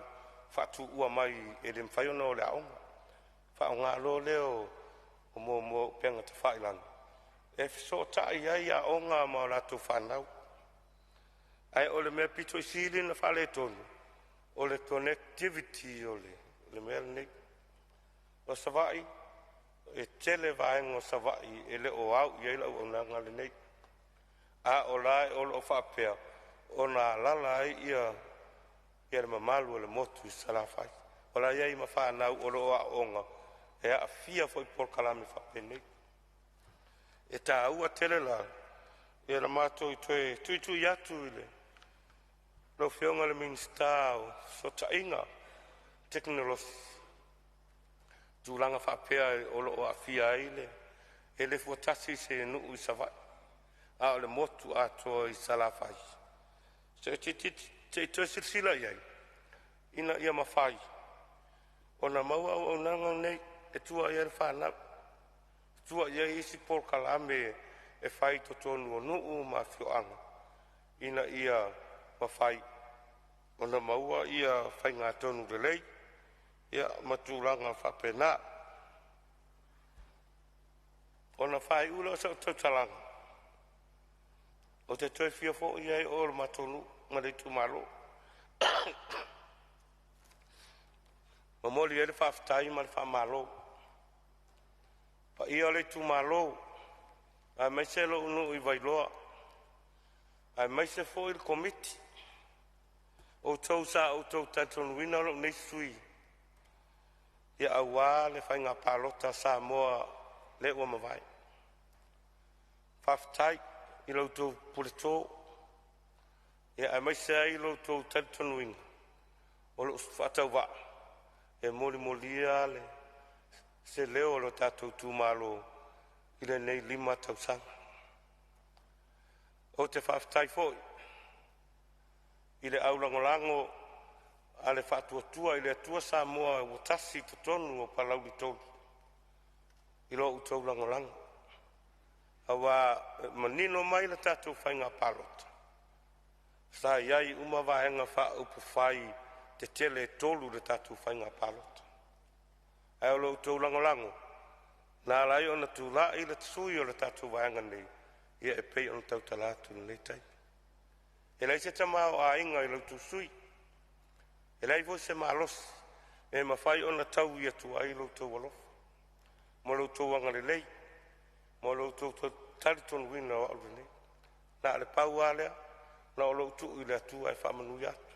fa tu u mai e le fa yo no le onga fa nga lo leo o mo penga te failan e so ta ia onga ma la tu fanau ai ole me pito sili na fale tonu ole connectivity ole me ne o savai e tele vai ngo savai ele o au ia la o nga le nei a ola o fa pe ona la ia mamalu le motu salafai ola ia ma fa na o lo onga e a fia foi por kalame fa pene e ta ua tele la e la mato i tu yatu ile lo fionga le minsta so ta inga teknologi tulanga fa pea o lo a fia ile e le fotasi se nu i sava a le motu ato i salafai se te sila ia ina ia mafai ona maua o nanga nei e tua ia whana tua ia isi por kalame e whai to tonu o nuu ma whioanga ina ia mawhai ona maua ia whai ngā tonu le lei ia matulanga whapena ona whai ula sa tautalanga o te toi fia fo ia e o matonu ma le tumalo mamoli ele whaftai ma le whamalo pa ia le tumalo a mai se lo unu i vailoa a mai se fo il komiti o tau sa o tau tatonu wina lo nei sui ia awa le whainga palota Samoa le ua mawai whaftai i lautou puletō ia ai maise ai lautou talitonuiga o loo faatauvaa e molimolia le se leo o lo tatou tumālō i lenei 5 tausaga o te faafetai foʻi i le aulagolago a le faatuatua i le atua Samoa ua tasi totonu o palauli tolu i lo outou lagolago auā manino mai le tatou faiga palota sa iai uma vaega faaupu fai te tele tolu le tatou faiga palota ae o lo outou lagolago na alai ona tulaʻi le tasui o le tatou vaega nei ia e pei ona tautala atu lenei tai e lai se tamaoaiga i lautou sui e lai foi se malosi e mafai ona tau ia tuai loutou alofa mo loutou agalelei mo loutou talitonuina o aʻu lenei na a le pau a lea na o lou tuu i le atua e faamanui atu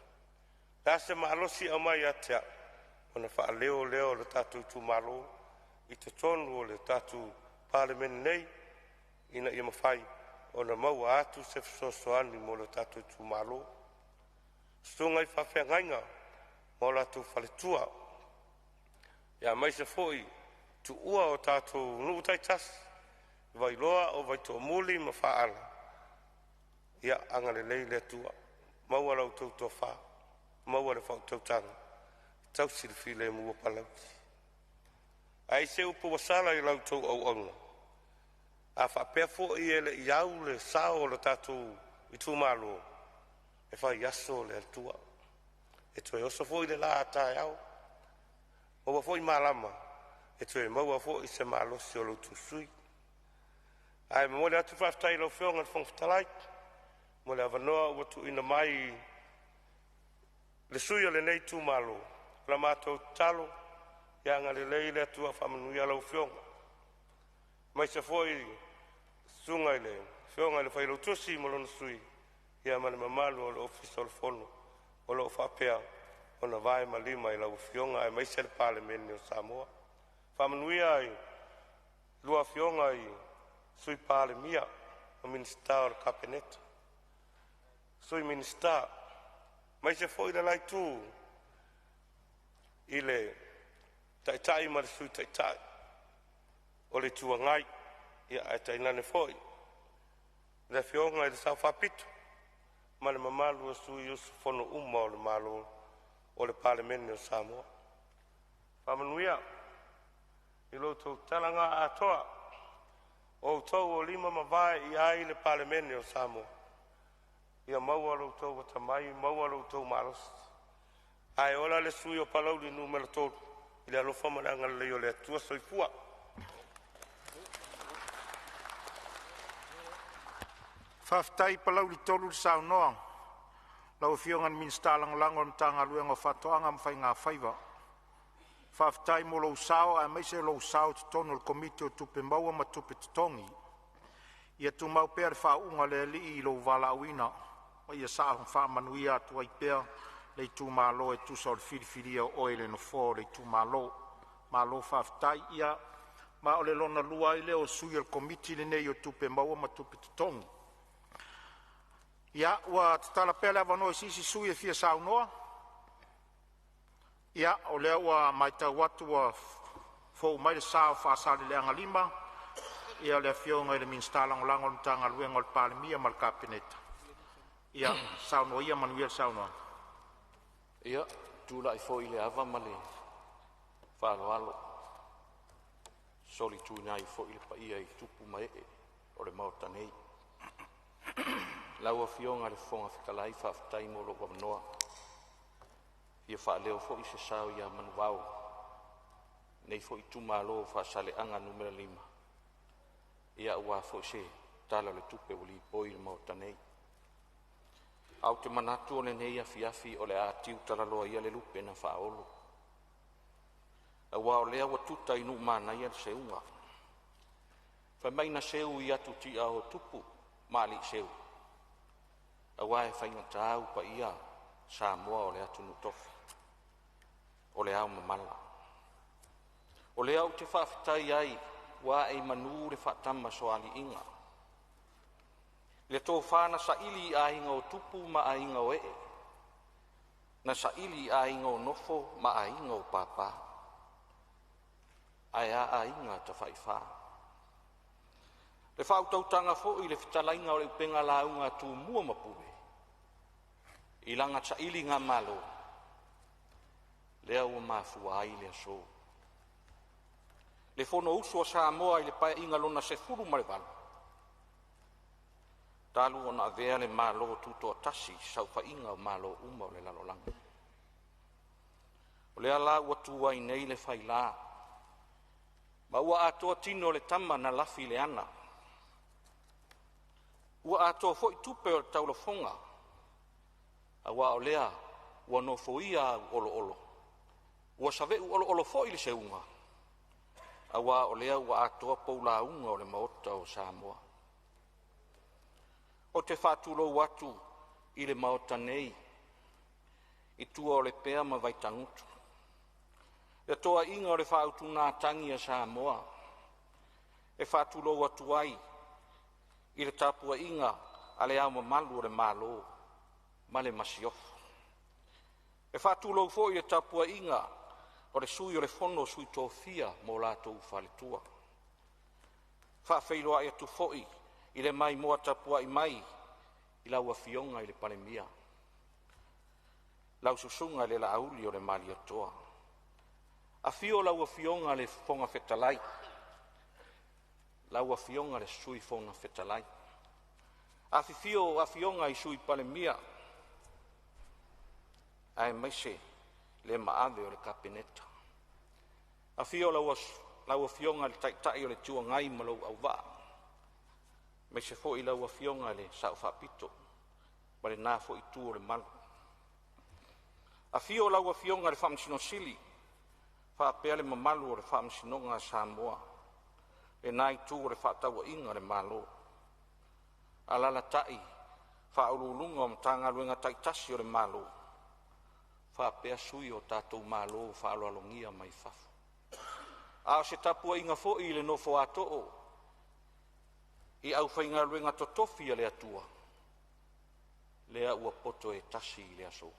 la se malosi au mai a te aʻu ona faaleoleo o le tatou tumālō i totonu o le tatou palemene nei ina ia mafai ona maua atu se fesoasoani mo le tatou tumālō suga i faafeagaiga mo latou faletua ia maise foʻi tuua o tatou nuu taitasi vailoa o vaitoʻamuli ma faaala ia agalelei le atua maua lautou tofā maua le fautautaga tausilfi le mua palauti ai se upu wasala i lautou auauga a faapea foʻi e leʻi au le sao o le tatou i tumālō e fai aso le atua e toe oso foʻi le la ataeao maua foʻi malama e toe maua foʻi se malosi o loutou sui ae mo le atu faafetai lau feoga le fogafetalai mo le avanoa ua tuuina mai le sui o lenei tumālō la matou talo ia agalelei le atua faamanuia lau feoga mai se foʻi suga i le feoga i le failautusi mo lona sui ia ma le mamalu o le ofisa o le fono o loo faapea ona vae ma 5 i lau fioga e maise le palemene o Samoa faamanuia ai lua fioga i sui palemia o minista o le kapeneta sui minista maise foʻi le laitū i le taʻitaʻi ma le sui taʻitaʻi o le tuagai ia e tainane foʻi le fioga i le saofaapito ma le mamalu o sui usu fono uma o le malo o le palemene o Samoa faamanuia i loutou talaga atoa o outou o 5 mavae i ai le palemene o Samoa ia maua loutou atamai maua loutou malosi ae ola le sui o palauli numero tolu i le alofa ma le agalelei o le atua soifua faafetai palauli tolu le saunoa lau fioga na minista lagolago na tagaluega o faatoʻaga ma faigā faiva faafetai mo lou sao ae maise lou sao totonu o le komiti o tupe maua ma tupe totogi ia tumau pea le faauʻuga le alii i lou valaauina o ia saa faamanuia atu ai pea le itumālō e tusa o le filifilia o oe le nofo o le itumālō malo faafetai ia ma o le lona lua ai le o sui o le komiti lenei o tupe maua ma tupe totogi ia ua tatala pea le avanoa i sisi sui e fia saunoa ia o lea ua maitau atu ua fou mai le sao faasaleleaga 5 ia le afioga i le minista lagolago o le matagaluega o le palemia ma le kapeneta ia saunoa ia manuia le saunoa ia tulaʻi foʻi le ava ma le faaloalo soli tuinai foʻi le paia i tupu ma ee o le maotanei lau afioga le fofoga fekalai faafetai mo loo avanoa ia faaleo foʻi se sao ia manuvao nei foʻi tumālō faasaleʻaga numera 5 ia auā foʻi se tala o le tupe ua lipoi le maotanei au te manatu o lenei afiafi o le a tiu talaloa ia le lupe na faaolo auā o lea ua tuta i nuu manaia le seuga faimaina seu i atu tiʻa o tupu ma alii seu auā e faigatā au paia Samoa o le atu nutofi o le ao mamala o lea o te faafetai ai ua e manū le faatama so aliʻiga Le tō whāna sa ili a inga o tupu ma a inga o ee. Na sa ili a inga o nofo ma a inga o pāpā. Ai a inga ta whai whā. Le whautautanga fo i le whitalainga o le upenga launga tū mua mapue. I langa sa ili ngā malo. Lea ua mafua ai lea so. Le fono uso a Samoa i le pae inga lona se furu marewalu. Talu ona avea le malo tuto tasi sau fa inga o malo uma o le lalolanga. O le ala ua tua i nei le whaila. Ma ua atoa tino le tama na lafi le ana. Ua atoa fo i tupe o le taulafonga. A wa o lea ua no foia olo olo. Ua save u olo olo fo i le seunga. A wa o lea ua atoa poula unga o le maota o Samoa. O te whātulo watu i le maota nei. I tua o le pēa ma vaitangutu. E toa inga o le whautu nā tangi a Samoa. E whātulo watu ai. I le tapua inga a le au mamalu o le malo. Ma le masiofu. E whātulo fo i le tapua inga o le sui o le fono sui tōwhia mō lātou whaletua. Whawheiroa i atu foi i le mai moa tapua i mai i lau a fionga i le Palemene. Lau susunga i le lauli o le mali atoa. A fio lau a fionga le fonga fetalai. Lau a fionga le sui fonga fetalai. A fio a fionga i sui Palemene. Ai maise le maave o le kapineta. A fio lau a fionga le taitai o le tua ngai malau au waa. Me se fo i lau a fionga le sao whapito, ma le nā fo i tū o le malu. A fio lau a fionga le whamsino sili, whapea le mamalu o le whamsinonga Samoa, e nai tū o le whataua inga le malo. A lala tai, whaurulunga o mtanga luenga taitasi o le malo. Whapea sui o tātou malo whaalalongia mai whafu. A se tapua inga fo i le nofo atoo, I au whainga ruenga totofi a lea tua. Lea ua poto e tasi i lea so.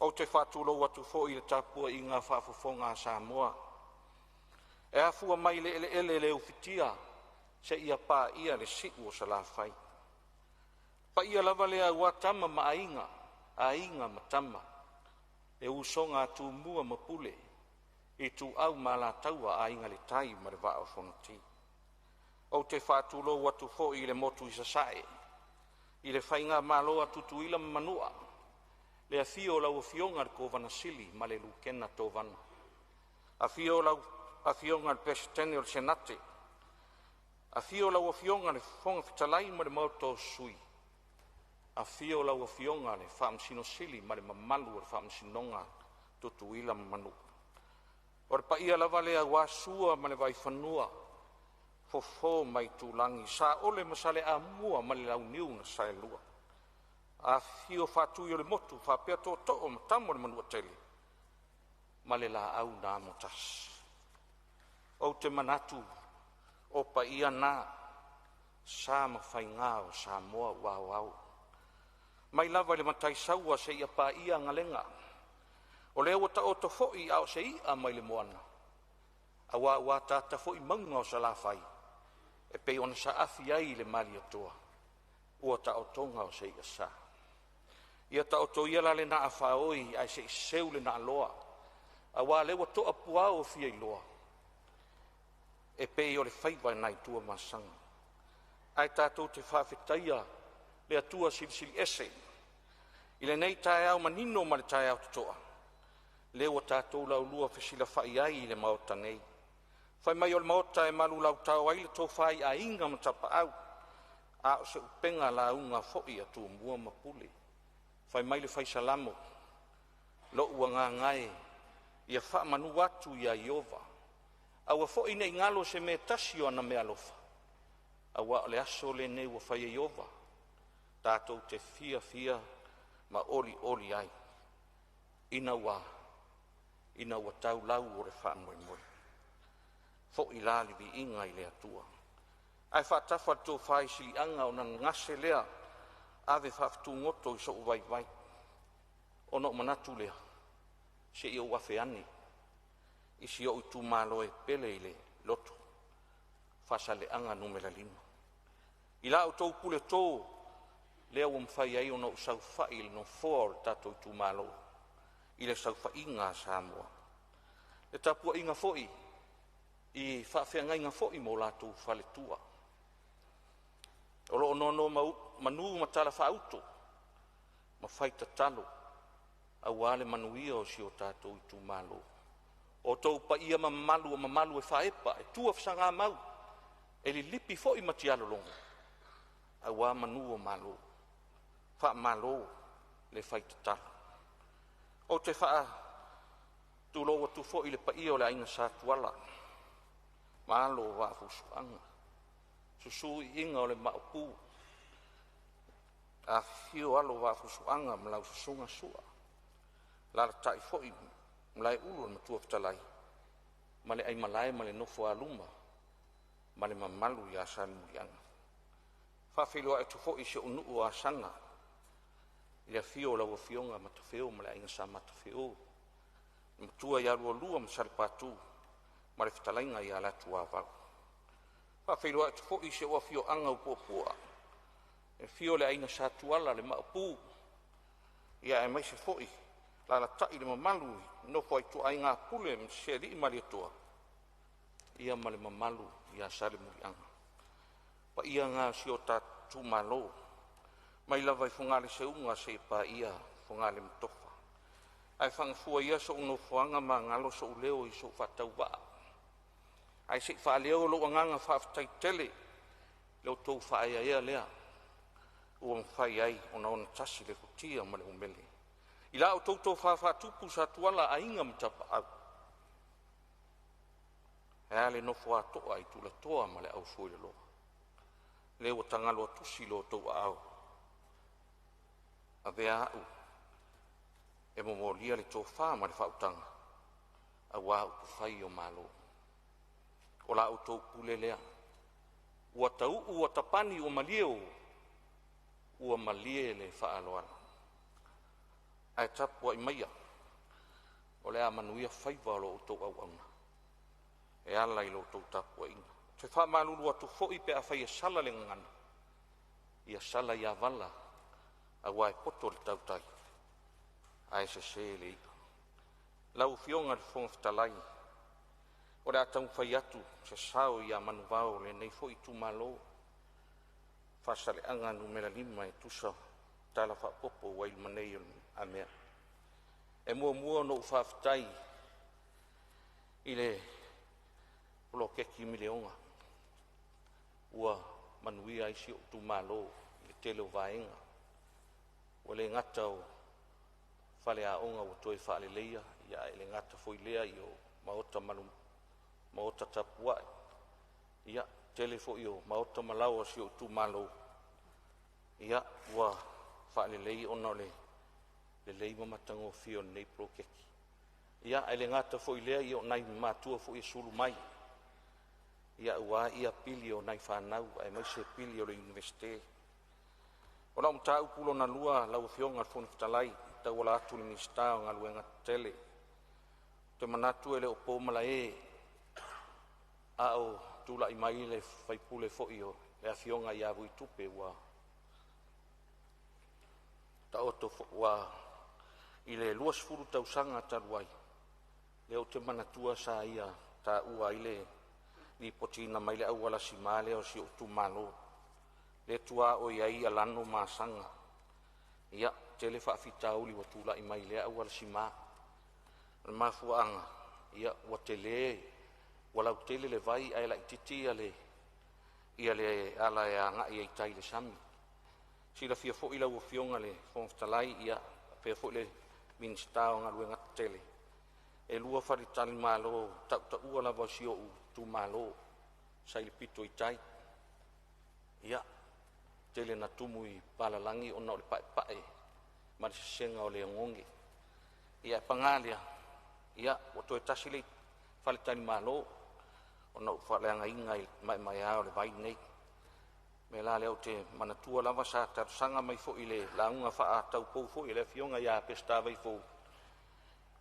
O te whātulo atu fo i le tapua i ngā whaafofonga a Samoa. E afua mai le ele le ufitia se ia pā ia le siku o sa la whai. Pa ia lava lea ua tama ma ainga ma tama. E usonga tu mua ma pule. I tu au ma la taua ainga le tai ma le vaa o Fonotaga. O te whātulo watu fo i le motu i sasae. I le whainga malo atu tuila manua. Le a fio lau a fionga le kovana sili ma le lukena tovana. A fio lau a fionga le pesitene o le senate. A fio lau a fionga le fonga fitalai ma le mauto sui. A fio lau a fionga le whaamsino sili ma le mamalu o le whaamsinonga tutuila manu. O le paia lava lea wasua ma le vai whanua. Fofo mai tūlangi, sa ole masale a mua ma le lau niu na sae lua. A fio whātui o le motu, whapea tō o matamo le manua tele. Ma le la au nā motas. O te manatu, o pa ia nā, sa ma whaingā o Samoa wau. Mai lava le matai saua se ia pa ia ngalenga. O le ua ta o to foi au se ia mai le moana. A wa tata foi maunga o sa la whai. E pe ona sa afi ai le mali atoa. Ua ta o tonga o se ia sa. Ia ta o to ia la le na a whaoi ai se seu le na loa. A wa le wa to a pua o fia i loa. E pe o le whaiwai nai tua masanga. Ai tātou te whawhetaia le atua silisili ese. I le nei tae au manino ma le tae au tutoa. Le wa tātou lau lua whesila whai ai le maota nei. Whai mai o le maota e malu lau tau ai le tō whai a inga matapa au. A o se upenga la unga foi atu mua mapule. Whai mai le whai salamo. Lo ua ngā ngai. Ia wha manu atu ia Iova. Aua foi nei ngalo se me tasio ana me alofa. Aua le aso le nei ua whai Iova. Tātou te fia ma oli ai. Ina ua tau lau o le wha moe. Fo i lali vi inga i le atua. Ai whaatafa tō whai silianga o na ngase lea, ave whaftu ngoto i so vai vai. Ono manatu lea, se i o wafe ani, i si o tu malo e pele i le loto, whasale anga numela lima. I la o tō pule tō, lea o mwhai ai ono usau whai no fōr tato i tu malo, i le sau whai inga Samoa. E tapua inga foi, i whawhia inga foi mo lato whale tua. O lo no manu matala whauto, ma whaita talo, a wale manuia o si o tātou i tū malo. O tau pa ia mamalu e whaepa, e tua whasanga mau, e li lipi fo i matialo longa. A wā manu o malo, wha malo le whaita talo. O te wha tu loa tu fo i le pa ia o le ainga sa tuala, malo wā fusuanga. Susu inga o le maupu, a hio alo wā fusuanga mlau susunga sua. Lara tai foi mlai ulu na matua ptalai. Male ai malai male nofo aluma. Male mamalu ya san murianga. Whawhiloa e tu foi se unu a sanga. Ia fio la fionga matafeo male ai ngasa matafeo. Matua ya lua masalpatu. Male ptalainga ya la tua vau. Whawhiloa e tu foi se ua fio anga upopua. E fio le aina sa tuala le maupu. Ia e mai se foi. La tai le mamalu no foi tu ai ngā pule se ri mali toa. Ia male mamalu ia sale murianga. Pa ia ngā si o ta tu malo. Mai lava i fungale se unga se pa ia fungale mtofa. Ai whangfua ia so uno fuanga ma ngalo so uleo i so whatau waa. Ai se whaleo lo nganga whaftai tele. Leo tau whaia ia lea. Ua mwhai ai ona ona tasi le kutia male umele. I la o tautou whawhatupu sa tuala a inga mtapa au. E ale nofo a toa i tula toa ma le au fuile loa. Le o tangalo tusi lo tau au. A vea au. E momolia le tō wha ma le whautanga. A wau tu whai o malo. O la o tau pule lea. Ua tau ua tapani o malieo. Ua malie le whaaloana. Ai tapua i maia, o le a manuia whaiva lo o tau au auna. E ala i lo tau tapua inga. Te whamalulu atu fo i pe a whai a sala le ngana. I a sala i a wala, a wae poto le tau tai. Ai se se le ika. Lau fionga le whongwhtalai. O le a tau whai atu, se sao i a manuvao le nei fo i tu malo. Whasale anga numera lima e tusa tala whapopo wail manei a mea. E mua no whaftai i le ulo keki mileonga. Ua manuia i si o tu malo i le tele o vaenga. Ua le ngata o whale a onga o toi whale leia. Ia e le ngata foi lea i o maota tapua. Ia tele foi o maota malau o si o tu malo. Ia ua whale lei ona le lei mamatango fio nei prokeki. Ia ele ngata foi lea i o nai matua foi sulu mai. Ia ua ia pili o nai whanau ai mai se pili o le universite. O la umta upulo na lua lau fionga Fonotaga tau wala atu le minister o ngaluenga tele. Te manatu ele o pomala e a o tula i mai le whaipule foi o le a fionga i avu i tupe ua ta oto wa i le luas furu tausanga taruai. Leo te manatua sa ia ta ua i le ni potina mai le awala si male o si o tu malo. Le tua o iai alano masanga. Ia tele whaafitauli wa tula i mai le awala si ma. Le mafuanga. Ia wa tele walau tele le vai ai la ititi ia le ala e anga i tai le sami. Si la fia fo ila o fionga le Fonotaga ia pe fo le minister o ngaluenga tele. E lua wharitani malo ta ua la vasio u tu malo sai le pito i tai. Ia tele na tumu i palalangi o na o le pae ma le senga o le ngongi. Ia pangalia ia o toe tasi le wharitani malo o na whaleanga inga i mai ao le vai nei Me la leo te manatua lava sa tarsanga mai fo ile launga wha tau pou fo ile fionga ia pesta vai fo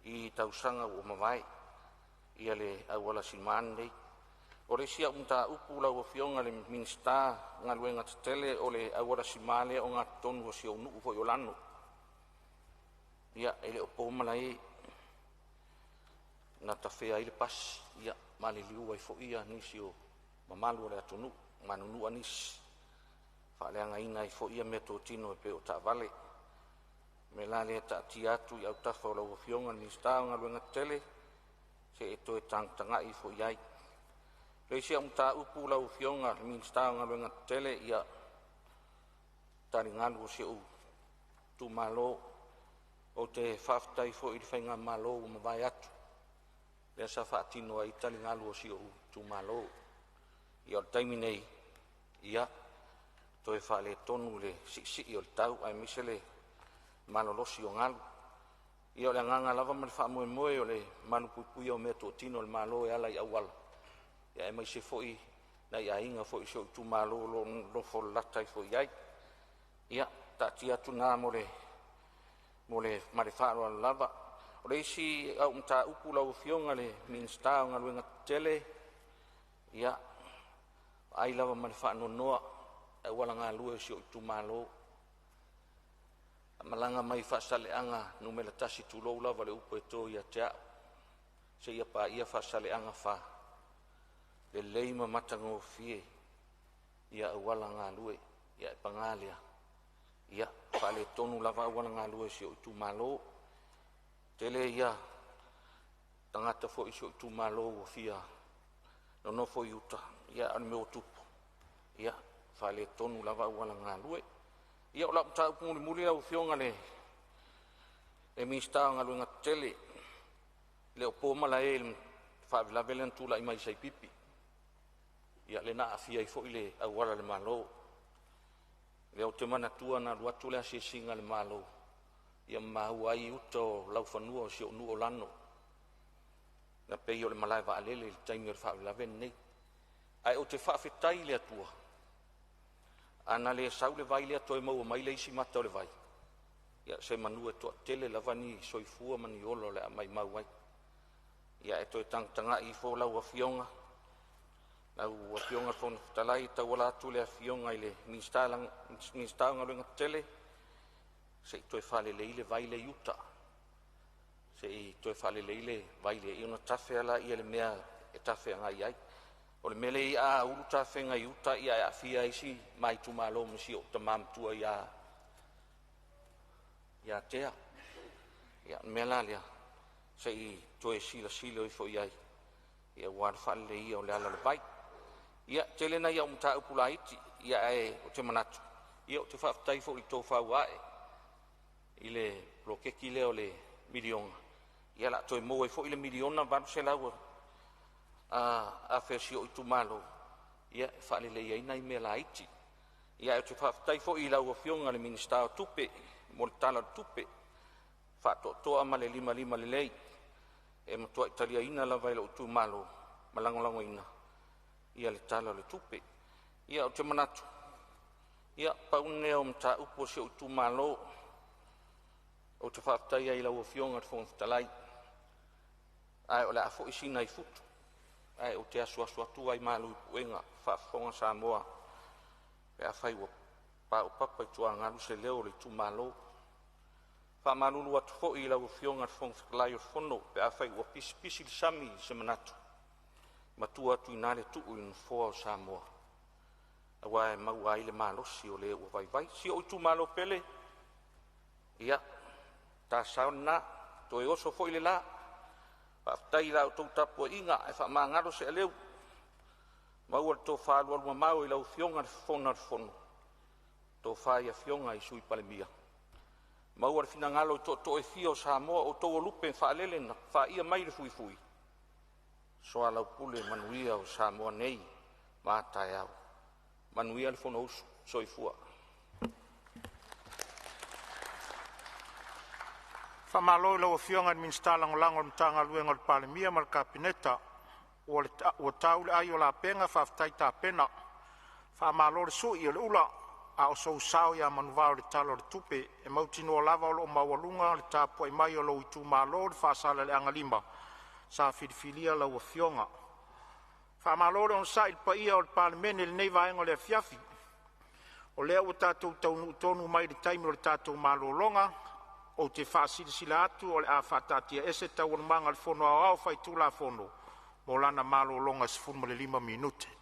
I tausanga o mawai ia le awala siman nei. O le sia unta upu lau o fionga le minsta ngā luenga tele o le awara simale o ngā tonu o sia unu fo yolano. Ia ele o pōmalai na tawhea ile pas ia mali liu ai fo ia nisi o mamalu o le atonu manunu anis. Whaaleanga ina I fo ia me tō tino e pe o ta vale. Me la le ta tiatu I au tafa o lau o fionga minsta o ngā luenga tele se e to e tanga I fo iai. Le sia unta upu lau fionga minsta o ngā luenga tele ia tari ngalu o se u tu malo o te whaftai fo I whainga malo o mawai atu. Le sa whaatino ai tari ngalu o se u tu malo. Ia o taimi nei ia to e whaale tonu le si o le tau ai misele malolosi o ngalu. Ia o le nganga lava mali wha moe moe o le manu pui o mea tō tino le malo e ala I awala. Ia e mai se foi na ia inga foi so tu malo lo fo lata I foi ai. Ia ta tia tu na mole mare whaaro lava. O le isi au mta upu lau fionga le minsta o ngā luenga tele. Ia ai lava mare whaano noa e wala ngā lue si o tu malo. Malanga mai whaasaleanga numela tasi tu lou lava le upu e tō ia te au. Se ia pa ia whaasaleanga wha. Le leima matango fie ia awala ngā lue ia e pangalia ia whale tonu lava awala ngā lue si o tu malo tele ia tangata fo I si o tu malo o fia no fo I uta ia ane me o tupu ia whale tonu lava awala ngā lue ia o lau tau muli muli au fionga le minsta ngā lue ngā tele le o pōmala e whavilavelen tula I mai sai pipi ia le na afia I fo ile awala le malo. Le o te manatua na ruatu le asi singa le malo. Ia mahu ai uto lau whanua o si o nu o lano. Na pei o le malai wa alele le taimi o le whaawilaven nei. Ai o te whaafetai le atua. Ana le sau le vai le atua e maua mai le isi mata o le vai. Ia se manu e toa tele lavani soifua mani olo le amai mau ai. Ia e toi tanga I fo lau a fionga. Lau a fionga Fonotalai tau wala atu le a fionga I le minsta ngā luenga tele. Se I toi whale leile vai le yuta. Se I toi whale leile vai le iona tafe ala I le mea e tafe anga iai. O le mele I a uru tafe nga yuta I a fia isi mai tu malo misi o ta mamtua I a tea. Ia mela lea. Se I toi sila I fo iai. Ia wad whale le ia o le ala le vai. Ia tele na ia umta upula iti ia e o te manatu. Ia o te whaftai fo I tō whau ae. I le blokeki leo le miliona. Ia la toi moe fo I le miliona vanu se lau a whesi o I tu malo. Ia whale le iaina I mea la iti. Ia o te whaftai fo I lau o fionga le minsta o tupe. Mo le tala o tupe. Whato toa ma le lima le lei. E matua Italia ina la vai le o tu malo. Malangolango ina. Ia le tala le tupe. Ia o te manatu. Ia paune o mta upo se o tu malo. O te whaftai ai lau o fionga te Fonotalai. Ai o le a fo isina I futu. Ai o te asu atu ai malu I puenga. Whafonga Samoa. E a whai wa pa o papa I tua ngalu se leo le tu malo. Wha malulu atu fo I lau o fionga te Fonotalai o fono. Pe a whai wa pisi le sami se manatu. Matua tu inale tu in foa o Samoa. Awa e mau ai le malosi o le ua vai. Si o tu malo pele. Ia. Ta sauna. To e oso fo I le la. Whaftai la o tau tapu inga. E wha maangaro se aleu. Mau al tō whaalu alua mau I lau fionga le fono. Tō whaia fionga I sui Palemene. Mau al fina ngalo I tō e fio Samoa o tō o lupe whaalele na. Wha ia mai le fui. Soa lau pule manuia o Samoa nei, mātai au. Manuia le fono usu, soifua. Whamaloi lau o fionga ni minsta langolango ni tanga luenga le Palemene ma le kapineta. Ua tau le ai o la penga whaftai tā pena. Whaamalo le sui o le ula, a o sou sao ia manuvao le talo le tupe, e mautino lava o lo mawalunga le tāpua i mai o lo itu malo le whaasala le angalima, sa whirifilia lau a fionga. Whaamalo le on sa il pa ia o le Palemene le nei vaenga le fiafi, o lea ua tātou tonu mai le taimi o le tātou malo longa, o te whaasirisila atu o le a whatatia ese tau on manga le fono au whai tūla fono, mo lana malo longa sifunu le 5 minute.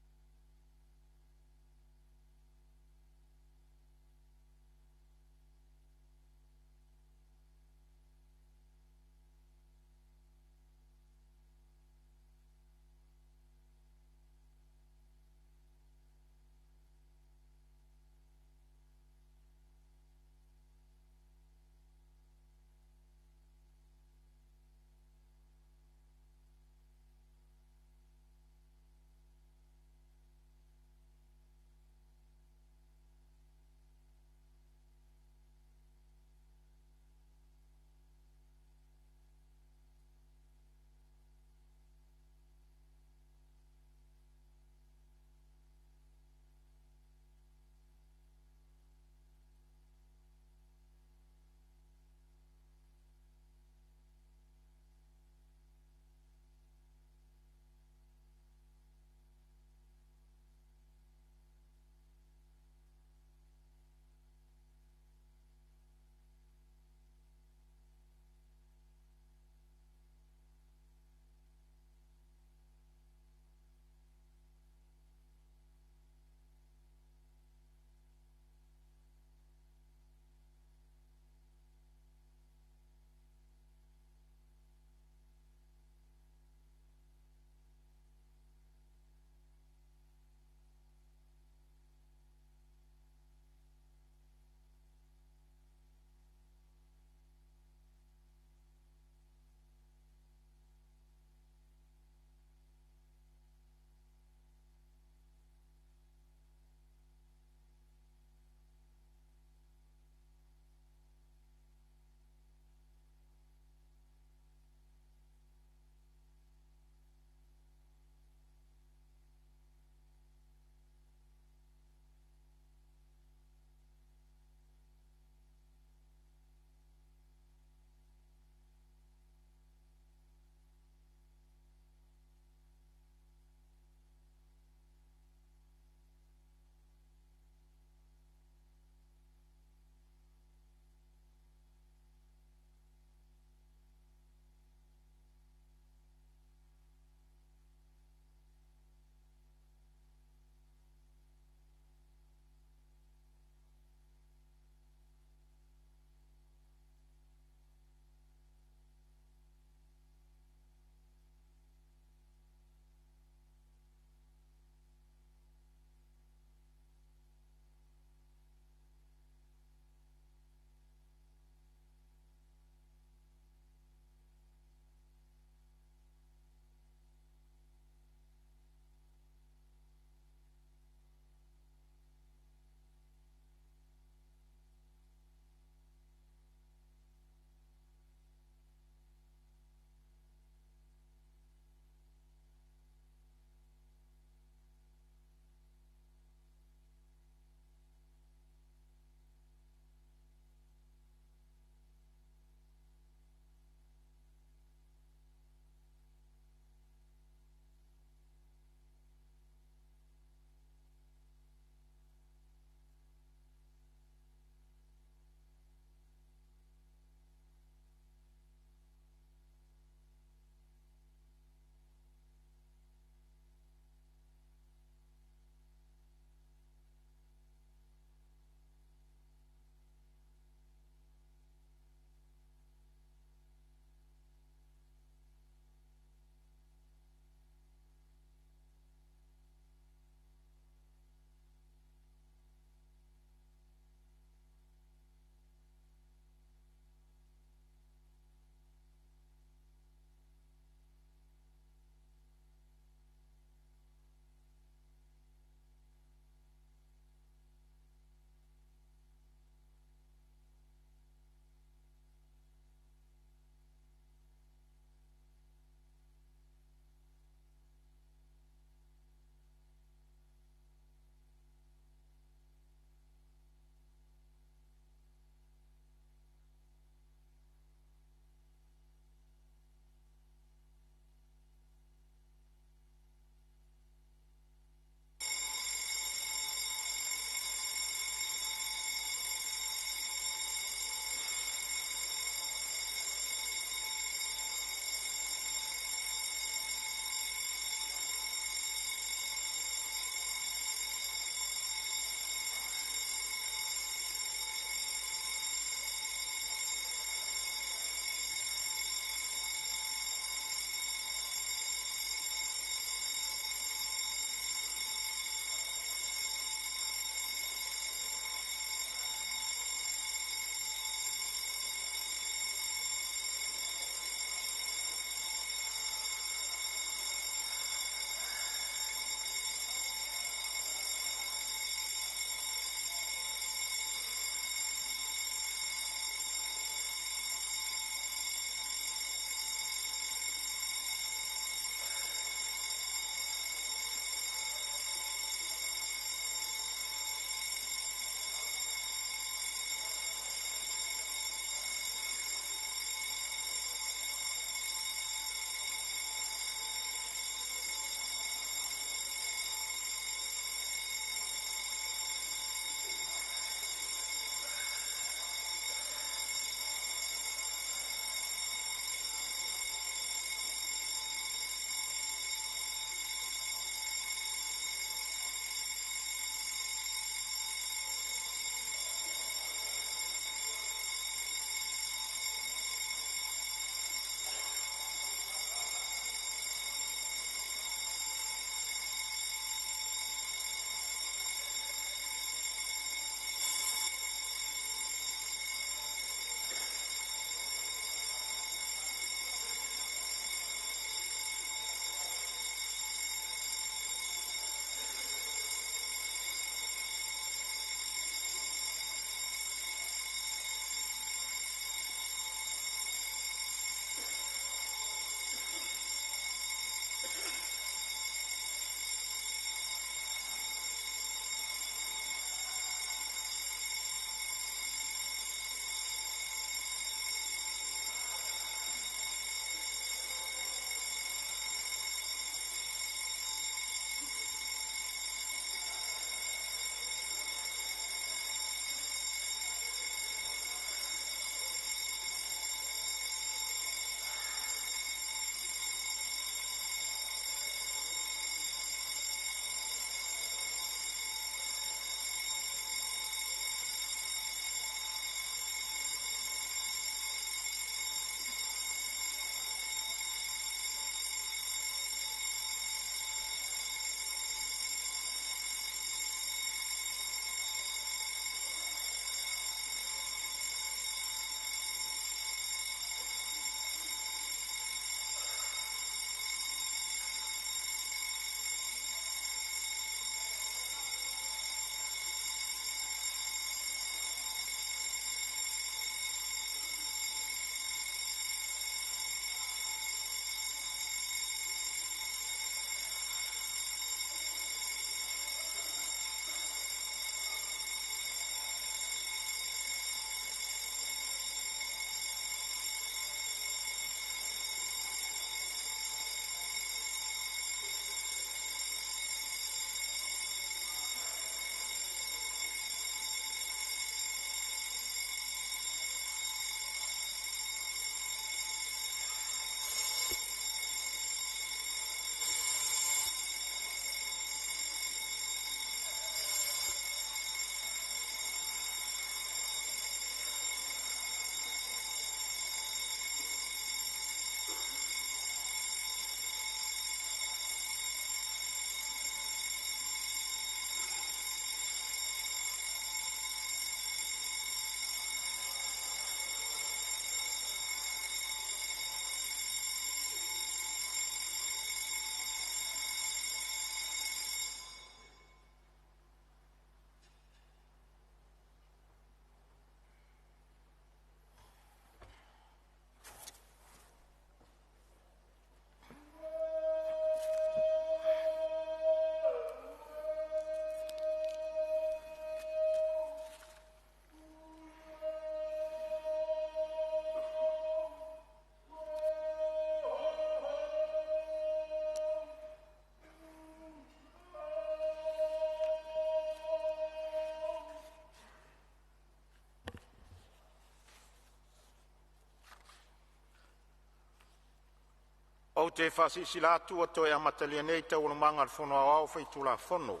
o te whasisila atua toi amatalia nei tau o manga whono au whaitula whono.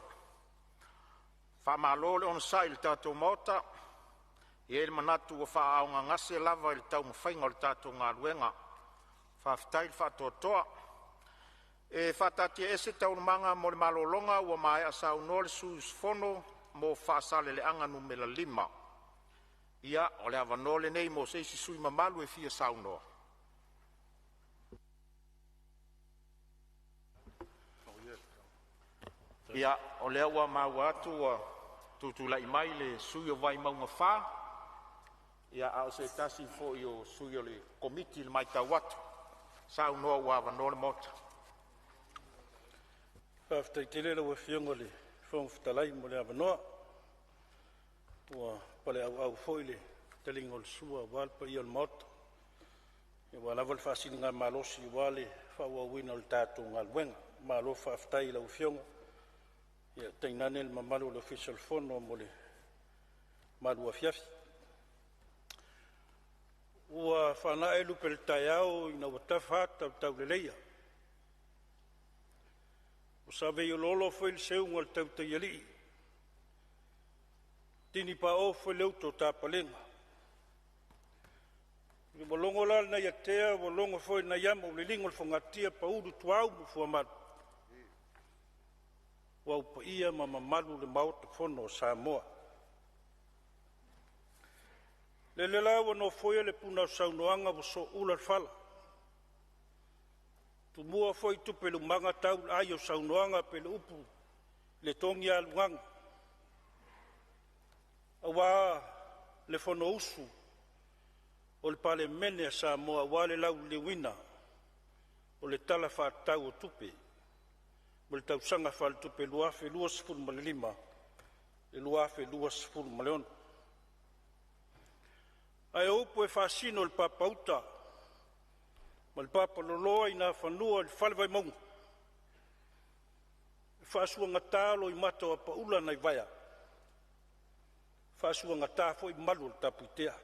Whamalole on sa il tātou mota, i ele manatu o whaaonga ngase lava il tau mawhainga o le tātou ngā ruenga, whaftail whatotoa, e whatatia ese tau manga mo le malolonga ua mai asau nole sus whono mo whaasale le anga numela 5. Ia o le avanole nei mo seisi sui mamalu e fia saunoa. Ia o lea ua maua atu ua tutulai mai le sui o vai maunga whā. Ia au se tasi fo i o sui o le komiti le mai tau atu. Saunoa ua avanole mota. Whaftai tele ua fionga le whongwhitalai mo le avanoa. Ua pale au foi le telingo le sua walpa i o le mota. Ia ua lava le whaasini ngā malosi wale whauawina o le tātou ngā luenga. Malo whaftai lau fionga. Ia tainane le mamalu le official fono mo le malu afiafi. Ua whanae lupe le taiao ina ua tawhata tau le leia. O sawe i lolo foi le seunga le tau te yali. Tini pa o foi le uto ta palenga. I walongo lal na iatea, walongo foi na yama o le lingo le whangatia pa uru tuau mu fuamatu. Wau pa ia ma mamalu le maota fono o Samoa. Le la no foi le puna o saunoanga o so ula fala. Tu mua foi tu pelu manga tau ai o saunoanga pelu upu le tongi aluanga. Awa le fono usu o le Palemene a Samoa wale lau le wina o le tala whātau o tupe. Mo le tausanga whal tupe luafe 2.5 e luafe 2.1. Ai upo e whasino le papauta ma le papa loloa i nā whanua le whalewai maunga. E whasua ngatalo i mata o paula nei vaya. Whasua ngatafo i malu le tapuitea.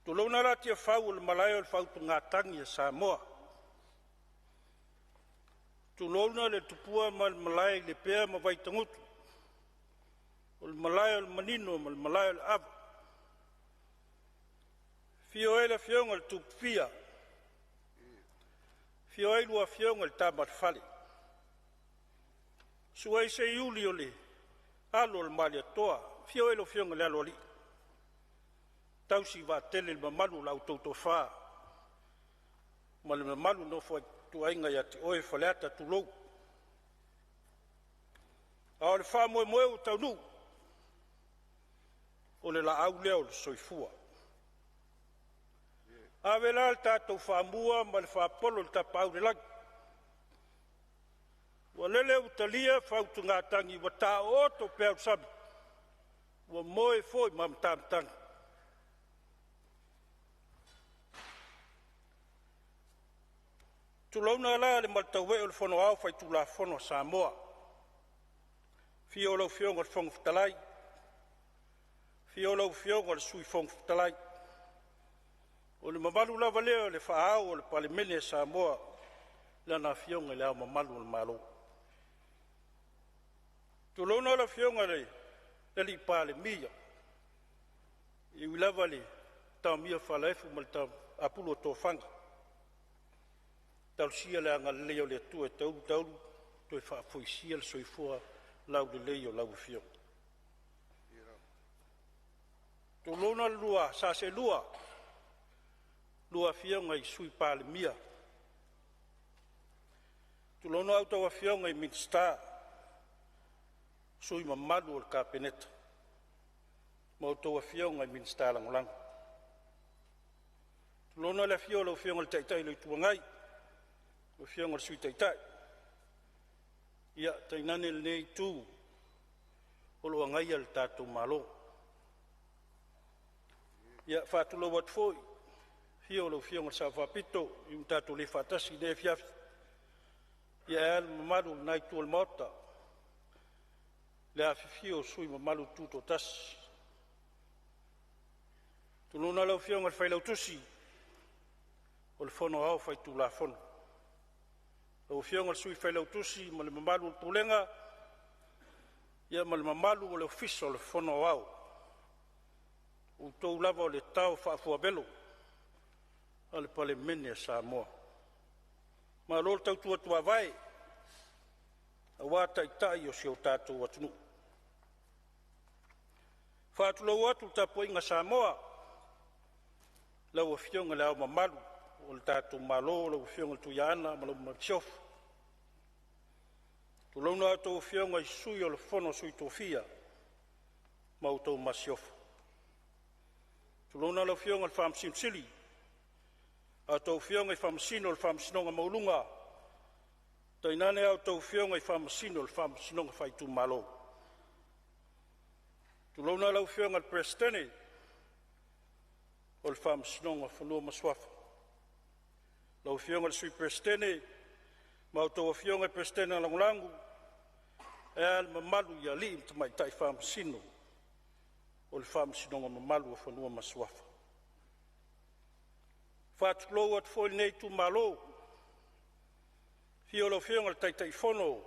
Tulauna rati a whau le malaya o le whautu ngātangi a Samoa. Tulauna le tupua ma le malaya le pea ma vai tangutu. O le malaya o le manino ma le malaya o le ava. Fio e le fionga le tupia. Fio e lua fionga le tamat fale. Sua se iuli o le alo le malia toa. Fio e lo fionga le alo ali. Tausi va tele le mamalu la autotofa. Ma le mamalu no fo tuainga ya te oe faleata tulou. A le wha moe moe o taunu. O le la au leo le soifua. A vela le tātou whamua ma le whapolo le tapau le lagi. Wa lele utalia whautu ngā tangi wa tā oto pēu sabi. Wa moe foi mam tāmtanga. Tulauna la le maltawe o le fono au fai tula fono Samoa. Fio lau fionga le fonga fitalai. Fio lau fionga le sui fonga fitalai. O le mamalu lava leo le whaau o le Palemene Samoa. Lana fionga le au mamalu le malo. Tulauna la fionga le li Palemia. I lava le tau mia whalefu ma le tau apulo tōwhanga. Tau sia le anga leo le tu e tauru to e whaafoisia le soifua lau le leo lau fio. To lona lua, sa se lua fionga i sui Palemia. To lona au taua fionga i Minsta sui mamalu o le kapeneta. Ma taua fionga i Minsta langolang. To lona le fionga le taitai le tuangai. O fionga le sui taitai. Ia, tainane le nei tū. O loa ngai al tātou malo. Ia, whātulo wat foi. Fio lo fionga sa whapito. I un tātou le whātasi ne fiafi. Ia, al mamaru nai tu al mota. Le afi fio sui mamaru tūto tas. Tuluna lau fionga le whailau tusi. o le fono au fai tu la fono. O fionga sui fai lau tusi ma le mamalu o pulenga, ia ma le mamalu o le ofiso o le fono au. O tou lava o le tau whaafua belo, a le Palemene a Samoa. Ma lor tau tua tua vai, a wata i tai o si o tātou atunu. Whātulau atu tapo inga Samoa, lau a fionga le au mamalu, o le tātou malo, lau a fionga le tuiana, ma lau martiofu. Tu lau na tau fionga i sui o le fono sui tofia, ma o tau masiofu. Tu lau na lau fionga le whamsimsili, a tau fionga i whamsino le whamsinonga maulunga, tainane au tau fionga i whamsino le whamsinonga whaitu malo. Tu lau na lau fionga le prestene, o le whamsinonga whanua maswafa. Lau fionga le sui prestene, ma o tau fionga i prestene a langulangu, e al mamalu ia li im tamai tai whamsino, o le whamsinonga mamalu a whanua maswafa. Whātuklou at fōi nei tu malo, fio lau fionga le taitai fono,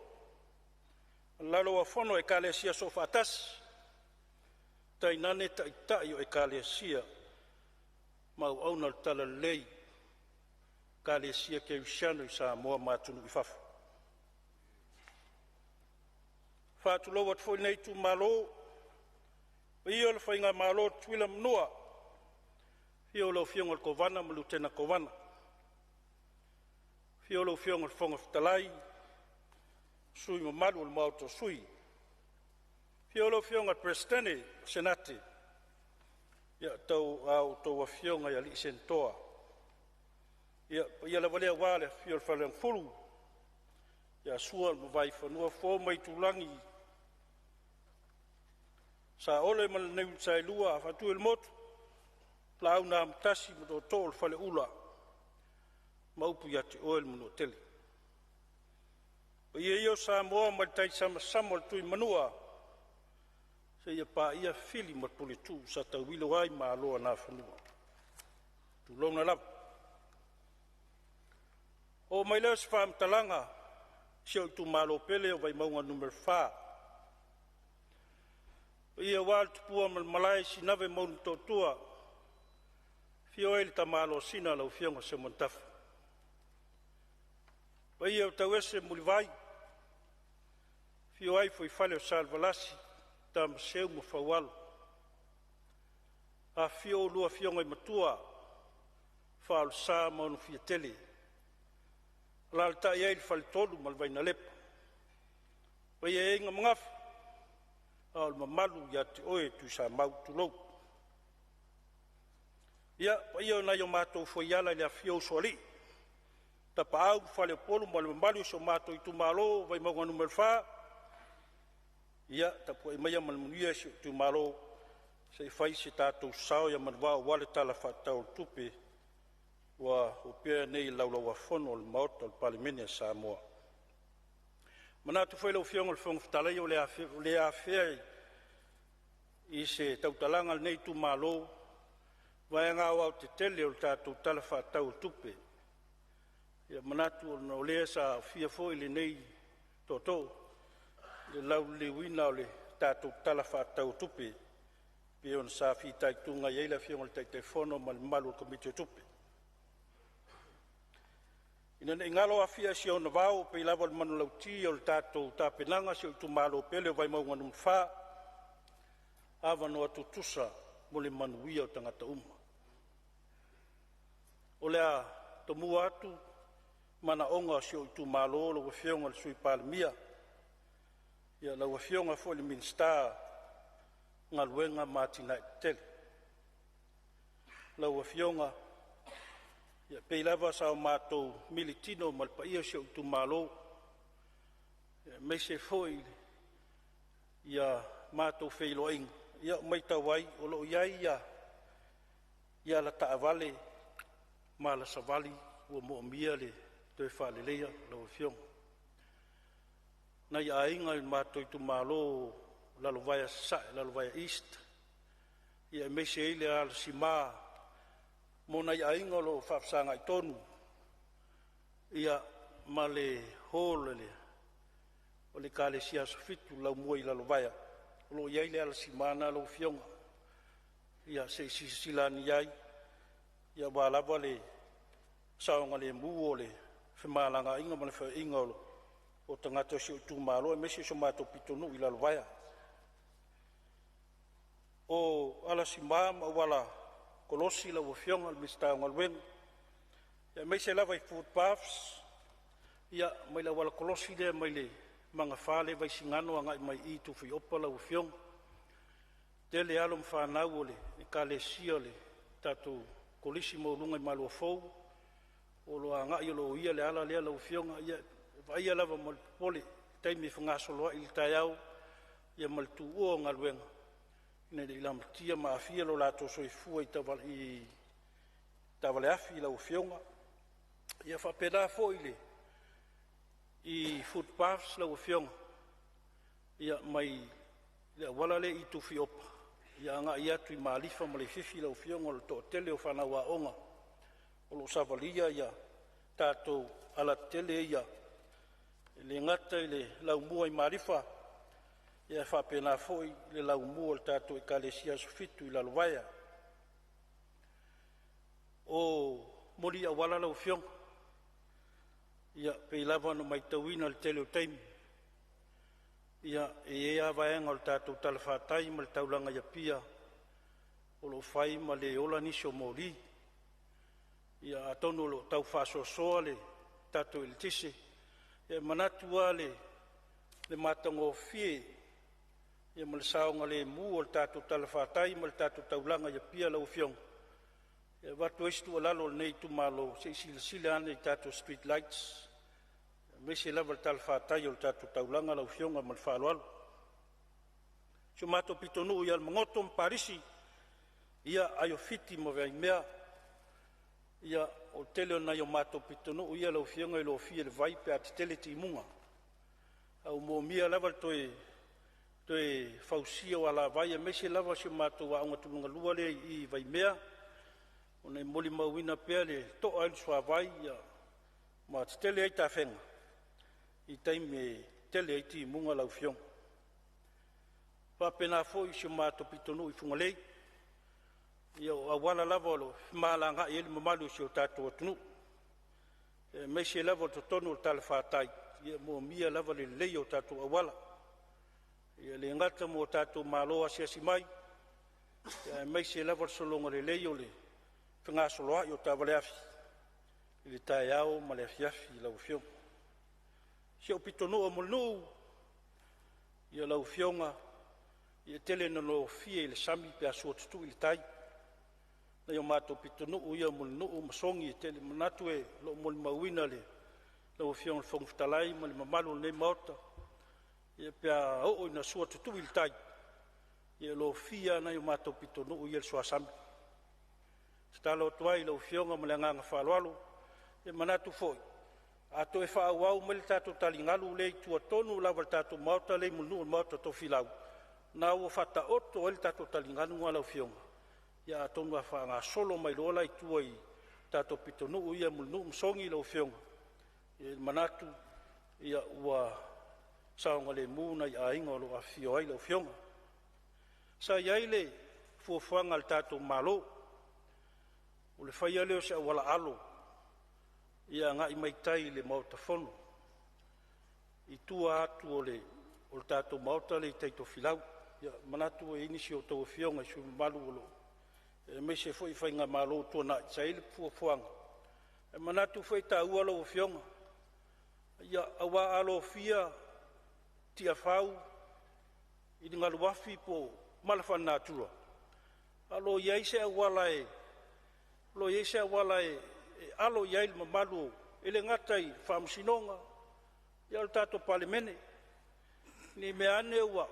lalo a fono e kālesia so whātasi, tai nane tai o e kālesia, mau auna le tala lei, kālesia ke usiano i Samoa mātunu i whafu. Whātuklou at fōi nei tu malo, ia le whainga malo tuila mnua, fio lau fionga le kovana ma lutena kovana. Fio lau fionga le fonga fitalai, sui ma malu le mauto sui. Fio lau fionga le prestene, senate. Ia tau au tau a fionga ia li sentoa. Ia la valea wale fio le whaleang furu. Ia sua le vai whanua fō mai tulangi. Sa ole ma le neu tsai lua, whatu el motu. Lau na mtasi mo do tol fale ula maupu ya te oel mo tele o ia Samoa ma tai sama tui manua se ia pa ia fili mo puli tu sa ta wilo ai ma lo na fanua tu lo na la o mai les fam talanga se tu malo pele o vai maunga number 5 ia walt pu mal malai sinave mo to tua fio ele tamalo sina lau fionga se montafu. Pai au tau ese mulivai, fio ai foi fale o salvalasi, tam seu mo fawalo. A fio lua fionga i matua, fa'al sa maunu fia tele. Lalta ia il fale tolu malvai na lepa. Pai e inga mangafu, al mamalu ya te oe tu sa mau tu lou. Ia, ia na yo matou foi ala le afio soli. Ta pau fale polo mal mali so matou tu malo vai mo numero fa. Ia, ta po mai mal munia tu malo se fai se tatou sao ya man va wale tala fa tau tupe wa o pe nei laulau fono le maut al Palemene Samoa. Mana tu foi lo fiong le fong tala yo le afia i se tau talanga nei tu malo vai ngā wau te tele o tātou talafa tau tupe. Ia manatu o na olea sa fia foi le nei toto, le lau le wina o le tātou talafa tau tupe, pe on sa fi tai tunga yeila fia o le tai fono ma le malu o komite tupe. Ina ne ngalo a fia si o na vau, pe lava le manu lauti o le tātou tāpenanga si o tu malo pele o vai maunga num fa, ava no atu tusa mo le manuia o tangata uma. O lea tomu atu mana onga si o tu malo lo fionga le sui Palemia. Ia la fionga fo le minsta nga luenga matina tel. La fionga ia peilava sa mato militino mal paia si o tu malo. Me se foi ia mato feiloing ia mai tawai o lo ia la taavale mala savali o mo mia le te fale leia lo fiong na ia inga mato tu malo la lo vai east ia me se ile al sima Mona ia inga lo whafsanga I tonu. Ia ma le hole o le kale sia sofitu lau mua I lalo vaya. Lo iai le ala simana lo fionga. Ia se silani iai. Ia walawa le saonga le muo le whemalanga inga ma le wha inga o tangata si o tūmalo e mesi so mato pitonu I lalo vaya. O ala simama wala kolosi la wafionga le mista ngalwen. Ia mesi lava I food paths. Ia mai la wala kolosi le mai le mga whale vai singano anga mai I tuwhi opa la wafionga. Tele alo mwhanau o le ka le sia le tatu kolisi mo lunga I malua fau. O lo anga I lo ia le ala lea la wafionga. Ia vai lava mal pole taimi whangasoloa I tai au. Ia mal tu ua ngalwenga. Nei le ilam tia maafia lo lato so I fua I tavale afi la wafionga. Ia whapeda fo I food paths la wafionga. Ia mai le wala le I tuwhi opa. Ia anga ia tui maalifa ma le fifi la wafionga lo to tele o whanawa onga. O lo savalia ia tātou ala tele ia. Le ngata I le laumua I maalifa. Ia whapena fo I le laumua le tātou I kalesia sofitu I laluwaya. O mori a wala la wafionga. Ia peilawa no mai tauina le tele o taimi. Ia ea vaenga o le tātou talawhatai ma le taulanga ia pia. O lo whai ma le ola nisi o mori. Ia atonu lo tau whasosoa le tātou il tise. Ia manatua le matango fie. Ia ma le saonga le mu o le tātou talawhatai ma le tātou taulanga ia pia la ufionga. Ia watu estu o lalo nei tu malo se sila ane I tātou street lights. Mese lava le talawhatai o le tātou taulanga la ufionga ma le whaaloalo. Sio mato pitonu ia le mangoto mparisi. Ia ayo fiti ma vei mea. Ia o tele na yo mato pitonu ia la ufionga I lo fie le vai pe ati tele ti imunga. Au mo mia lava le toe fausia o ala vai. Mese lava sio mato wa aunga tulunga lua le I vai mea. O nei moli mauina pea le toa ili swa vai ia ma te tele ai ta whenga. I taime tele ai ti munga lau fiong. Whapena fo I sio mato pitonu I fungalei. Ia o awala lava o lo malanga I eli mamalu sio tātou atunu. Meise lava o totonu o tala whātai. Ia mo mia lava le lei o tātou awala. Ia le ngata mo tātou maloa siasi mai. Ia meise lava o solonga le lei o le whangasoloa I o tāwale afi. I le tae au ma le afiafi lau fiong. Sio pitonu o mulnu. Ia lau fionga. Ia tele na lo fie le sami pe asua tutu I le tai. Na yo mato pitonu ia mulnu masongi I tele manatu e lo mul mawina le. Lau fiong le fongftalai ma le mamalu le maota. Ia pe a o na sua tutu I le tai. Ia lo fia na yo mato pitonu ia le sua sami. Stalo tuai lo fionga ma le nganga whaloalo. E manatu foi. Ato e whaawau ma le tātou talingalu le I tuatonu lava le tātou maota le munu maota to filau. Na ua whata oto le tātou talingalu ngā lau fionga. Ia atonu a wha solo mai lola I tua I tātou pitonu ia munu msongi lau fionga. E manatu ia ua saonga le muna I a inga lo a fio ai lau fionga. Sa iai le fuafuanga le tātou malo. O le whaia leo se awala alo. Ia nga I maitai le mauta fono. I tua atu o le tātou mauta le I teito filau. Ia manatu e inisi o tau fionga I sui malu o lo. E me se foi whainga malo tuana I sa ili fuafuanga. E manatu foi ta ua lo fionga. Ia awa alo fia tia whau. I ni ngalu wafi po malafan natura. Alo iai se awala e. Lo iese wala alo yail mamalu ele ngatai whamusinonga ia o tātou Palemene ni meane ua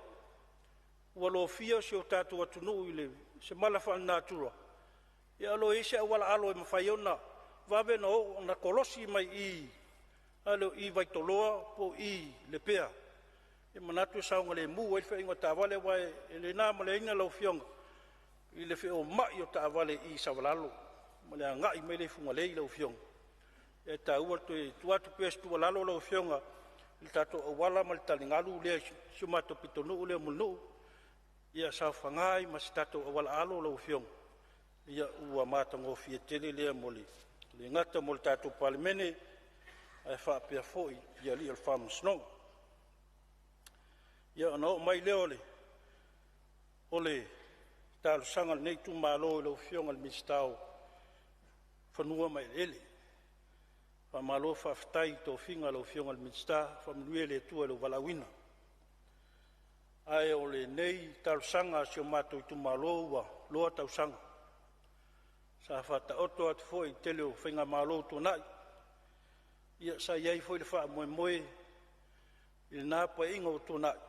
lo fia si o tātou atunu ile se malafa natura ia lo iese wala alo e mawhaiona vawe na kolosi mai I alo I vaitoloa po I le pea e manatu saunga le mu e whainga tāwale wae ele nā male ina lau fionga I le whio mai o tāwale I sawalalo ma le aga'i mai le fugalei lau fioga e taua tuatu pea setualalo lau fioga i le tatou auala ma le taligalu lea sio matou pitonuu lea mulunuu ia saofagā ai ma se tatou auala alo lau fioga ia ua matagofia tele lea mo le gata mo le tatou palemene ae faapea fo'i ia li'i o le faamasinoga ia ona o'o mai lea o le talosaga lenei tumālō i lau fioga le minista fanua mai ele faamālō faafetai tofiga lau fioga le minista faamanuia le atua i lau valauina ae o lenei talosaga sio matou i tumālō ua loa tausaga sa faataoto atu fo'i i tele o faiga mālō tuana'i ia sa iai fo'i le faamoemoe i lenā paeiga o tuana'i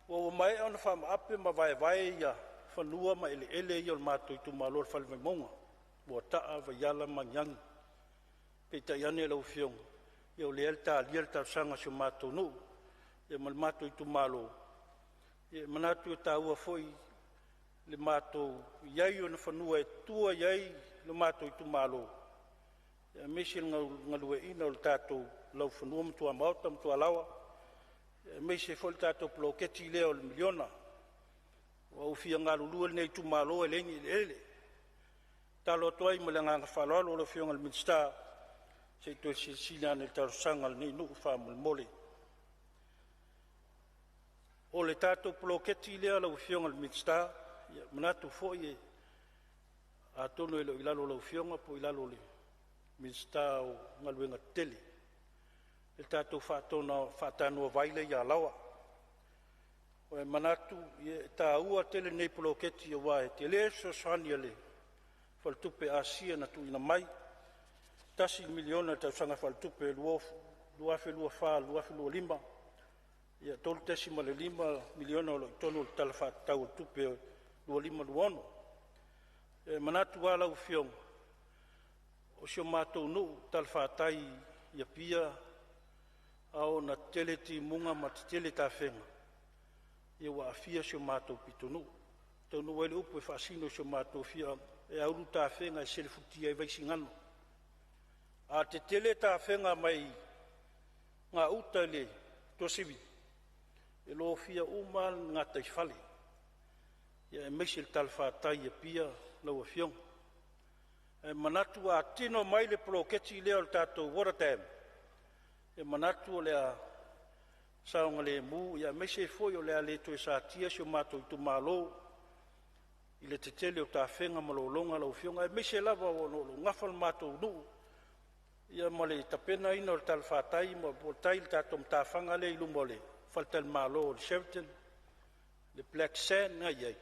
ua mae ona faamaape ma vaevae ia fanua ma eleele ia o le matou i tumālō le falevaimauga ua ta'a vaiala magiagi peita'i ane lau fioga ia o lea le talia le talosaga sio matou nuu ia ma le matou i tumālō ia manatu e tāua fo'i le matou iai ona fanua e tua iai le matou i tumālō ia meisi le galue'ina o le tatou lau fanua ma tuamaota ma tualawa ia meisi fo'i le tatou poloketi lea o le miliona ua ufia galulua lenei tumālō e legi i le'ele talo atu ai ma le agaga faloalo o le fioga le minista se toe silasili ane le talosaga lenei nuu famolemole o le tatou poloketi lea lau fioga le minista ia manatu fo'i e atonu e lo'i lalo lau fioga po i lalo le minista o galuega tetele le tatou fa'atanua vai le ia lawa oe manatu ia e tāua tele nei poloketi ua e te lē soasoani a le falatupe asia na tuuina mai tasi miliona le tausaga falatupe luafeluafalua ia tolu tesi ma le 5 miliona o lo'i tonu o le tala fa'atatau o le tupe 256 e manatu a lau fioga o sio matou nuu tala fa'atai ia pia ao na tele timuga ma tetele tafega ia ua afia sio matou pitonuu taunuu ai le upu e fa'asino sio matou fia e aulu tafega e selefutia ai vaisigano a tetele tafega mai gauta i le tosivi e lo fia uma ngata i fale ia e meisi le tala fa'atai ia pia lau afioga e manatu a tino mai le poloketi lea o le tatou watertam e manatu o lea saoga lemu ia meisi fo'i o lea lē toe satia sio matou i tumālō i le tetele o tafega ma lologa lau fioga e meisi lava ona o lo gafa le matou nuu ia ma le tapena ina o le tala fa'atai ma potai le tatou matafaga lea i luma o le faletale mālō o le Sheraton le Black Sand ngai ai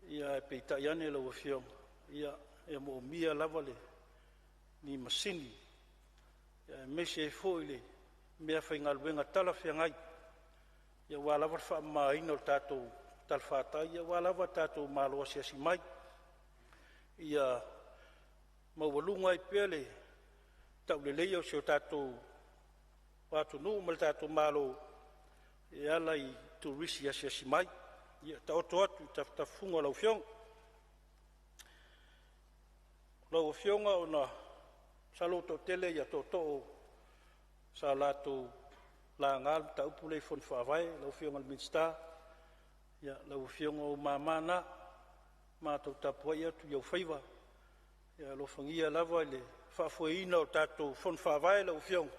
ia e peita'i ane lau afioga ia e mo'omia lava le ni masini ia e meisi fo'i le mea faigaluega tala feagai ia ua lava le fa'amāina o le tatou tala fa'atai ia ua lava tatou mālo asiasi mai ia maualuga ai pea le ta'ulelei o sio tatou atunuu ma le tatou mālo e ala i turisi asiasi mai ia taoto atu i tafutafuga o lau fioga lau fioga ona salo to'atele ia to'oto'o sa latou laga le taupu lei foni fa'avae lau fioga le minista ia lau fioga o mamana matou tapu ai atu iau faiva ia alofagia lava i le fa'afueina o tatou foni fa'avae lau fioga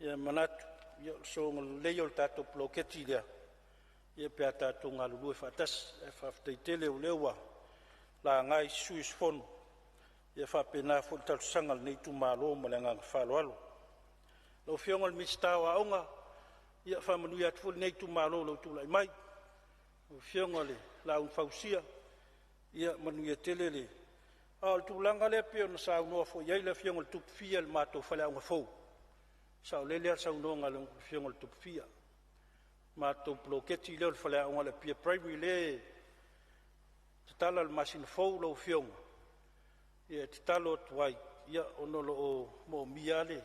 ia manatu ia soga lelei o le tatou poloketi lea ia pea tatou galulue fa'atasi e fa'afetaitele o lea ua lagai suisfonu ia fa'apena fo'i le talosaga lenei tumālō ma le agaga faloalo lau fioga le minista o aʻoga ia fa'amanuia atu fo'i lenei tumālō lau tula'i mai lau fioga le launa fausia ia manuia tele le o le tulaga lea pea ona saunoa fo'i ai le fioga le tupufia le matou faleaʻoga fou saʻolele a saunoga le fioga le tupufia matou poloketi lea o le faleaʻoga le pia primary le tatala le masina fou lau fioga ia te talo atu ai ia ona loo mo'omia le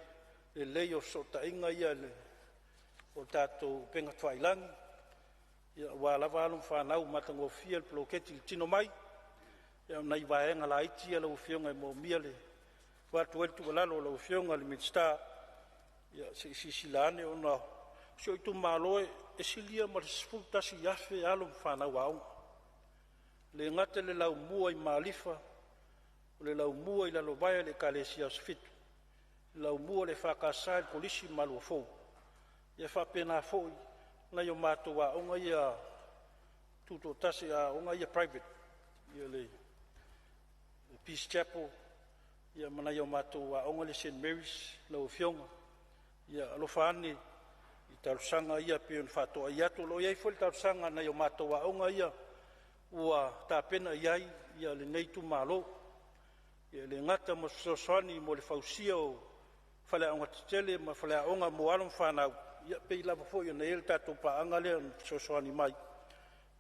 lelei o so'ota'iga ia o tatou pega fa'ailagi ia ua lava alo fanau matagofia le poloketi le tino mai ia nai vaenga la iti ala ufionga mo miale watu wetu walalo la ufionga le minsta ia si silane ona so itu maloe esilia ma sfuta si yafe alo fana wau le ngate le lau mua I malifa le lau mua I la lobaya le kalesia sfitu lau mua le fakasa polisi malu fo ia fa pena fo na yo mato wa onga ia tuto tasi a onga ia private ia le Peace Chapel ia mana yo mato wa onga le St Mary's lau fionga ia alofani I tausanga ia pion fato ia to lo ia fo tausanga na yo mato wa onga ia ua tapena iai ia le nei tu malo ia le ngata mo sosani mo le fausia o fale onga tele ma fale onga mo alon fana ia pe la fo ia nei tato pa anga le sosani mai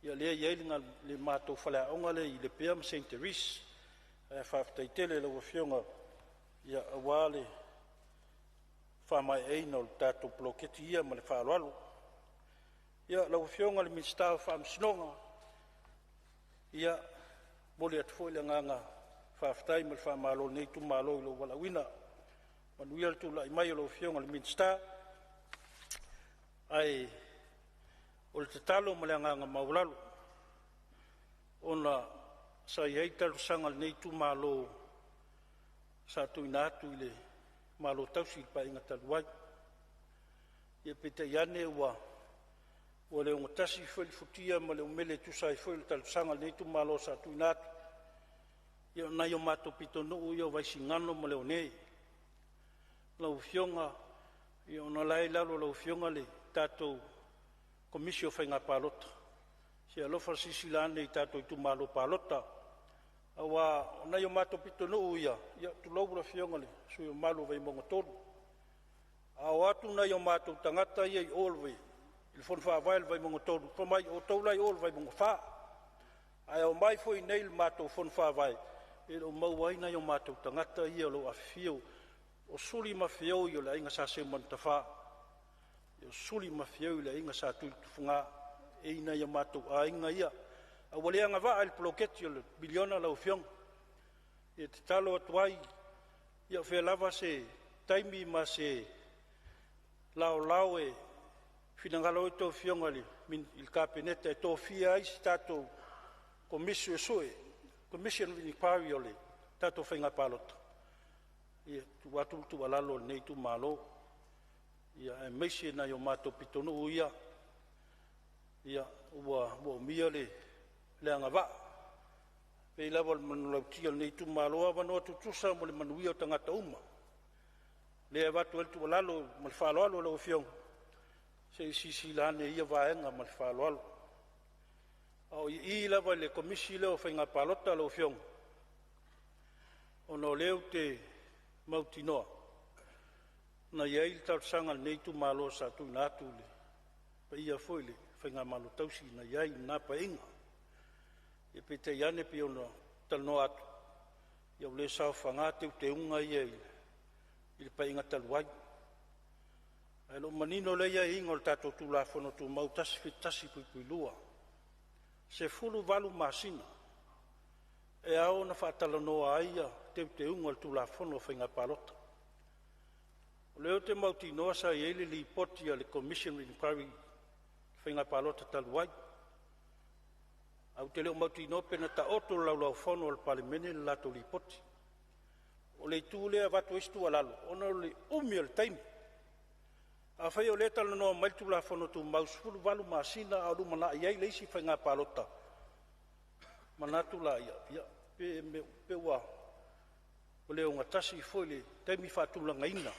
ia le ia le mato fale onga le I le pem Saint Therese fa taitele le fionga ia wale fa mai e no tato bloketi ia ma le fa lalo ia le fionga le minsta fa msnonga ia mole atfo le nganga fa ftai mal fa malo nei tu malo lo wala wina manuel tu la mai lo fionga le minsta ai o le talo mal nganga maulalo ona sa yeita sanga nei tu malo sa tu inatu le malo tausi pa inga talwai ia pete yane wa o le ngotasi foi futia ma le umele tu sai foi tal sanga nei tu malo sa tu inat ia na yo mato pitono yo vai singano ma le one la ufionga ia ona lai lalo la ufionga le tato komisio fainga palota se lo fasisi lane tato tu malo palota awa na yo mato pitono ia tu lo la fionga le su yo malo vai mo tolu awa tu na yo mato tangata ia olwe il fon fa vai vai mo tolu po mai o tola i ol vai mo fa ai o mai foi nei mato fon fa vai e o mau ai na yo mato tangata ia lo afio o suli mafio yo la inga sa se montafa yo suli mafio la inga sa tu funga e ina yo mato a inga ia a wale anga va al bloketio le biliona la ufiong e talo atuai ia fe lava se taimi ma se lao e finangalo to fiongali min il capinete to fia ai stato commission sue commission vini pariole tato finga palot ia tu watu tu alalo nei tu malo ia e mesie na yo mato pitono ia wa miale le anga va pe la vol man tia nei tu malo va no tu tusa mo le manuia tangata uma le va tu tu alalo mal falo alo lo fiong se si lane ia vaenga mal falo au I lava le komisi le o whainga palota lo fiong ono leo te mautinoa na iai tau sanga nei tu malo sa tu natu le pa ia foi le whainga malo tausi na iai na pa inga e pe te iane pi ono talno atu iau le sao whangate te unga iai il pa inga taluai ai lo manino le ia inga o tato tu la fono tu mautasi fitasi pui lua se fulu valu masina e ao na whaatalanoa aia te unga tu la fono whainga palota o leo te mautinoa sa i eile li poti a le commission inquiry whainga palota taluai au te leo mautinoa pena ta oto lau fono al Palemene le lato li poti o le tu lea vatu istu alalo ona le umi al taimi a fai o leta no mai tu la fono tu mausfulu valu masina a lumana iai leisi whainga palota manatu la ia pe wa o leo ngatasi foi le taimi whatulanga ina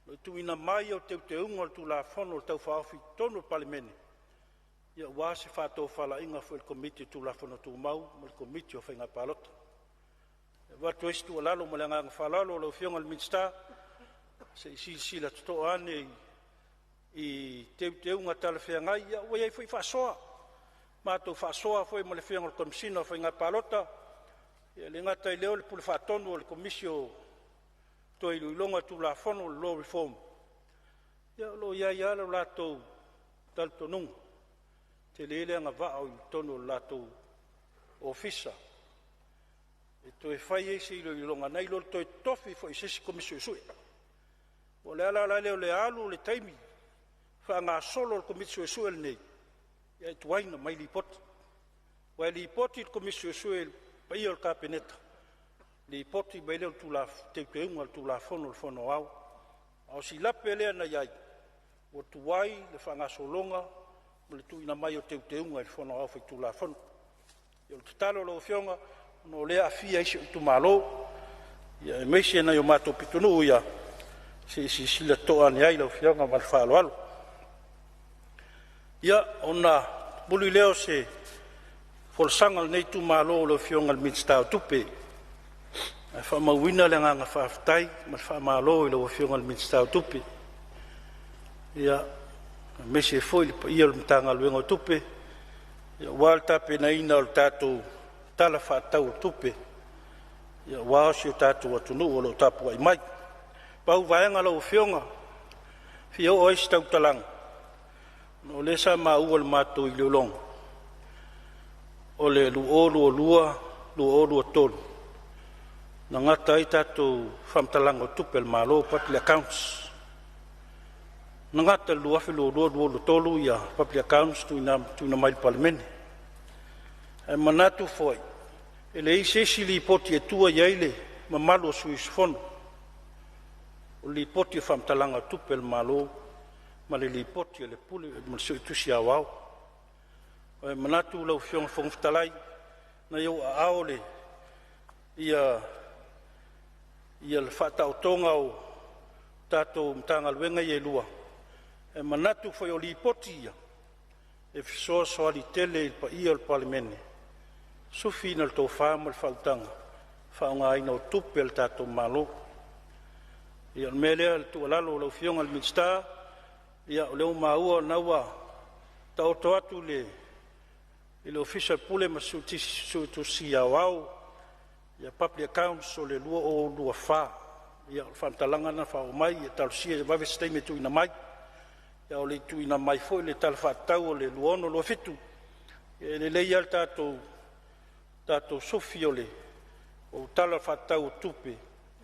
no tu ina mai o te unga tu la fono tau whaafi tono Palemene ia wasi whato whala inga foi le komiti tu la fono tu mau mo le komiti o whainga palota watu estu alalo mo le nganga whalalo lo fionga le minsta se sila to ane I te unga tala whenga ia o iai foi whasoa mato whasoa foi mo le whenga o komisina whainga palota ia le ngata I leo le pule whatonu o le komisio to I luilonga tu la fono law reform ia lo iai ala lato tal tonunga te lele anga vaa o tono lato ofisa e toe fai e se iloilonga nei lo toe tofi fo i sesi komisio o le ala leo le alu le taimi fa ngā solo le komisio le nei ia e tuaina mai li poti wa li poti le komisio pa ia le kapeneta li poti mai leo teuteunga le tulafono le fono au si lape lea na iai o tuai le fa ngā solonga mo le tuina mai o teuteunga le fono au fai tulafono ia le tatalo lo fionga no lea afia isi o tumalo ia e meisi na yo mato pitunu ia si sila toa ni ai lo fionga ma le whaaloalo ia ona buli leo se folsanga nei tumalo lo fionga le mitstau tupe e whamauina le nganga whaftai ma le whamalo i lo fionga le mitstau tupe ia meisi e foi le pa ia le mtanga luenga o tupe ia wal tape na ina o tatou tala whaatau tupe ia wao si o tatou atunu o lo tapu ai mai pau vaenga lo fionga fio o isi tau talang no le sa maua le matou i leolong o le luolu o luolu o tolu na ngata i tatou whamtalango tupe le malo public accounts na ngata luafi luolu tolu ia public accounts tuina mai le Palemene e manatu foi ele isi li poti e tua iaile ma malo suisfono o li poti whamtalanga tupe le malo ma le li poti le pule ma le tusi awao e manatu lau fionga whongftalai na iau a aole ia le whatautonga o tatou mtanga luenga i e lua e manatu foi o li poti ia e fisoa soali tele pa ia le Palemene sufi na le tau whaama le whautanga whaunga ina o tupe le tatou malo ia le melea le tualalo lau fionga le minsta ia o leo maua naua taoto atu le official pule ma sutusi awau ia public accounts o le lua o lua wha ia o whamtalanga na whao mai ia talusia ia wawe stay me tuina mai ia o le tuina mai foi le tala whaatau o le luono lua fitu ia le leia le tatou sofi o le o tala whaatau tupe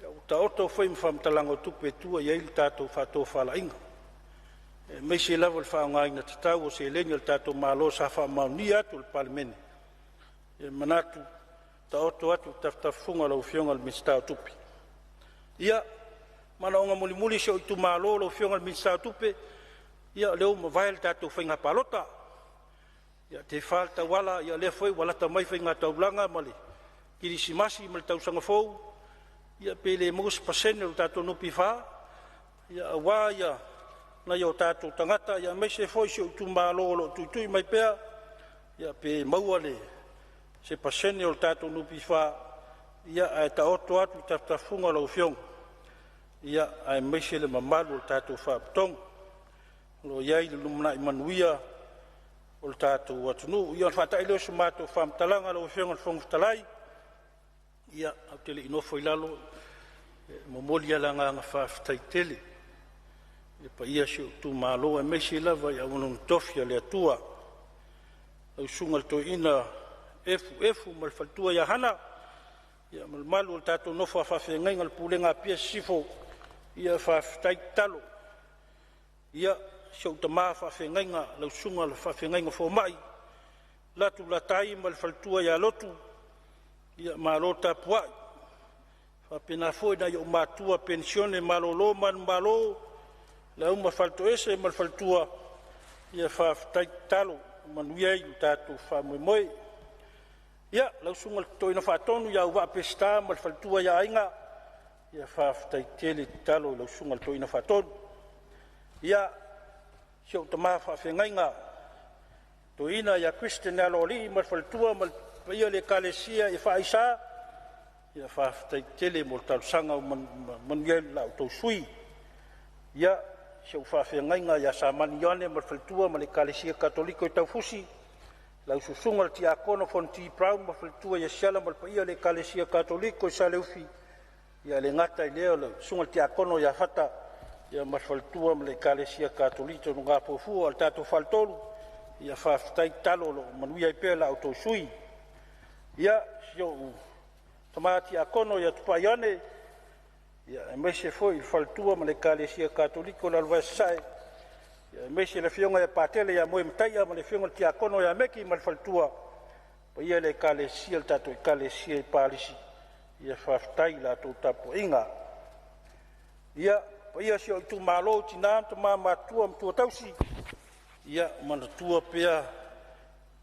ia o taoto foi ma whamtalanga o tupe tua ia ili tatou whaatoa whalainga meisi lava le whaongaina tatau o se lenga le tatou malo sa whamaunia atu le Palemene ia manatu taoto atu taftafunga lau fionga le minstau tupe ia mana onga mulimuli se o itu malo lau fionga le minstau tupe ia leo mawai le tatou whainga palota ia te whalta wala ia lea foi walata mai whainga taulanga male kirisimasi male tausanga fou ia pele mous pasene le tatou nupi wha ia awa ia na yo tatou tangata ia mai se foi se o itu malo lo tuitui mai pea ia pe maua le se pasene o tatou nupi wha ia ai taoto atu taftafunga lau fionga ia ai mai se le mamalu o tatou wha putong lo iai le lumna i manuia o le tatou atunu ia whatai leo se matou whamtalanga lau fionga le whongftalai ia au tele inofo i lalo momoli ala nganga whaftai tele le pa ia se o tu malo e meisi lava ia unong tofia le atua au sunga le toina efu ma le faltua ia hana ia ma le malu le tatou nofo a whawhengainga le pulenga pia sifo ia whaftai talo ia se o tama whawhengainga lau sunga le whawhengainga fo mai latu latai ma le faltua ia lotu ia malo tapuai whapena foi na ia o matua pensione malo lo man malo la uma falto ese mal faltua ia whaftai talo manuia i tatou whamoemoe ia lau sunga toina whatonu ia uwa pesta mal faltua ia ainga ia whaftai tele talo lau sunga toina whatonu ia sio tama whawhengainga toina ia Christian aloli mal faltua mal ia le kalesia ia whaisa ia whaftai tele mo talusanga manuia lau tau sui ia se whawhengainga ia sa manione ma whaltua ma le kalesia katoliko i taufusi lau susunga le tiakono fonti brown ma whaltua ia siala ma le le kalesia katoliko i sa leufi ia le ngata i leo le sunga le tiakono ia hata ia ma whaltua ma le kalesia katoliko no ngā pofua al tato whaltolu ia whaftai talo lo manuia i pēla au tau sui ia sio tamati akono ia tupaiane ia mese foi il faltua ma le kalesia katoliko la lwasae ia mese le fionga ia patele ia moe mtaia ma le fionga ti akono ia meki ma le faltua pa ia le kalesia le tato kalesia i palisi ia faftai la to tapo inga ia pa ia si o tu malo tina to ma matua mtua tausi ia manatua pea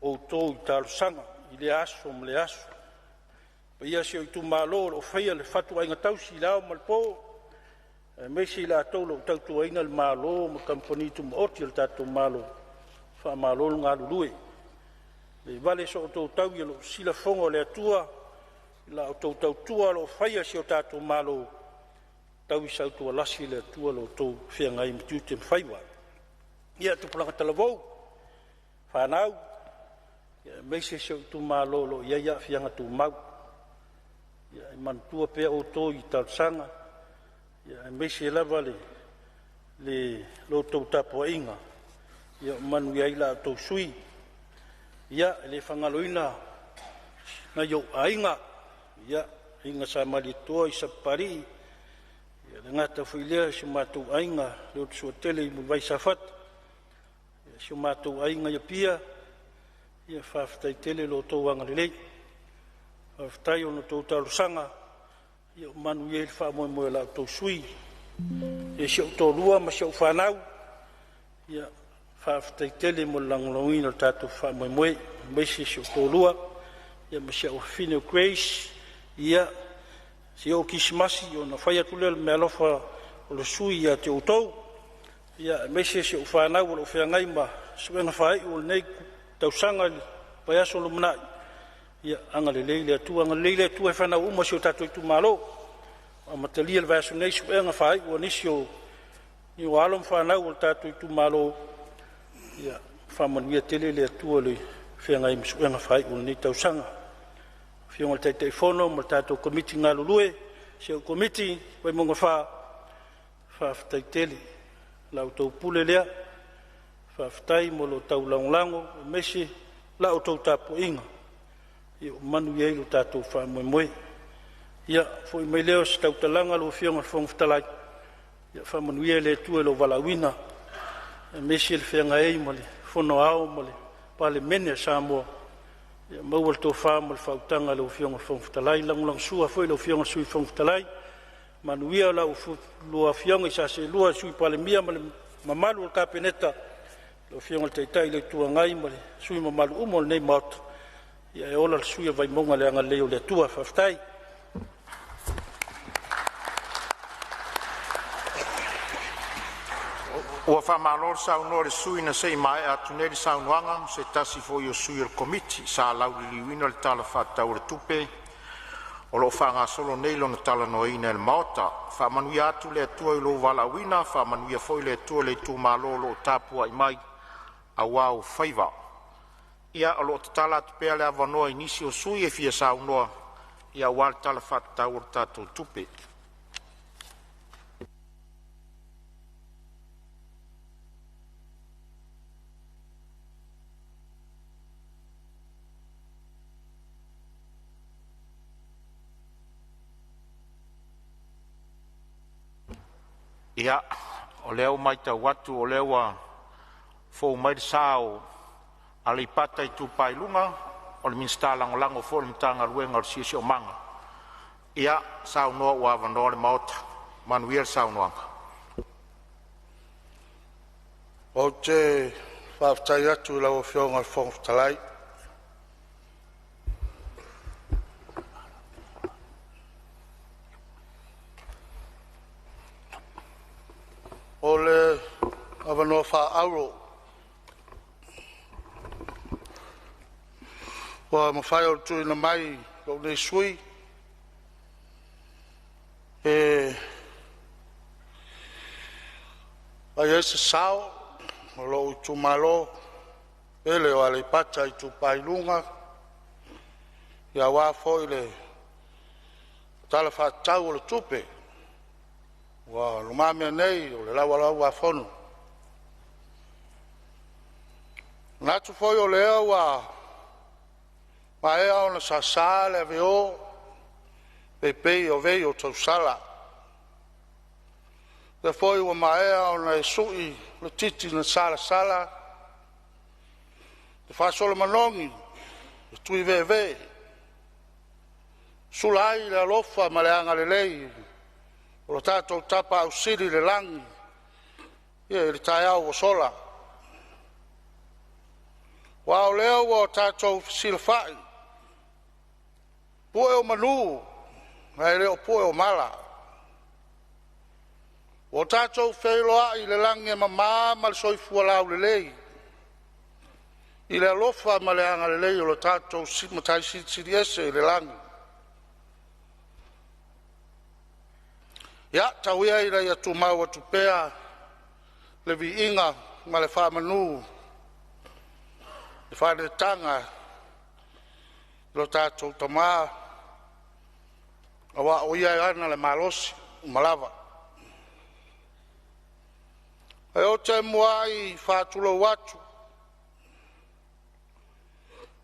o to talusanga i le aso ma le aso pa ia si o tu malo o feia le fatu ainga tausi lao malpo mesi la tolo tautu ainga le malo ma kampani tu oti le tato malo fa malo nga lului le vale so to tau ia lo sila fongo le atua la to tua lo feia si o tato malo tau i sau tua lasi le atua lo to fia ngai mtu te faiwa ia tu planga talavou whanau ia mesi si o tu malo lo ia fianga tu mau ia mantua pea o to i tausanga ia mesi lava le lo to tapo inga ia manu ia ila to sui ia le fangaloina na yo ainga ia inga sa malitoa i sapari ia le ngata fuilea si matu ainga le so tele i mulvai safat ia si matu ainga ia pia ia faftai tele lo to wanga lelei faftai ono to talusanga ia manu ia il fa mo la to sui ia si to lua ma si fanau ia faftai tele mo langlongina tatu fa mo mesi si to lua ia ma si fine grace ia si o kismasi o na faya tule me alofa o le sui ia te utou ia mesi si fanau o fe ngai ma suenga fai o nei tausanga pa aso lo mna ia anga le leile tu anga leile tu e fana uma si o tatu tu malo a matalia le vaso nei suenga fai o nisio ni o alom fanau o tatu tu malo ia famanuia tele le tu le fe ngai suenga fai o nei tausanga fiong te telefono mo tato committee nga lulue se o committee we mo fa te tele la auto pule le fa ftai mo lo tau lango mesi la auto tapo inga io manu ye lo tato fa mo ia foi me leo se tau talanga lo fiong fong ftalai ia fa manu ye le tu lo valawina mesi le fenga e mo le fono ao mo le Palemene Samoa ia maua le tofa ma le fautanga le fionga fongfutalai lang sua foi le fionga sui fongfutalai manuia la lua fionga sa se lua sui Palemia ma le mamalu le kapeneta le fionga taitai le tuangai ma le sui mamalu umo le nei maut ia e ola le sui vai monga le anga leo le tua faftai Ua whamalor sa unore sui na sei mai atu neri sa unuanga se tasi fo yo sui el komiti sa lau li liwina le tala whatau le tupe o lo whanga solo neilo na tala no ina el maota whamanuia atu le atua i lo walawina whamanuia foi le atua le tu malolo o tapua i mai a wau whaiva ia o lo tala atu pea le avanoa inisi o sui e fia sa unoa ia wal tala whatau o tato tupe ia o leo mai tau watu o leo a fōu mai sao a le pata i tupai lunga o le minsta lango fōu le mtanga ruenga o sisi o manga ia sao noa ua vanoa le maota manuia le sao noanga o te whaftai atu lau fionga whongftalai o le avanoa whaauro wa mawhai o tui na mai o nei sui ai ese sao o lo tu malo ele o ale pata i tu pailunga ia wa foi le tala fa tau le tupe wa lumame nei o le lawa wa fono na tu foi o le wa e ona sa le veo pei o vei o tausala. Le foi ua maea o na sui le titi na sala. Le whasole manongi, le tui ve. Sulai le alofa ma le anga le lei, o lo tātou tapa au siri le langi, ia le tai au o sola. Wa o leo o tātou sila whai, pue o manu, mai leo pue o mala. O tātou whailoa i le langi ma le soifua lau le lei, i le alofa ma le anga le lei o lo tātou matai siri ese i le langi. Ia tauia ira ia tu mau atu pea le vi inga ma le whamanu le whare tanga lo tātou tamā awa o ia ana le malosi malawa. E o te mua i whātulo watu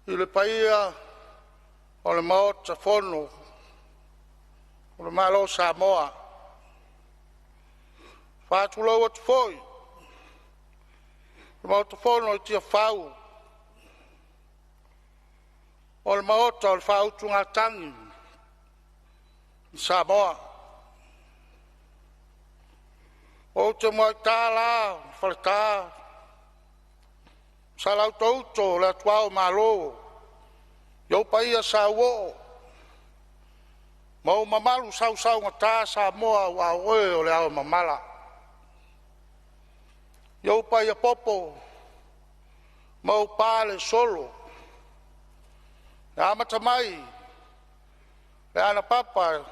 i le paia o le maota fono o le malo Samoa. Whātulo atu foi. Le maota fono i tia whau. O le maota o le whautu ngā tangi. I Samoa. O te moa tā la, whale tā. Sa lau tauto le atuao malo. Iau paia sa uo. Mau mamalu sau ngā tā Samoa wa oe o le au mamala. Iau paia popo. Mau pāle solo. Le amata mai. Le ana papa.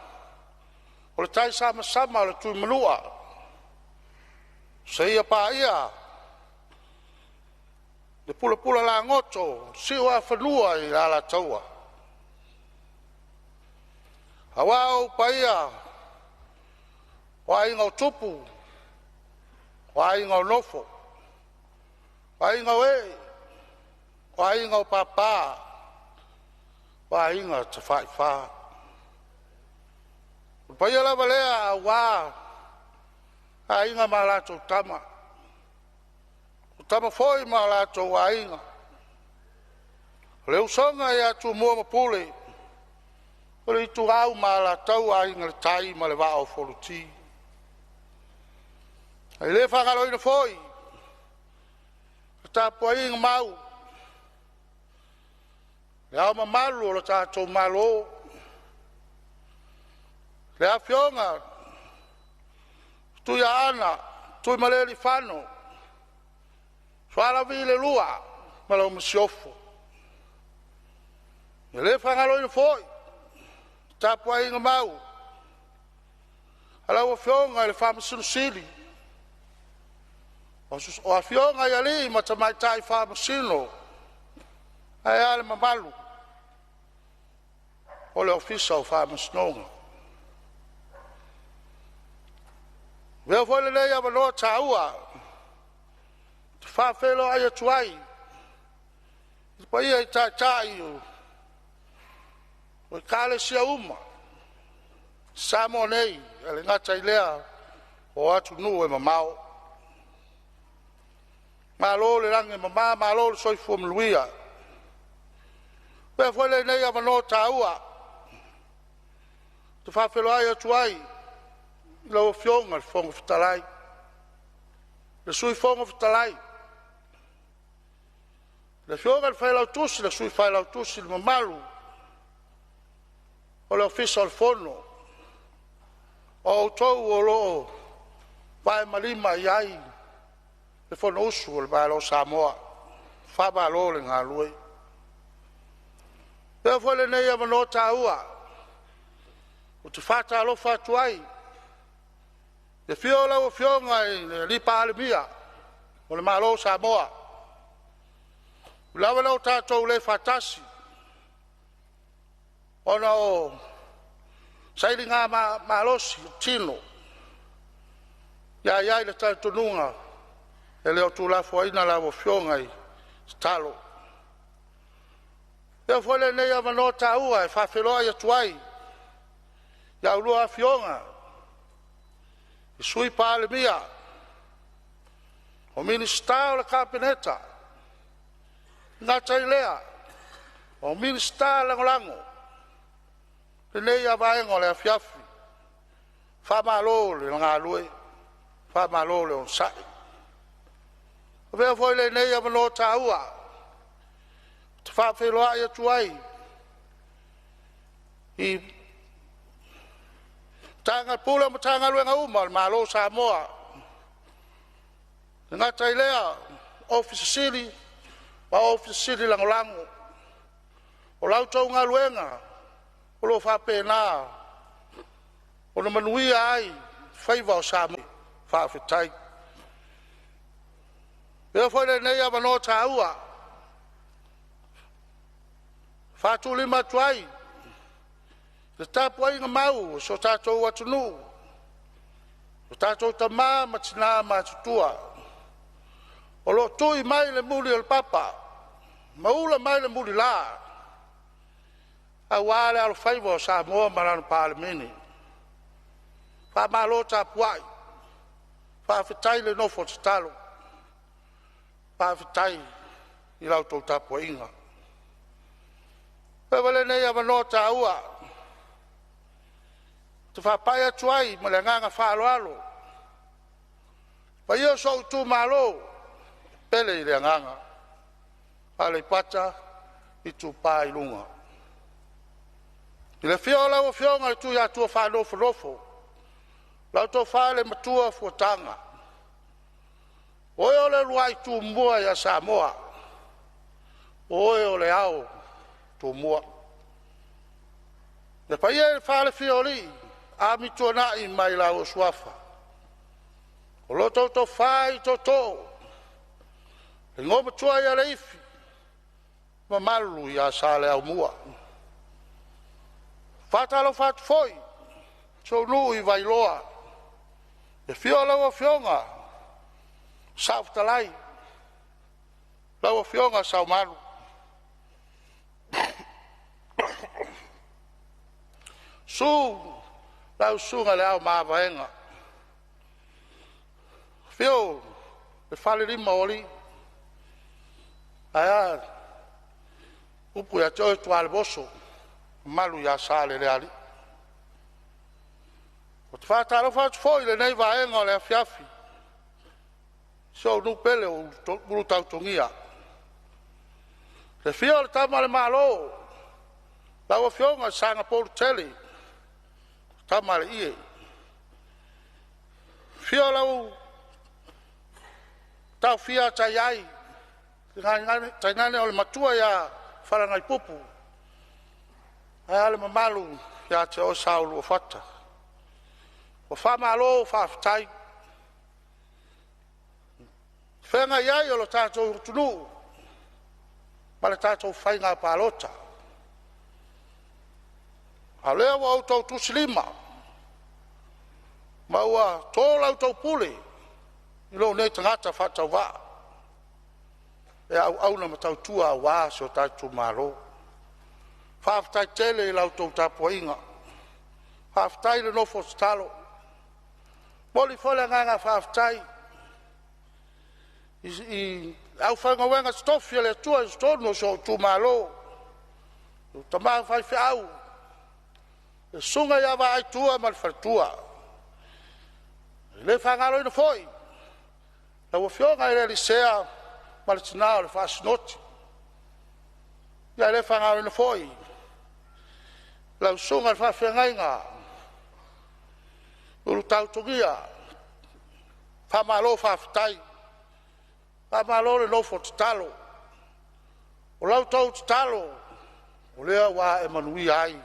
O le tai sama o le tui manua. Se ia pā ia. Le pula la ngoto. Siwa whanua i ala taua. Hawao pa ia. Wa inga o tupu. Wa inga o nofo. Wa inga o e. Wa inga o papa. Wa inga te wha. Pa ia lava lea wa. A inga ma lato tama. O tama foi ma lato wa inga. Leu songa ia tu mua mapule. O le tu au ma lato a inga le tai ma le wa o foluti. Ai le whangaro ina foi. Ta po inga mau. Le au ma malu o le tātou malo. Le a fionga. Tui a ana. Tui maleri whano. Whala vi le lua. Malau masiofo. Le whangaro ina foi. Ta po inga mau. Alau a fionga le whamasunu sili. O a fionga ia li ma tamai tai whamasino. Ai ale mamalu. O le ofisa o whamasinonga. Vea foi le nei ama noa taua. Te whawhelo ai atuai. Pa ia i tai o. O i kale sia uma. Samoa nei. Ele ngata i lea. O atu nu e mamao. Malo le rangi mama. Malo le soifu mluia. Vea foi le nei ama noa taua. Te whawhelo ai atuai. Lau fionga le fonga fitalai. Le sui fonga fitalai. Le fionga le whai lau tusi, le sui whai lau tusi le mamalu. O le ofisa o le fono. O utou o loo. Vai malima i ai. Le fono usu o le vai lau Samoa. Whaba lo le ngā lue. Pea fwele nei ama no tā ua. O te whata alo whatu ai. Le fio lau o fionga i le li Palemene. O le malo Samoa. Lawa lau tātou le whatasi. Ona o sairi ngā malosi tino. Ia iai le tātonunga. E leo tū lafo ina lau o fionga i talo. Ia fwele nei ama no tā ua e whawheloa i atuai. ia ulua fionga i sui Palemene o minista o le kapeneta nga tailea o minista langolango le nei avaenga o le afiafi whamalo le ngalue whamalo le onsai o vea foi le nei amano taua te whawheloa ia tuai i tanga pula ma tanga luenga uma le malo Samoa nga tailea office city pa office city langolango o lautou ngā luenga o lo whapena o na manuia ai whaiva o Samoa whawhetai pea foi le nei amano taua whatu lima tuai le tapu ai ngā mau so tātou atunu o tātou tamā matina mātutua o lo tui mai le muli o le papa maula mai le muli la a wale alo whaiva o Samoa marano Palemene whamalo tapu ai whawhetai le nofo te talo whawhetai i lautou tapu inga pewa le nei amano taua te whapai atu ai ma le nganga whaaloalo pa ia so tu malo pele i le nganga a le pata i tu pā i lunga i le whiola o whionga i tu ia tua whanofo nofo lau tō whale matua Fonotaga oe o le luai tu mua ia Samoa oe o le ao tu mua le pa ia le whale whioli a mi tuana i mai la o suafa o lo to fai to le ngoma tua ia le ifi ma malu ia sale au mua fatalo fat foi so nu i vai loa e fiola o fionga saftalai la o fionga sa malu su lau sunga le au maavaenga. Fio, le whale rima oli. Aia, upu ya teo tuale boso, malu ya sale le ali. O te whātaro whātu foi le nei vaenga o le afiafi. So nu pele o uru tautongia. Le fio le tama le malo, lau a fionga sanga polu tele, tamale ie. Fio lau tau fia tai ai. Tai ngane o le matua ya wharangai pupu. Ai ale mamalu ya te o saulu o fata. O whamalo o whawhitai. Whenga iai o lo tātou tunu. Ma le tātou whainga pālota. A lea wa au tau tusilima. Ma ua tō lau tau pule. I lo nei tangata whatau wā. E au na matau tua wā so tātou mālo. Whawhitai tele i lau tau tāpua inga. Whawhitai le nofo stalo. Moli fole nganga whawhitai. I au whanga wenga stofia le tua i stono so tu mālo. Tamā whai whiau. E sunga ia wa ai tua mal whatua. Le whangaro ina foi. La ua whionga i le lisea mal tinao le whasinoti. Ia le whangaro ina foi. La usunga le whawhiangainga. Uru tautongia. Whamalo whawhitai. Whamalo le nofo te talo. O lau tau te talo. O lea wa e manui ai.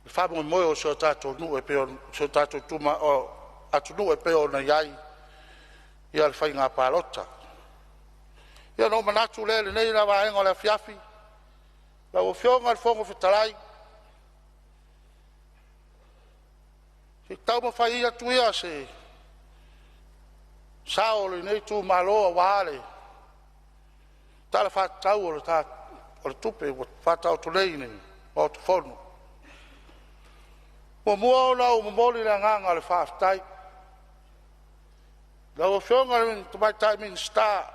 E whamonga moe o seo tātou nu e peo, seo tātou tuma o atu nu e peo na iai. Ia le whai ngā pālota. Ia no manatu le nei na waenga o le fiafi. La o fionga le fongo whitarai. Se tau ma whai ia tuia se sao le nei tu maloa wale. Tala whatau o le tupe o whatau tu nei nei o tu whonu. mua ona o momoli le nganga le whaaftai. La o whionga le tumai tai min star.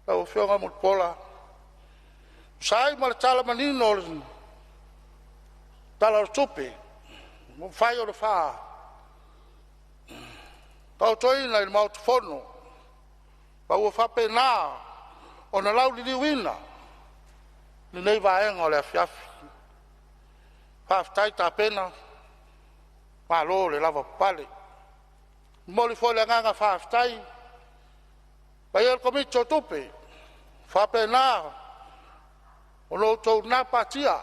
La o whionga mut pola. Sai ma le tala manino le tala o tupi. Mo whai o le wha. Tau toina i mau tufono. Pa ua whape nā. O na lau li liwina. Ni nei vaenga o le afiafi. Whaaftai tā pena. Malo le lava pale. Moli fo le nganga whaaftai. Pa iel komito o tupi. Whape nā. O no tau nā patia.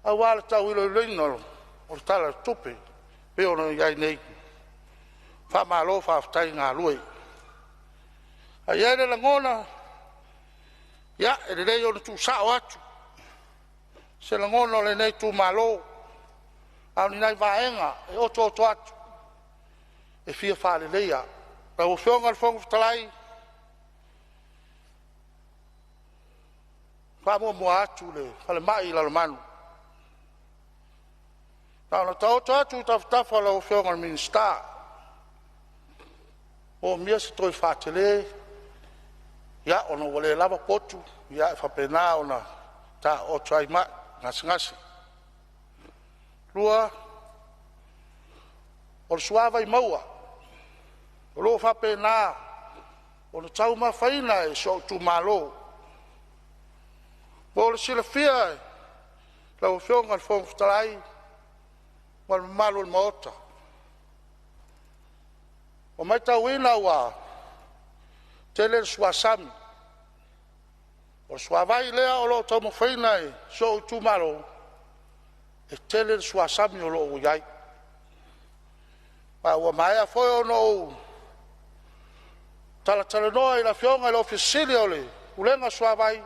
A wale tau ilo ilo o tala tupi. Pe ono iai nei. Wha malo whaaftai ngā lue. A iere la ngona. Ya, e rei ono tu sao atu. Se la ngona le nei tu malo. Au ni nai vaenga. E oto atu. E fia whaale leia. La o whionga le whongu whtalai. Wha mua atu le. Whale mai la manu. Tāna tauto atu tawhtafa la o whionga le minister. O mia se toi whaatele. Ya ona wale lava potu. Ya e whapena ona ta o trai ma ngasi. Lua. O le suava i maua. O lo whapena. O le tau ma whaina e so tu malo. O le sila fia e. La o whionga le whongu whtalai. Wal malo le maota. O mai tau ina wa tele suasami. O suavai lea o lo tau mawhaina e so tu malo. E tele suasami o lo o iai. Pa ua mai a foi o no tala noa i la whionga i la ofisili o le ulenga suavai.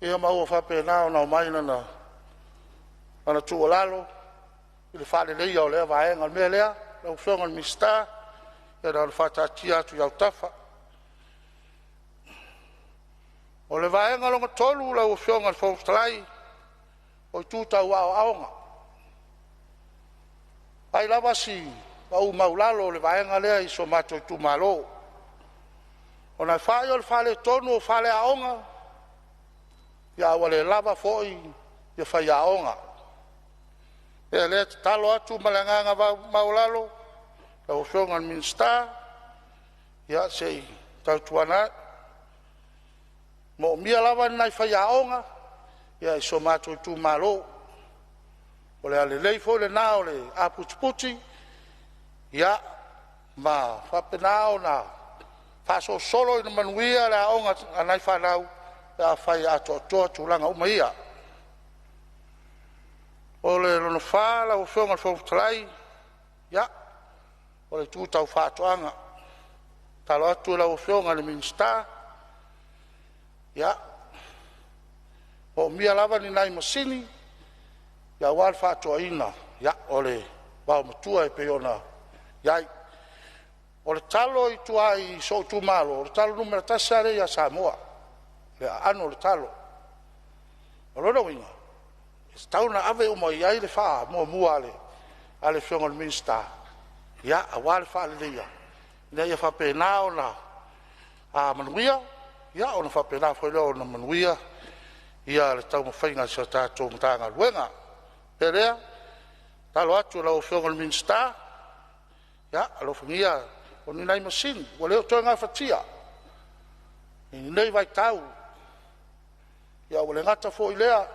Ia maua whapena o na o maina na ana tua lalo. I le whale leia o lea vaenga al mea lea. La whionga al mista. Ia na le whatatia atu iau tafa. O le vaenga longa tolu la whionga al whongtalai. O i tūtau ao aonga. Ai lava si au maulalo le vaenga lea i so mato i tu malo. O na whae o le whale tonu o whale aonga. Ia wale lava foi ia whai aonga. Ia lea te talo atu malanganga maulalo. La o whionga minsta. Ia sei tautuana. Mo mia lava nai whai aonga. Ia i so mato i tu malo. O le ale leifo le nao le aputuputi. Ia ma whapenao na whaso solo i na manuia le aonga anai whanau. Ia whai ato toa tūlanga umaia. O le lono whala o whionga le whongtalai. Ia. O le tūtau whātoanga. Talo atu la o whionga le minsta. Ia. O mia lava ni nai masini. Ia wal whātoa ina. Ia o le wau matua e peona. Iai. O le talo i tua i so tu malo. O le talo numera tasare ia Samoa. Le ano le talo. O lono winga. Tauna ave umo iai le wha. Mua le. Ale whionga le minsta. Ia a wale wha le leia. Ina ia whapena o na manuia. Ia o na whapena whailea o na manuia. Ia le tau mawhainga sa tātou mtanga luenga. Perea, talo atu la o whionga le minsta. Ia, alo whangia, o ni nai masini, o leo toi ngā whatia. I nei vai tau. Ia, o le ngata fo i lea,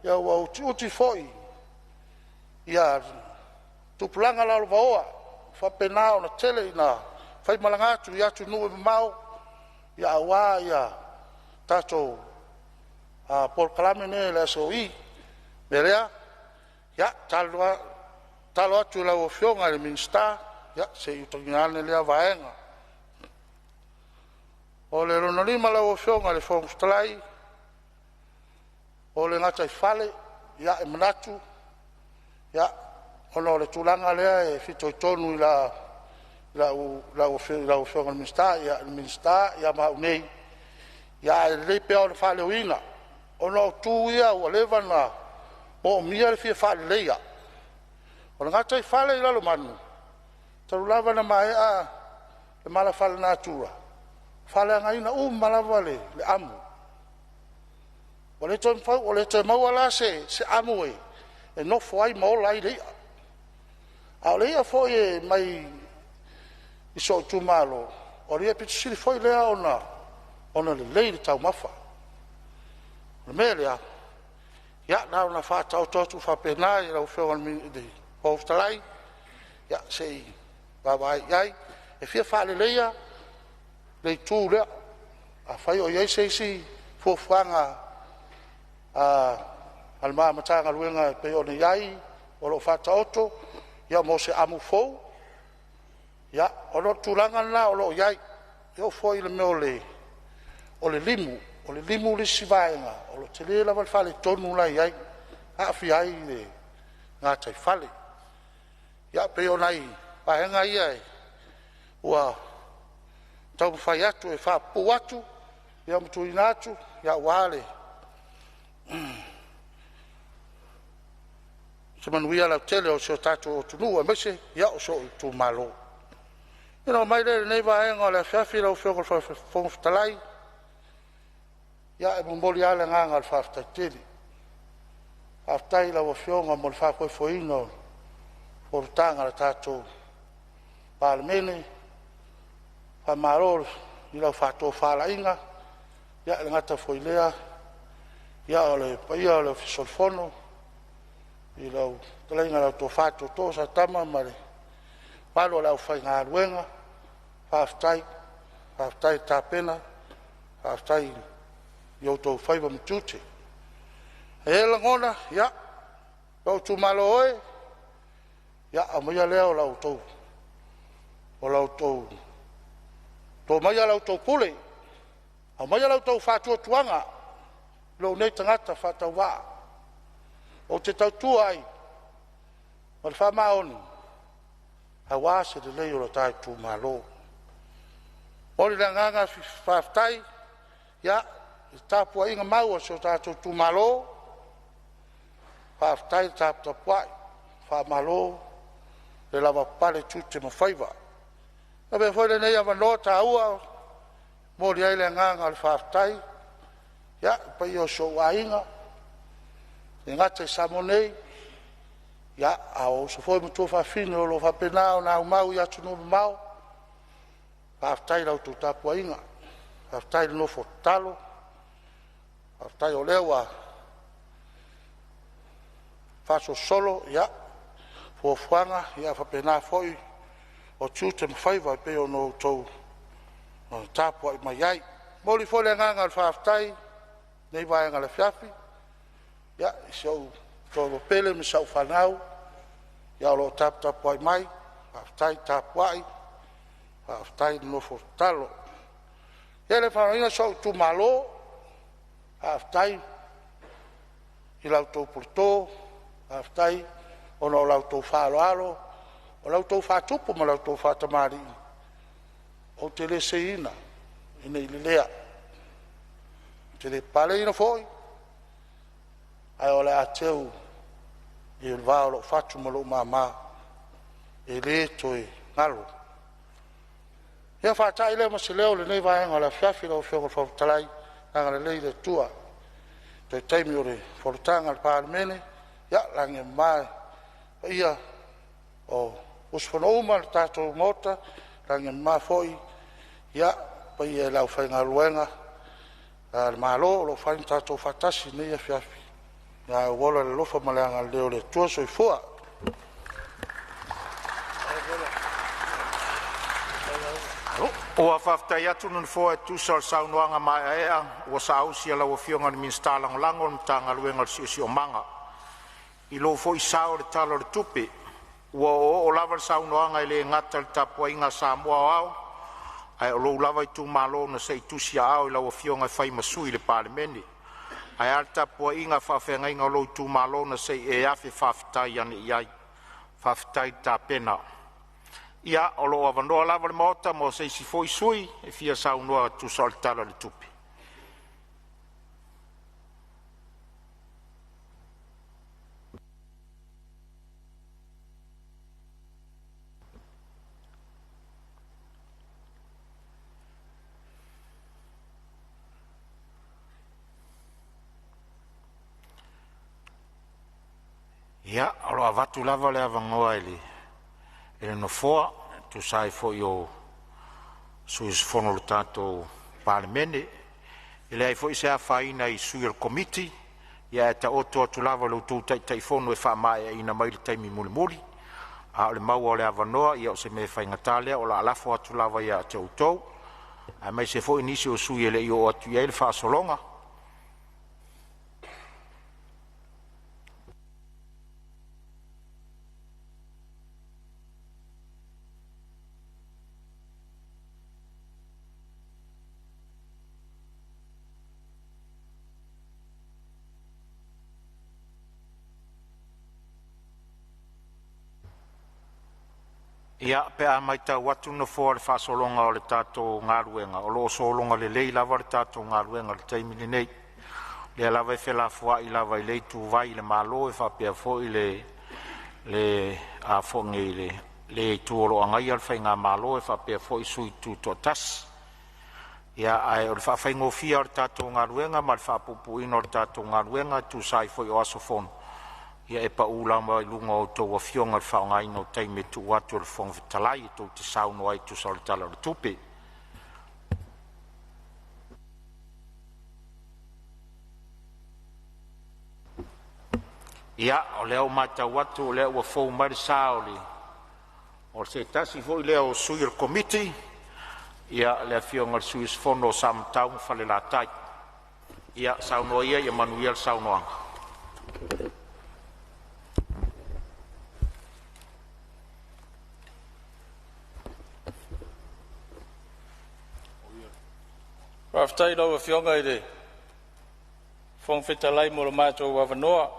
ia, o uti fo i. Ia, tupulanga la lova oa, whapena o na tele i na whai malangatu, ia tu nue mau. Ia, awa, ia, tātou, Palemene le so i. Perea, ia, talo atu la o whionga le minsta. Ia, se i utangiane lea vaenga. O le ronolima la o whionga le whongtalai. O le ngata i whale. Ia, e manatu. Ia, ono le tūlanga lea e fito i tonu i la o whionga le minsta. Ia, le minsta, ia maunei. Ia, e leipe o le whale uina. Ono tū ia o lewa na o mia le fia whale leia. O le ngata I whale I lalo manu. Taru lava na mai a le mala whale nā tura. Whale anga ina malava le amu. O le toi mwhau, o le toi mauala se amu e. E nofo ai maola I lea. A o lea fo e mai I so tu malo. O lea pitu siri fo I lea ona le leile tau mafa. Le mea lea. Ya na una fata o totu fa penai la ufeo mi de hoftalai. Ya sei baba ai e fia fa le leia le tu le a fai o ye sei si fo fanga a alma matanga luenga pe o nei o lo fata oto ya mo se amu fo ya o lo tulanga na o lo yai yo fo ile me o le limu le sivaenga o lo tele la fale tonu la yai a fi ai le nga tai fale ya pe o nai pa henga ia wa tau fai atu e fa pu atu ya mtu inatu ya wale se manuia la tele o so tatu o tunu a mese ya o so tu malo mai le nei va henga la fiafi la fo fo talai ya e mboli ala nganga al fafta tele aftai la wafionga mo fa fo ino portanga la tatu Palemene fa marol I la fato fala inga ya le ngata foi lea ya ole paia ole fisolfono I la tlainga la to fato to sa tama mare palo la fa nga luenga aftai tapena aftai yo to faiva mtute e la ngona ya lo tu malo oe ya amoya leo la to o la to maya la to pule amoya la to fatu tuanga lo nei tangata fata wa o te tau ai mal fa maoni awa se de le lo tai tu malo o le nganga faftai ya tapu inga mau so tatu tu malo faftai tap pai fa malo le lava pale tutte mo faiva abe foi le nei ava nota ua mo le ile nganga al faftai ya pa io so ainga ngate samonei ya ao so foi mo fa fino lo fa penao na mau ya tunu mau faftai la tu tapu inga faftai no fotalo faftai o lewa faso solo ya fo fuanga ya fa pena foi o tute mfaiva pe o no to no tapu mai ai moli fo le nganga al faftai nei vai ngala fiafi ya so to pele mi sau fanau ya lo tapu mai faftai tapu ai faftai no fotalo ele fa ina so tu malo faftai il auto porto faftai ono l'auto fa alo o l'auto fa tupu ma l'auto fa tamari o te le seina ina ilea te le pale ina foi ai ole ateu il va lo faccio ma lo mama e le toi ngalo ya fa tai le ma se leo le nei va ngola fiafi lo fio fo talai ngala le le tua te taimi ore fortanga al Palemene ya lange mai ia o os Fonotaga tato mota lange mai foi ya pai e lau fai ngaluenga al malo lo fai tato fatasi nei fiafi ya wola le lofa malanga leo le tua so fua o afaftai atu nun fo e tusal saunoanga mai ea o sausi ala o fionga ni minstalang lango mtanga luenga si o manga I lo fo isao le talo le tupe o lava le saunoanga ile ngata le tapua inga Samoa au ai o lo lava I tu malo na se tusi au ila o fionga fai masui le Palemene ai al tapua inga whawhenga inga lo tu malo na se e afe whawhitai ane iai whawhitai tapena ia o lo avanoa lava le maota mo se si foi sui e fia saunoa tu sol talo le tupe Ia, alo avatu lava le avangoa ele no foa, tu sai fo yo suis fono lo tato Palemene, ele ai fo i se a faina i sui al committee, ia e ta oto atu lava lo tu tai fono e wha mai e ina mai le taimi muli. A o le maua o le avanoa, ia o se me whai ngatalea, o la alafo atu lava ia te utou, a mai se fo inisi o sui ele i o atu ia ele wha solonga. Ia pe a mai tau watu no fo le whasolonga o le tato ngaruenga, o lo solonga le lei lava le tato ngaruenga le taimini nei. Le lava e whela fua i lava i lei tu vai le malo e whapea fo i le a fonge le tuolo angai al whainga malo e whapea fo i sui tu to tas. Ia ai o le whawhaingo fia o le tato ngaruenga ma le whapupu ino o le tato ngaruenga tu sai fo i o asofono. Ia e pa ula mai lunga o tau a fionga le whaonga ino teime tu watu le whong vitalai e tau te sauno ai tu sa le tala le tupe. Ia o leo mata watu o leo wa fau mari saoli. O se tasi fo i leo sui el committee. Ia lea fionga le sui sfono samtau fale la tai. Ia sauno ia ia manuia le sauno anga. Raftai lau e fionga i re whong whetalai mo le mātou wa wanoa.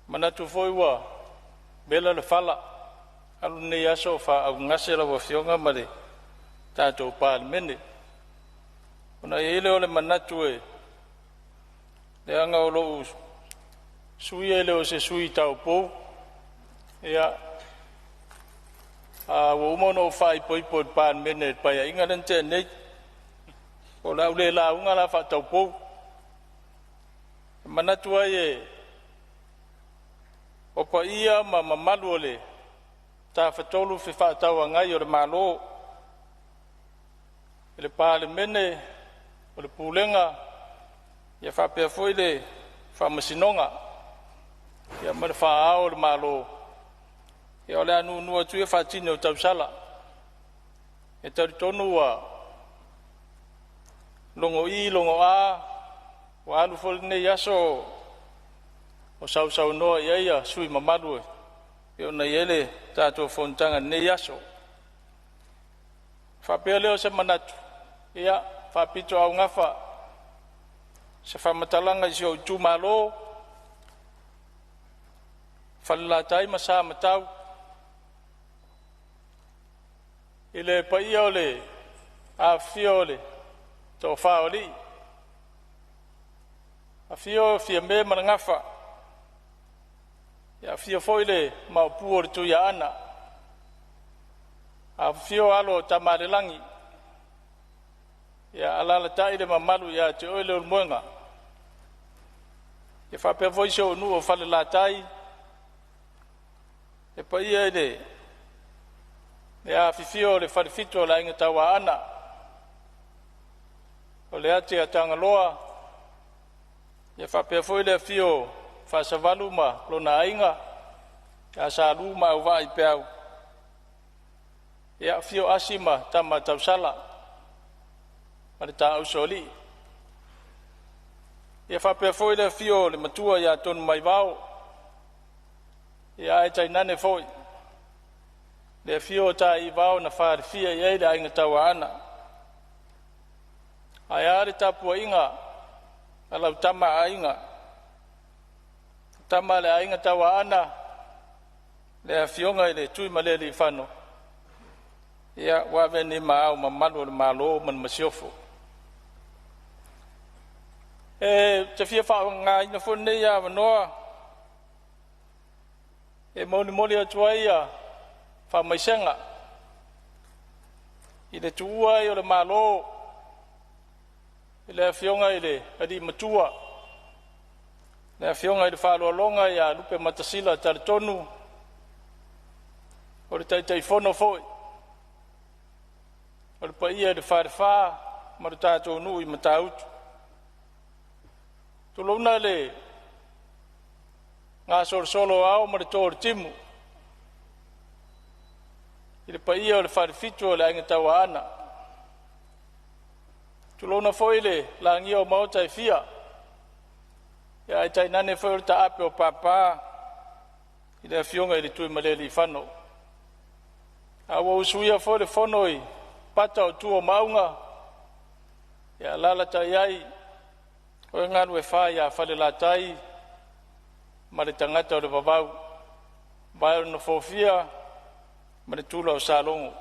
Manatu foi wa bela le fala alu nei aso fa au ngase lau e fionga ma le tātou Palemene. Ona e ele o le manatu e le anga o lou sui ele o se sui tau pou. Ia a wa umono fa i poipo Palemene pa ia inga lente nei. O la ule la unga la fa tau pou. Manatu ai e o pa ia ma mamalu o le ta fatolu fi fa tau angai o le malo. Le Palemene o le pulenga ia fa pea foi le fa masinonga. Ia ma le fa ao le malo. Ia o le anu nua tu e fa tine o tau sala. E taritonu wa longo i, longo a, wa alu fol nei aso o sau noa ia sui mamalu e. Eo na iele tātou Fonotaga nei aso. Whapea leo se manatu. Ia, whapito au ngafa. Se whamatalanga i si o tu malo. Whalilatai masa matau. Ile pa ia ole, a fia ole. Tau whaoli. A fio fia me manangafa. Ia fia foile mau puori tu ia ana. A fio alo tamarelangi. Ia alala taile mamalu ia te oile ulmoenga. Ia whapea voise o nuo whale la tai. E pa ia ele. Ia fifio le whalifito la inga tawa ana. O le ate a tangaloa, ia whapea foi le fio whasavalu ma lona ainga, ia salu ma au vai peau. Ia fio asima tama tausala, ma le ta au soli. Ia whapea foi le fio le matua ia tonu mai vau, ia e tainane foi. Le fio ta i vau na whaarifia ia i le ainga tawa ana. Ai are tapua inga, alau tama ainga. Tama le ainga tawa ana, le a fionga i le tui male li whano. Ia wawe ni maau mamalu le malo man masiofo. E te fia whao ngā ina whone ia wanoa. E mauni moli atua ia wha maisenga. I le tuua i o le malo. I le fionga i le adi matua. Le fionga i whāloalonga ia lupe matasila tari tonu. O le taitai whono foi. O le paia i le whārewha, ma le tātou nui ma tāutu. Tulona le ngā solo au ma le tōre timu. I le paia o le whārefitu o le ainga taua ana. Tulona foi le langia o mauta i fia. Ia ai tai nane foi o le taape o pāpā. I le fionga i le tui maleli i whano. Awa usuia foi le whono i pata o tua maunga. Ia lala tai ai. O e ngāru e whā ia whale la tai. Ma le tangata o le wawau. Vai o na fōfia. Ma le tula o salongo.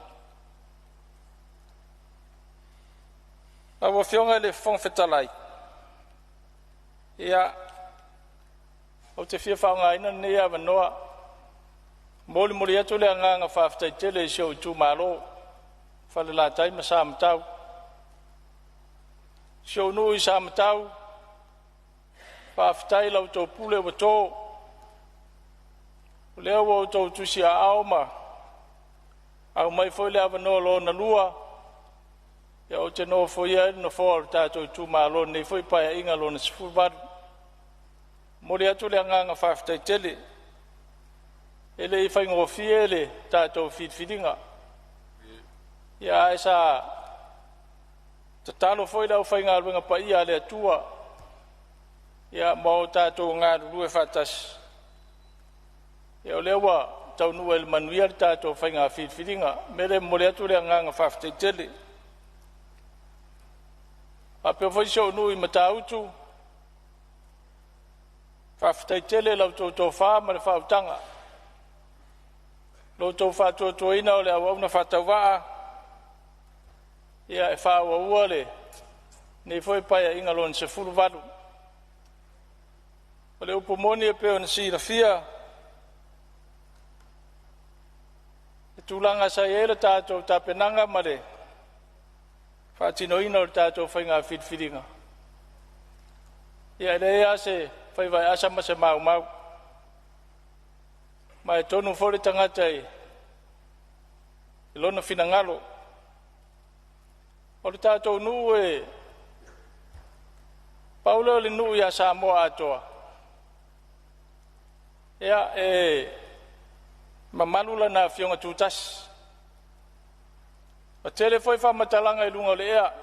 Awa fionga le whongwhetalai. Ia, o te whia whaunga ina nei awa noa. Mōli mori atu le anganga whawhtai tele i sio i tū mālo. Whale la tai ma sā matau. Sio nui sā matau. Whawhtai lau tō pule wa tō. Leo wa tō tusi a ao ma. Au mai foi le awa noa lo na lua. Ia o te noa foi ia na fōa tātou tū mālo nei foi pai inga lo na sifurvaru. Mori atu le anganga whawhtai tele. Ele i whaingo fie le tātou whidwhidinga. Ia e sa te talo foi lau whainga ruenga pa ia le atua. Ia mau tātou ngā rurue whatas. Ia o lewa tau nua il manuia le tātou whainga whidwhidinga. Mele mori atu le anganga whawhtai tele. A peo foi sio nui matautu. Whawhtai tele lau tō whā ma le whautanga. Lau tō whātua ina o le awauna whātau waa. Ia e whāua ua le. Nei foi paia inga lon se furu varu. O le upomoni e peo na sira fia. E tūlanga sa e le tātou tāpenanga ma le. Whātino ina o le tātou whainga whidwhidinga. Ia le ea se whaiwai asa ma se mau mau. Ma e tonu fore tangata e lona fina ngalo. O le tātou nuu e Paula o le nuu ia Samoa atoa. Ia e mamalula na fionga tūtasi. O tele foi whamatalanga i lunga o le ea.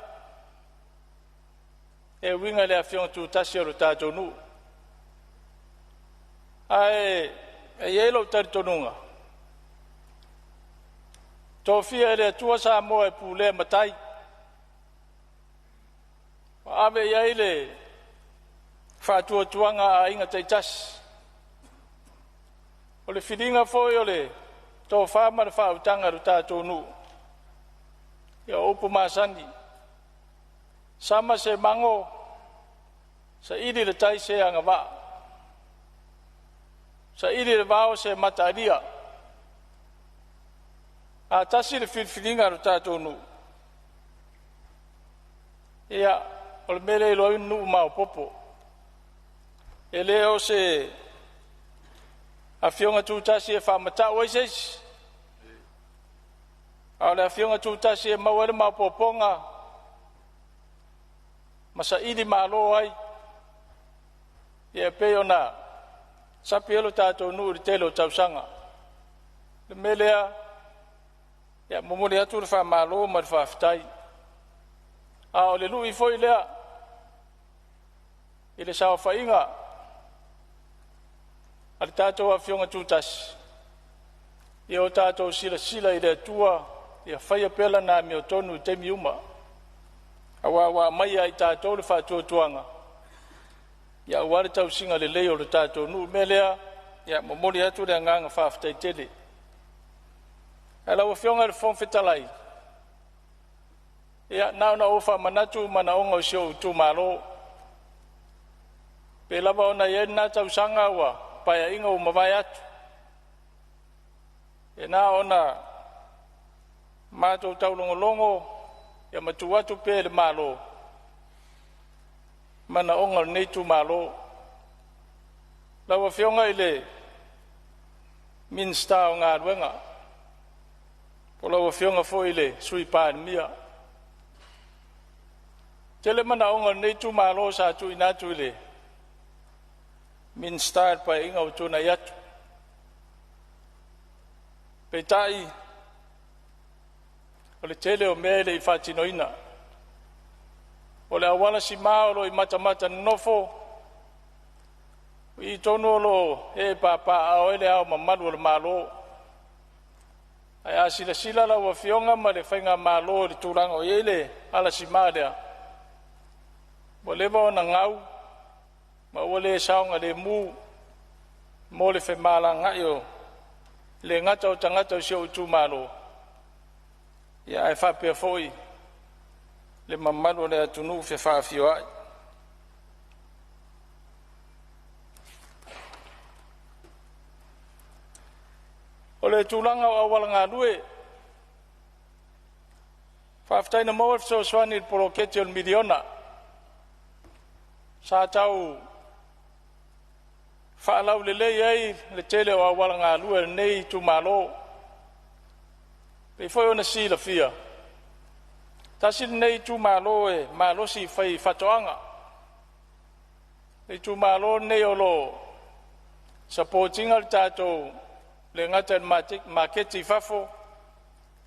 E winga le a fionga tūtasi o le tātou nuu. Ai e yelo tari tonunga. Tōwhia ele atua Samoa e pūlea matai. Awe iai le whātua tuanga a inga teitasi. O le whiringa foi o le tō whāma le whāutanga ru tātou nuu. Ia opu māsani. Sama se mango sa iri le tai se anga wā. Sa iri le wāo se mataria. A tasi le whiringa ru tātou nuu. Ia o le mele ilo inu mau popo. E leo se a fionga tūtasi e whamata o iseisi. A le a fionga tūtasi e mauere mau poponga. Masa ili malo ai. E peo na sapi elo tātou nuu li telo tausanga. Le melea ia momole atu le whamalo ma le whawhitai. A o le lui foi lea. I le sao whainga. A le tātou a fionga tūtasi. Ia o tātou sila i le atua. Ia whaia pela nā meo tonu i temi uma. A wā mai ai tātou le whātua tuanga. Ia wale tau singa le leo le tātou nuu melea. Ia momoli atu le anganga whawhitai tele. A lau a fionga le whongwhetalai. Ia nauna ofa manatu mana onga o sio tu malo. Pe lava ona ye na tau sanga wa paia inga o mawai atu. E na ona mātou tau longo ia matu atu pe le malo. Mana onga nei tu malo. lawa fionga ile minsta o ngā ruenga. Po lawa fionga fo ile sui Palemene. Tele mana onga nei tu malo sa tu inatu ile minsta pa inga o tuna yatu. Petai o le tele o mele I whatinoina. O le awala si maolo I mata nofo. I tono lo e papa ao ele ao mamalu o le malo. Ai a sila la wa fionga ma le whainga malo le tūranga o ele ala si mārea. Mo lewa o na ngau, ma ua le saonga le mū, mo le whaimala ngai o le ngata o tangata o sio utu malo. Ia ai whapea foi le mamalu le atunu fe whawhio ai. O le tūlanga o awala ngā lue, whaftaina maua fso swani il poroketi o le miliona, sa tau whaalau le lei ai le tele o awala ngā lue nei tu malo, pe foi ona si la fia. Tasi nei tu malo e malo si fai fatoanga. Nei tu malo nei o lo supportinga le tātou le ngata maketi fafo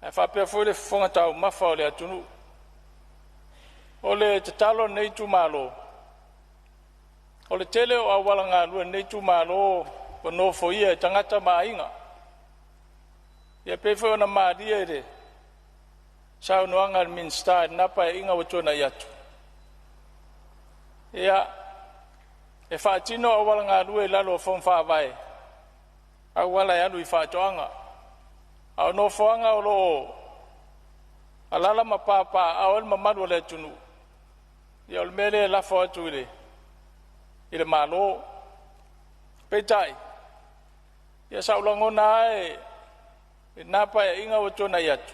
e whapea foi le fonga tau mafa o le atunu. O le tatalo nei tu malo. O le tele o awala ngā lua nei tu malo o no fo ia tangata mainga. Ia pe foi ona maadia ere. Sao noanga minsta napa e inga watona yatu. Ia e whaatino awala ngā lua lalo fon whaavai. Awala e anu I whaatoanga. Au no foanga o lo alala mapapa au el mamadu le tunu. Ia ol mele la fo atu ile. Ile malo. Petai. Ia saulangona e napa e inga watona yatu.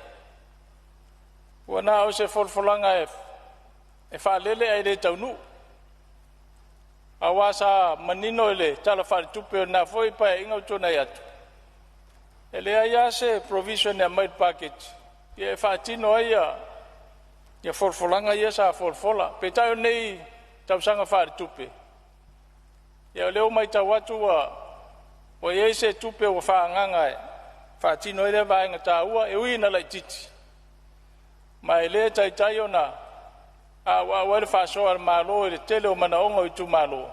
Wana o se folfolanga e whaalele ai le taunu. Awasa manino ele tala whare tupe o na foi pa e inga watona yatu. Ele aia se provision e maid package. Ia e whaatino aia. Ia folfolanga ia sa folfola. Petai o nei tausanga whare tupe. Ia leo mai tawatu o iei se tupe o whaanganga e. Whaatino ele vaenga ta ua e uina lai titi. Ma ele tai ona a wale whaasoa al malo ele tele o manaonga I tu malo.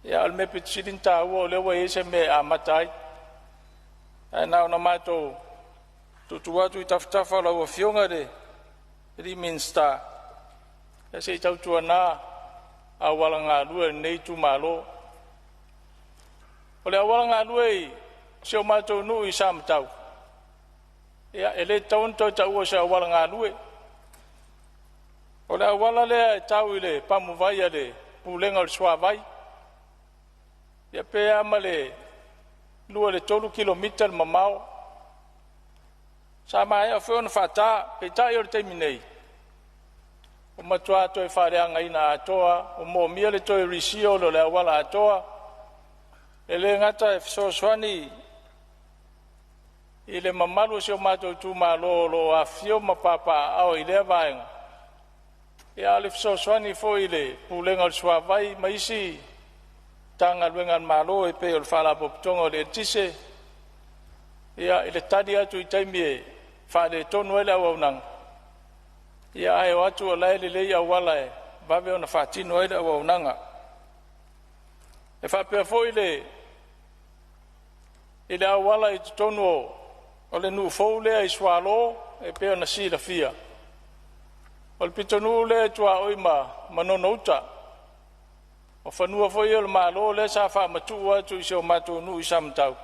Ia al mepe tsidin ta ua o lewa iei se me a matai. E nao na mato tutuatu I taftafa la ua fionga de riminsta. E se I tautua na a wala ngā lua nei tu malo. O le a wala ngā lua I se o mato nu I sa matau. Ia ele taunto ta ua se a wala ngā lua. O le a wala lea e tau I le pamuvai a le pulenga o le suavai. Ia pe ama le lua le tolu kilomita le mamao. Sa mai a whiona whata, pe tai o le teiminei. O matua toi whareanga ina atoa, o mo mia le toi risio lo le awala atoa. E le ngata e fisoswani I le mamalu se o mato tu malo lo a fio mapapa au I le vaenga. Ia le fisoswani fo I le pulenga o suavai maisi tanga luenga malo e pe o le whala poptonga o le tise. Ia I le tadi atu I taimi e whare tonu ele au aunanga. Ia ai o atu o laele lei au wala e vawe ona whatino ele au aunanga. E whapea fo I le au wala I tonu o le nu fou lea I swalo e pe ona si la fia. O le pitonu lea tua oima manono uta. O whanua fo I o le malo le sa wha matua atu I se o mato nu I samtau.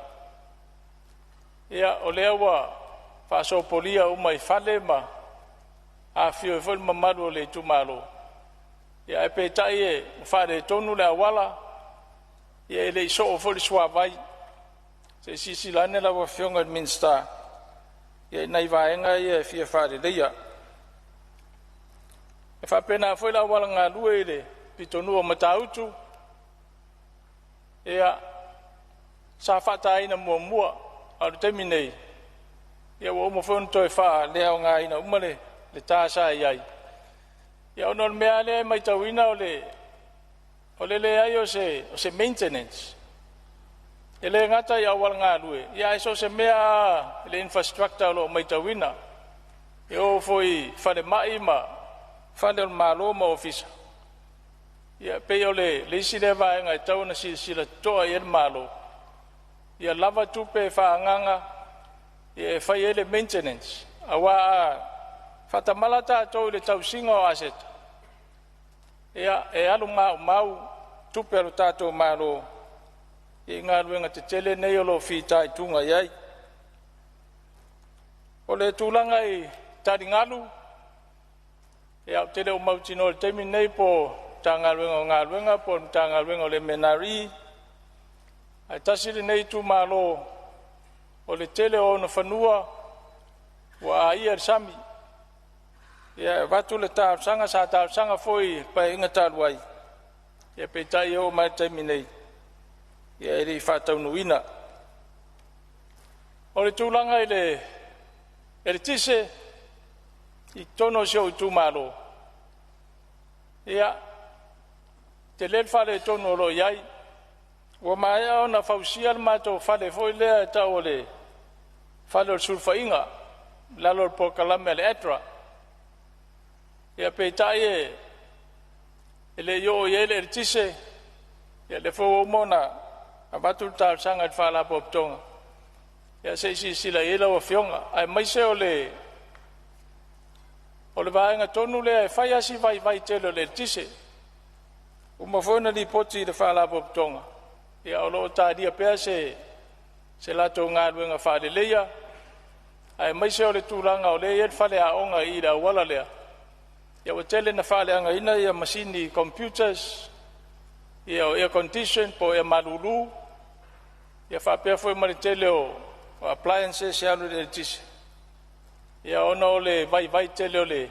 Ia o lea wa wha so polia uma I whale ma a fio e fo mamadu o le tu malo. Ia e pe tai e whare tonu le awala. Ia e le I so o fo le suavai. Se sisi lane la wa fionga minsta. Ia nei vaenga ia fia whare leia. E whapena foi la wala ngā lue le pitonu o matautu. ia sa whataina mua au te minei ia o mo fon toi fa leo nga ina umale le tasa iai ia ono mea le mai tauina o le ai o se maintenance ele ngata ia wal nga lue ia so se mea le infrastructure lo mai tauina eu foi fale mai ma fale malo ma office ia pe le sile vai nga tau na sila toa ia malo ia lava tupe fa nganga ia fai ele maintenance awa fata malata to le tau singo aset ia alu mau tupe lo tato malo ia nga luenga te tele nei lo fita tunga iai o le tulanga i taringalu ia tele o mautino le temi nei po tanga luenga po tanga luenga le menari ai tasiri nei tu malo o le tele o na fanua wa ia sami ia watu le ta sanga foi pa inga talwai ia pe tai o mai temi nei ia ri fatau nuina o le tulanga ele tise i tono sio tu malo ia te le fale tono lo iai o mai ona fausia ma to fale foi le ta ole fale sulfa inga la lor po kalamel etra ia pe tai ele yo ele tise ia le fo mona abatul tal sangat fala poptonga ya se sila ela o fionga ai mai se ole vainga tonu le fai asi vai telo le tise uma fona li poti de fala poptonga ya olo ta dia pe se la tonga luenga fa de leia ai mai se ole tulanga ole e fale a onga ida wala le ya o tele na fale anga ina ya machine computers ya air condition po e malulu ia fa pe foi maritele o appliances ya no le tise ia ono le vai tele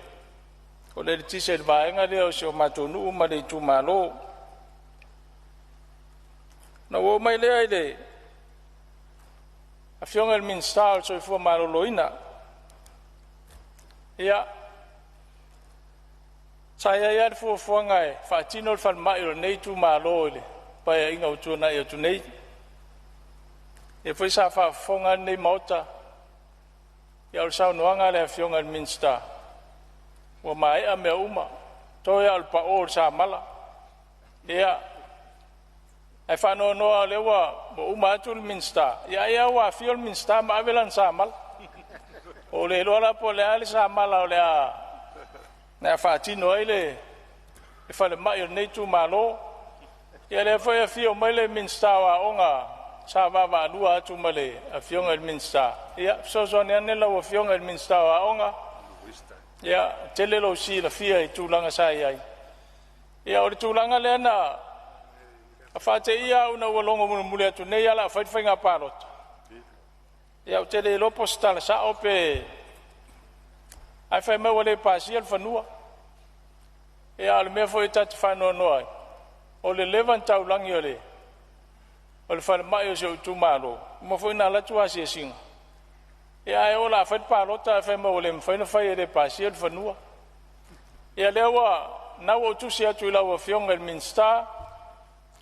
o le tise va nga le o so matonu ma le tu malo na o mai le ai a fionga min star so fu malo loina ia saya ia fu ngai fa tino fa mai o nei tu malo le pa inga o tu na e tu nei e foi sa fa fonga nei mota ia o sa noanga le fionga minsta o mai a me uma to ia al pa o sa mala ia e fa no le wa mo uma tu minsta ia wa fiol minsta ma velan sa mal o le lo la po le al sa mala o le a na fa tino ile e fa le mai nei tu malo ia le foi fio mai le minsta wa onga sa va lua tu male a fionga el minsta ia so ne la o fionga el minsta wa onga ia tele lo si la fia i tu langa sai ai ia o tu langa le na a fa te ia una o longo mule tu ne ia la fa finga palot ia o tele lo postal sa ope ai fa me wale pasi el fanua ia al me foi tat fa no o le levanta ulangi ole o le fale mai o se tu malo mo foi na la tua se singa e ai ola fa palota fa mo le fa no fa ele pasi el fanua e lewa na o tu se tu la o fionga el minsta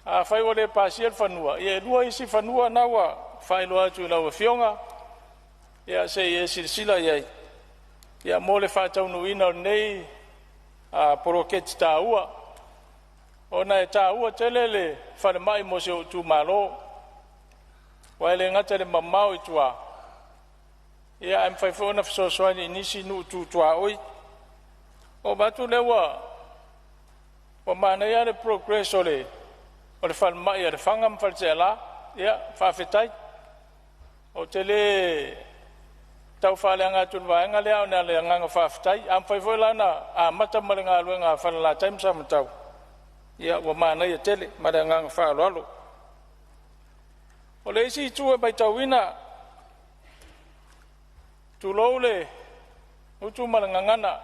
a fa o le pasi el fanua e lua isi fanua na wa fa lo tu la o fionga e se e sila ye ya mo le fa tau no ina nei a poroket ta ua ona e ta ua telele fa mai mo se tu malo wa le ngata le mamau i tua ia am fai fona so ni nisi nu tu tua oi o batu lewa o mana ia le progress ole o le fal mai le fangam fal tela ia fa fetai o tele tau fale anga tu va anga le ona le anga fa fetai am fai fola na a mata malenga luenga fa la time sam tau ia o mana ia tele malenga fa lolo o le si tu e bai tawina tu lole utu malangangana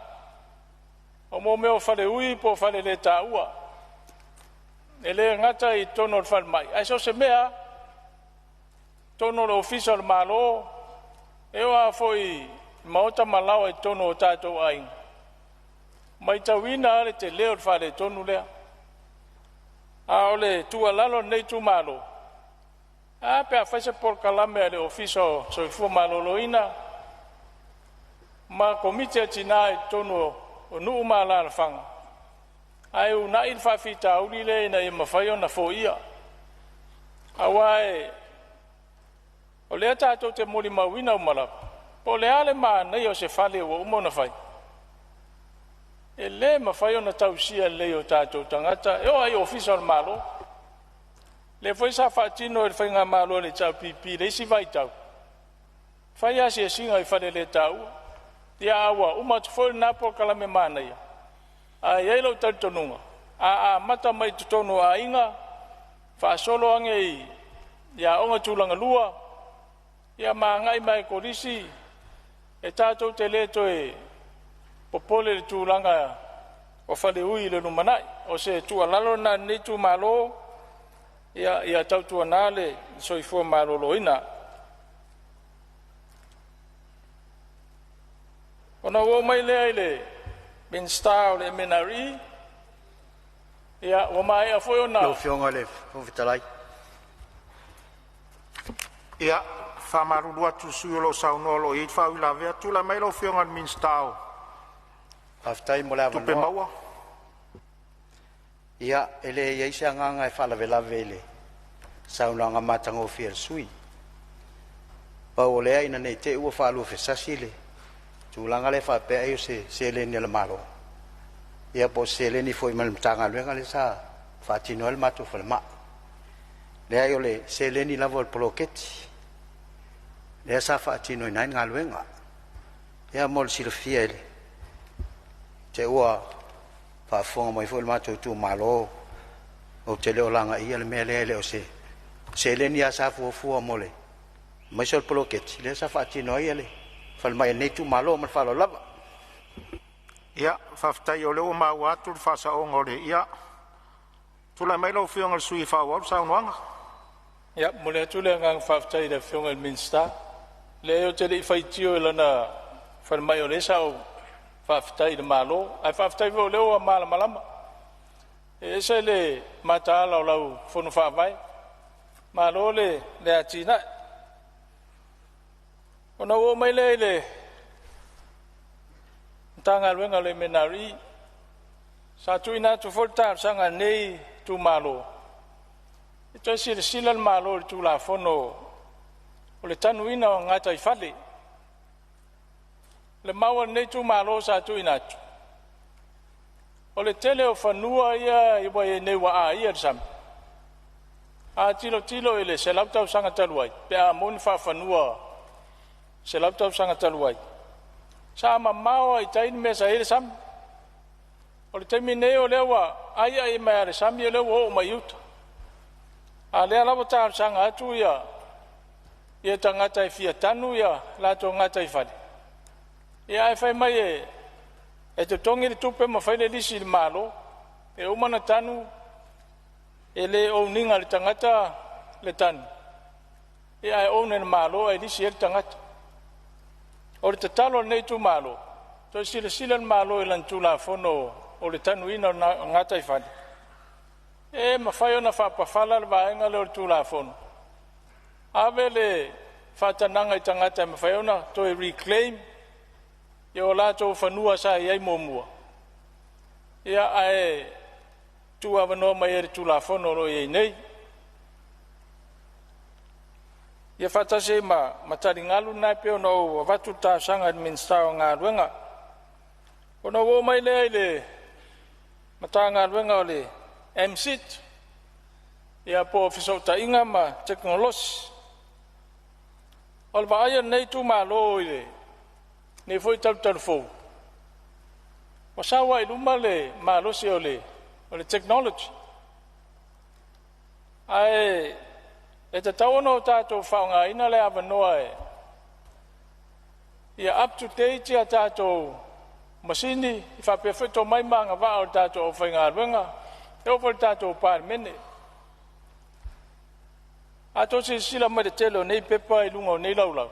o mo meo fale ui po fale le taua ele ngata I tono fal mai ai so se mea tono lo official malo e wa foi mauta malao e tono tato ai mai tawina le te leo fa le tonu lea a ole tua lalo nei tu malo a pe a fase por kalame le official so fu malo loina ma komite tina e tono o nu mala la fanga ai una il fa fita uli le na e mafaio na foia awai o le tato te moli mawina o mala po le ale ma nei o se fale o umo na fai e le mafaio na tausia le o tato tangata e o ai official malo le foi sa fatino e fai nga malo le tau pipi le si vai tau fai asi e singa I fale le tau ia awa uma tu foi na po kalame mana ia a yelo tantonunga a mata mai tutono a inga fa solo ange ya onga tulanga lua ya mangai mai korisi e tato teleto e popole le tulanga o fale ui le numanai o se tu alalo na ni tu malo ya tau tu anale so I fo malo loina ona wo mai le ben style le menari ya o mai a foi ona lo fionga le o vitalai ia whamaruru atu suiolo saunolo I whawila vea tula mai lo whionga minstao aftai mo la tupe maua ia ele ia isa nganga e fala vela vele saunanga matango fiel sui pa ole ina nei te u falu fe sasile tulanga le fa pe ai se le ni le malo ia po se le ni foi mal tanga le ngale sa fatino el matu falma le ai ole se le ni la vol poloket le sa fatino ina ngalwenga ia mol si le fiel te ua fa fonga mai foi matu tu malo o te le olanga ia le mele o se le ni sa fu mole mai sol poloket le sa fatino ia le falma nei tu malo mal falo lava ia whaftai o leo mau atu le whasa o ngore ia tula mai lo whionga sui whawau saunuanga ia mole tule ngang faftai le fionga minsta le o te li faitio lana falma o le sao faftai le malo ai faftai vo leo a mala malama e se le mata la lau fonu fa vai malo le atina ona wo mai le tanga luenga le menari sa tu ina tu volta sanga nei tu malo ito sila malo tu la fono o le tanu ina ngata I fale le maua nei tu malo sa tu ina tu o le tele o fanua ia I wa nei wa a ia sam a tilo ele se laptop sanga taluai pe a mon fa fanua se laptop sanga taluai sama mau I tain me sa ele sam o le termine o lewa ai mai ale sam ye lewa o mai uta a le ala bota sanga atu ia tangata I fia tanu ia la to ngata I fale ia ai fai mai e te tongi le tupe ma fai le lisi le malo e umana tanu ele o ninga le tangata le tanu ia ai o ne malo e lisi le tangata o le tatalo nei tu malo to sila malo ilan tu la fono o le tanu ina ngata I fale e ma fai ona fa pafala le vaenga le tu la fono ave le fatananga I tangata ma fai ona to reclaim e o la to fanua sa ai momua ia ai tu ava no mai tu la fono lo e nei ia fatase ma taringalu na pe no vatu ta sanga minstao nga ruenga ono wo mai le matanga ruenga le MSIT ia po fisota inga ma teknolosi ol vai nei tu malo ile ne foi tal fo o sa wa iluma le malo se ole technology ai e te tauno tato whaunga ina le avanoa ia up to date ia tato masini I whapewhito mai manga wao tato o whainga ruenga e o tatou Palemene a to se sila mai tele nei pepa i lunga nei laulau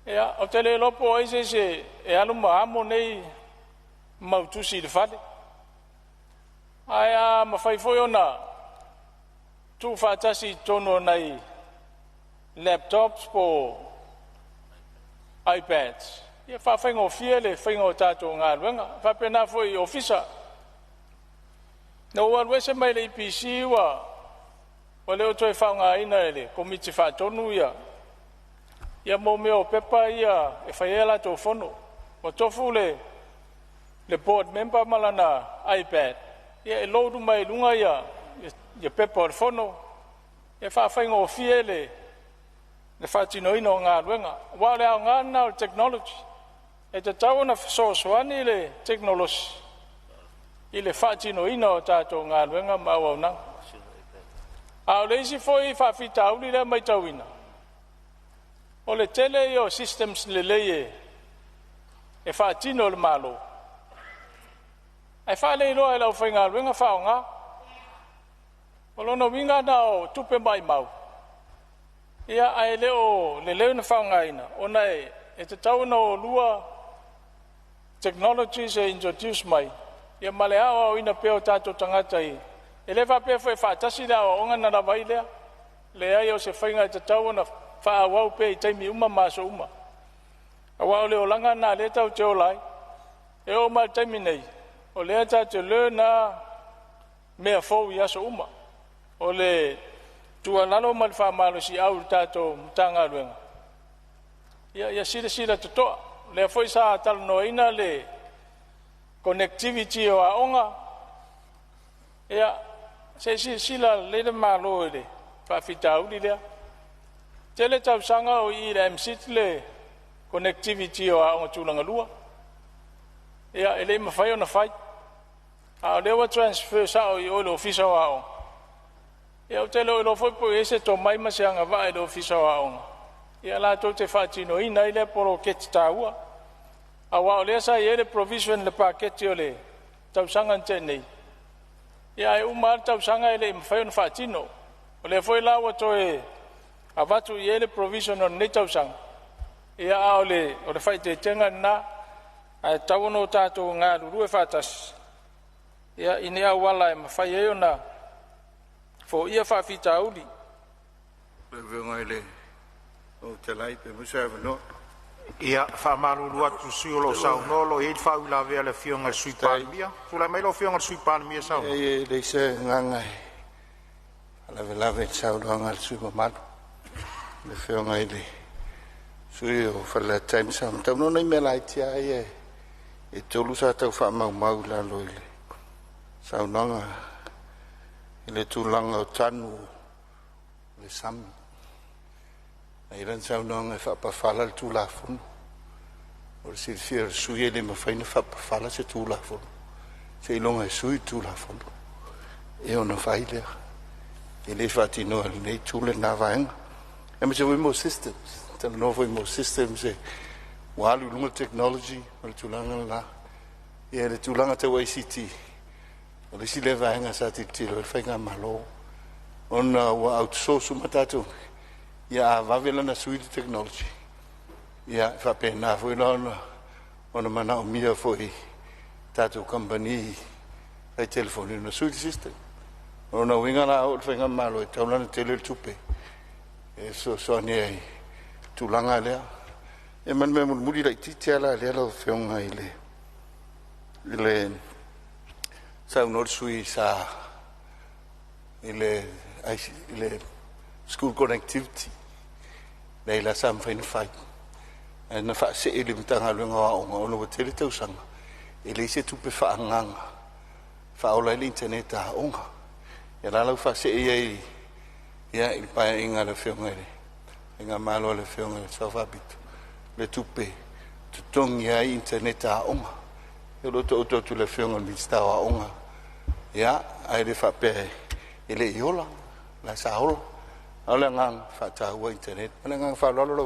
ia o tele lopo ai se e alu maamo nei mautusi le fale aia mafai foi ona tu fatasi tono nei laptops po iPads ia fa faingo fiele faingo tato ngaluenga fa pena foi ofisa no wa se mai le PC wa le toi fa nga ina ele komiti fa tonu ia mo me o pepa ia e fa ela to fono o tofu le board member malana iPad ia e lodu mai lunga ia pepa o fono ia fa faingo fiele le fatino ino ngaluenga wa le nga na technology e te tau na sosoani le technology i le fatino ino tato ngaluenga mauauna a le isi foi fa fitauli le mai tauina o le tele yo systems le leye e fatino le malo ai fa le lo e la fa ngaluenga fa nga o lo no winga na o tupe mai mau ia ai leo le leo na fa nga ina ona e te tau no lua technologies e introduce mai ia male awa ina peo tato tangata i ele va pe foi fatasi da o nga na vai le ai o se fainga te tau na fa wa pe te mi uma maso uma awa le o langa na le tau te olai e o ma te mi nei o le ta te le na me fo ia so uma o le tu alalo mal fa malo si au tato tanga luenga ia sila to le foi sa tal no ina le connectivity o aonga ia se sila le malo le fa fitau le tele tau sanga o i le msit le connectivity o aonga tulanga lua ia ele ma fai ona fai a le wa transfer sa o le office o aonga ia o tele o lo foi po ese to mai ma sianga va le office o aonga ia la to te fatino ina ile poro ket taua awa le sa ile provision le paquete ole tau sanga nei ia e umar tau sanga ile mfayon fatino ole foi la wa to e avatu ile provision on nei tau sanga ia ole fai te tenga na a tau no tato nga ru fatas ia ini awala e mfai e ona fo ia fa fitauli le venga ile o te lai pe musa no ia fa malulu atu siolo sau nolo e fa ula vea le fionga sui palmia fula mai lo fionga sui palmia sau e le se nganga ala vela ve sau nganga sui mal le fionga ile sui o fa la time sam tau no nei me lai tia e tolu sa tau fa mau la lo ile sau nganga ile tu langa o tanu le sam ai ran sau non e fa pa fala tu la fun o se fier sui le ma fa ina fa pa fala se tu la fun se longa e sui tu la fun e ona fa ile e le fati no le tu le na va en e ma se mo systems te no mo systems e walu lunga technology o tu langa la e le tu langa te ICT o le si le va en sa ti lo fa nga malo ona wa outsource matatu ia vavela na suite technology ia fa pena foi ona mana o mia foi tato company ai telefone na suite system ona winga na o fenga malo e tauna tele tupe e so ne tu langa le e man me muri la titela le lo fenga ile sa unor sui sa ile school connectivity nei la sam fain fight na fa se ele mtanga lunga o no tele tau sanga ele se tu pe fa nganga fa ola le internet a onga ya la fa se e ya il pa inga le fiongere inga malo le fiongere so fa bit le tu pe tu tong ya internet a onga e lo to le fiongere mi sta a onga ya ai le fa pe ele yola la sa ola ala ngang fa ta wa internet ala ngang fa lo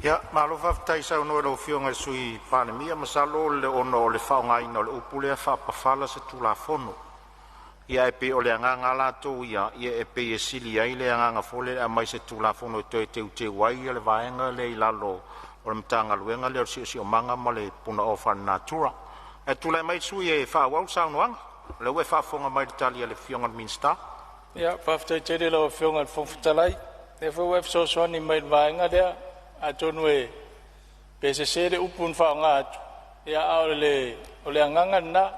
Ia, malo whaftai sau noa rau whionga sui Palemene, masalo le ono o le whaongaina o le upule a whapawhala se tula fono. Ia e pe o le anganga lato ia e pe e sili ai le anganga fole a mai se tula fono te wai le vaenga le ilalo o le mtanga luenga le o si o manga ma le puna o whanatura. E tula mai sui e whawau sau noanga, le ue whafonga mai tali le whionga minsta. Ia, whaftai tere lau whionga le whongwhitalai, e whau so soani mai le vaenga lea, a tonu e pese sere upun whaonga atu. Ia a o le anganga na,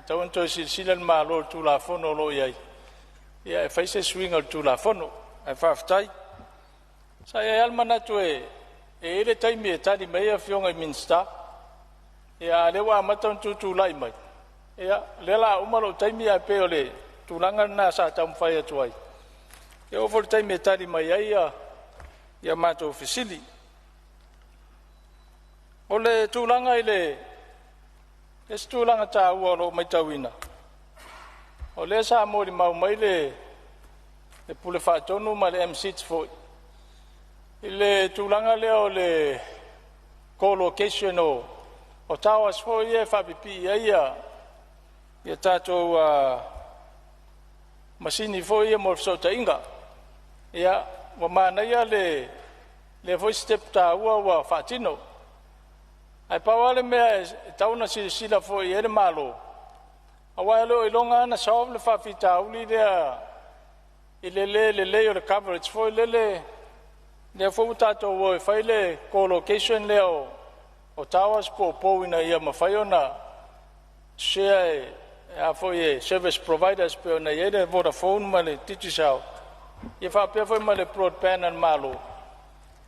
tau anto sila le malo tu la fono lo iai. Ia e whaise swinga tu la fono, e whaftai. Sa ia almana tu e ele taimi e tari mea whionga i minsta. Ia le wa matau tu lai mai. Ia le la umaro taimi a pe o le tulanga na sa tau mwhai atu ai. Ia ofo le taimi e tari mai ai ia mato fisili. O le tūlanga i le tūlanga tā ua lo mai tauina. O le sa mori mau mai le pule whaatonu ma le M6 foi. I le tūlanga leo le co-location o tawas foi e whapipi ia tātou masini foi e mo fsota inga. Ia wa mana ia le voice step tā ua whaatino. Ai pawale mea tauna sila fo i ere malo. Awa alo i longa ana saof le whawhita uli lea i le o le coverage fo i le fo utato o i whai le co-location leo o tawas po ina ia mawhai ona share a fo i service providers pe ona i ere Vodafone ma le Digisao. Ia whapea fo i ma le broadband an malo.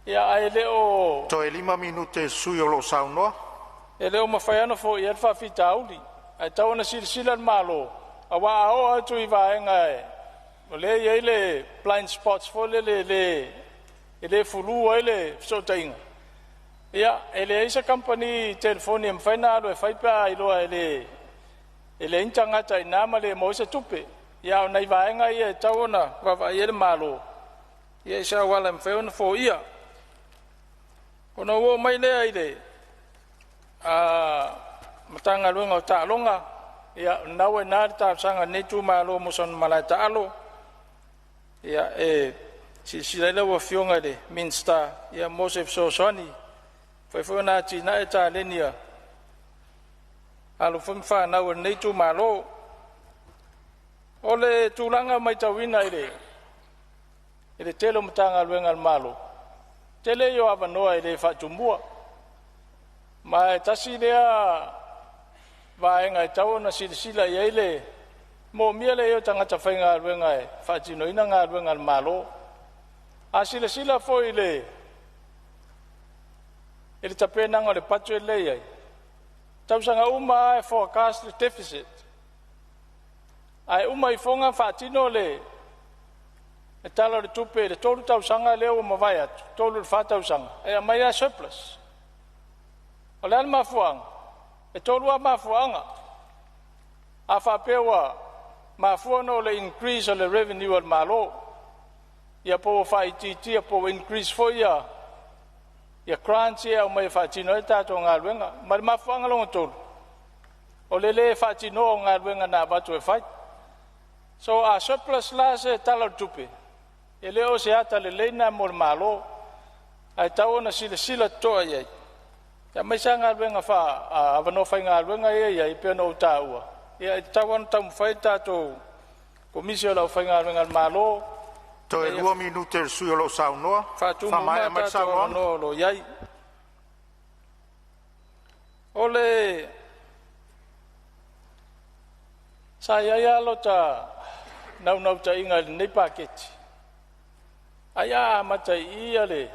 Ia ai leo To e 5 minute sui o lo sau noa. E leo mawhaiana fo i alfa fita auli. Ai tau na sila malo. A wa ao atu i vaenga e. O le i le blind spots fo le fulu o le fsotainga. Ia, e le isa company telefoni e mwhaina alo e whaipea i loa e le intangata i nama le moisa tupe. Ia o nei vaenga i e tau na wawa i ele malo. Ia isa wala mwhaiona fo ia. Ona ua mai lea i le matanga luenga o ta'alonga ia nau e nāri tāpsanga netu malo muson malai ta'alo ia e silaila ua fionga le Minster ia Mosef Sosoni whaifua nā tina e tā lenia alo whimwha nau e netu malo o le tūlanga mai tawina i le telo matanga luenga malo tele yo avanoa i le whatumua. Ma e tasi lea vaenga i tau na sila i eile mo mia le yo tangata whainga aluenga e whatino ina ngā aluenga malo. A sila fo i le tapenanga le patu e lei ai. Tausanga uma e forecast le deficit. Ai uma i fonga whatino le e tala le tupe le tolu tausanga leo o mawai atu, tolu le whatausanga, e a mai a surplus. O le alma fuanga, e tolu a mafuanga, a whapewa mafuana o le increase o le revenue al malo, ia po whaititi, ia po increase fo ia grants ia o mai whatino e tato ngā luenga, ma le mafuanga longa tolu. O le whatino o ngā luenga nā batu e whai. So a surplus la se tala le tupe. E leo se ata le leina mo le malo, ai tau na sila toa iai. Ia mai sa ngā luenga wha, avano whai ngā luenga iai pia no uta ua. Ia tau anu tau mwhai tātou komisio lau whai ngā luenga le malo. To e 2 minute sui o lo sau noa. Whatumu mā tātou avano lo iai. Ole, sa iai alo ta nau ta inga le nei paketi. Aia matai ia le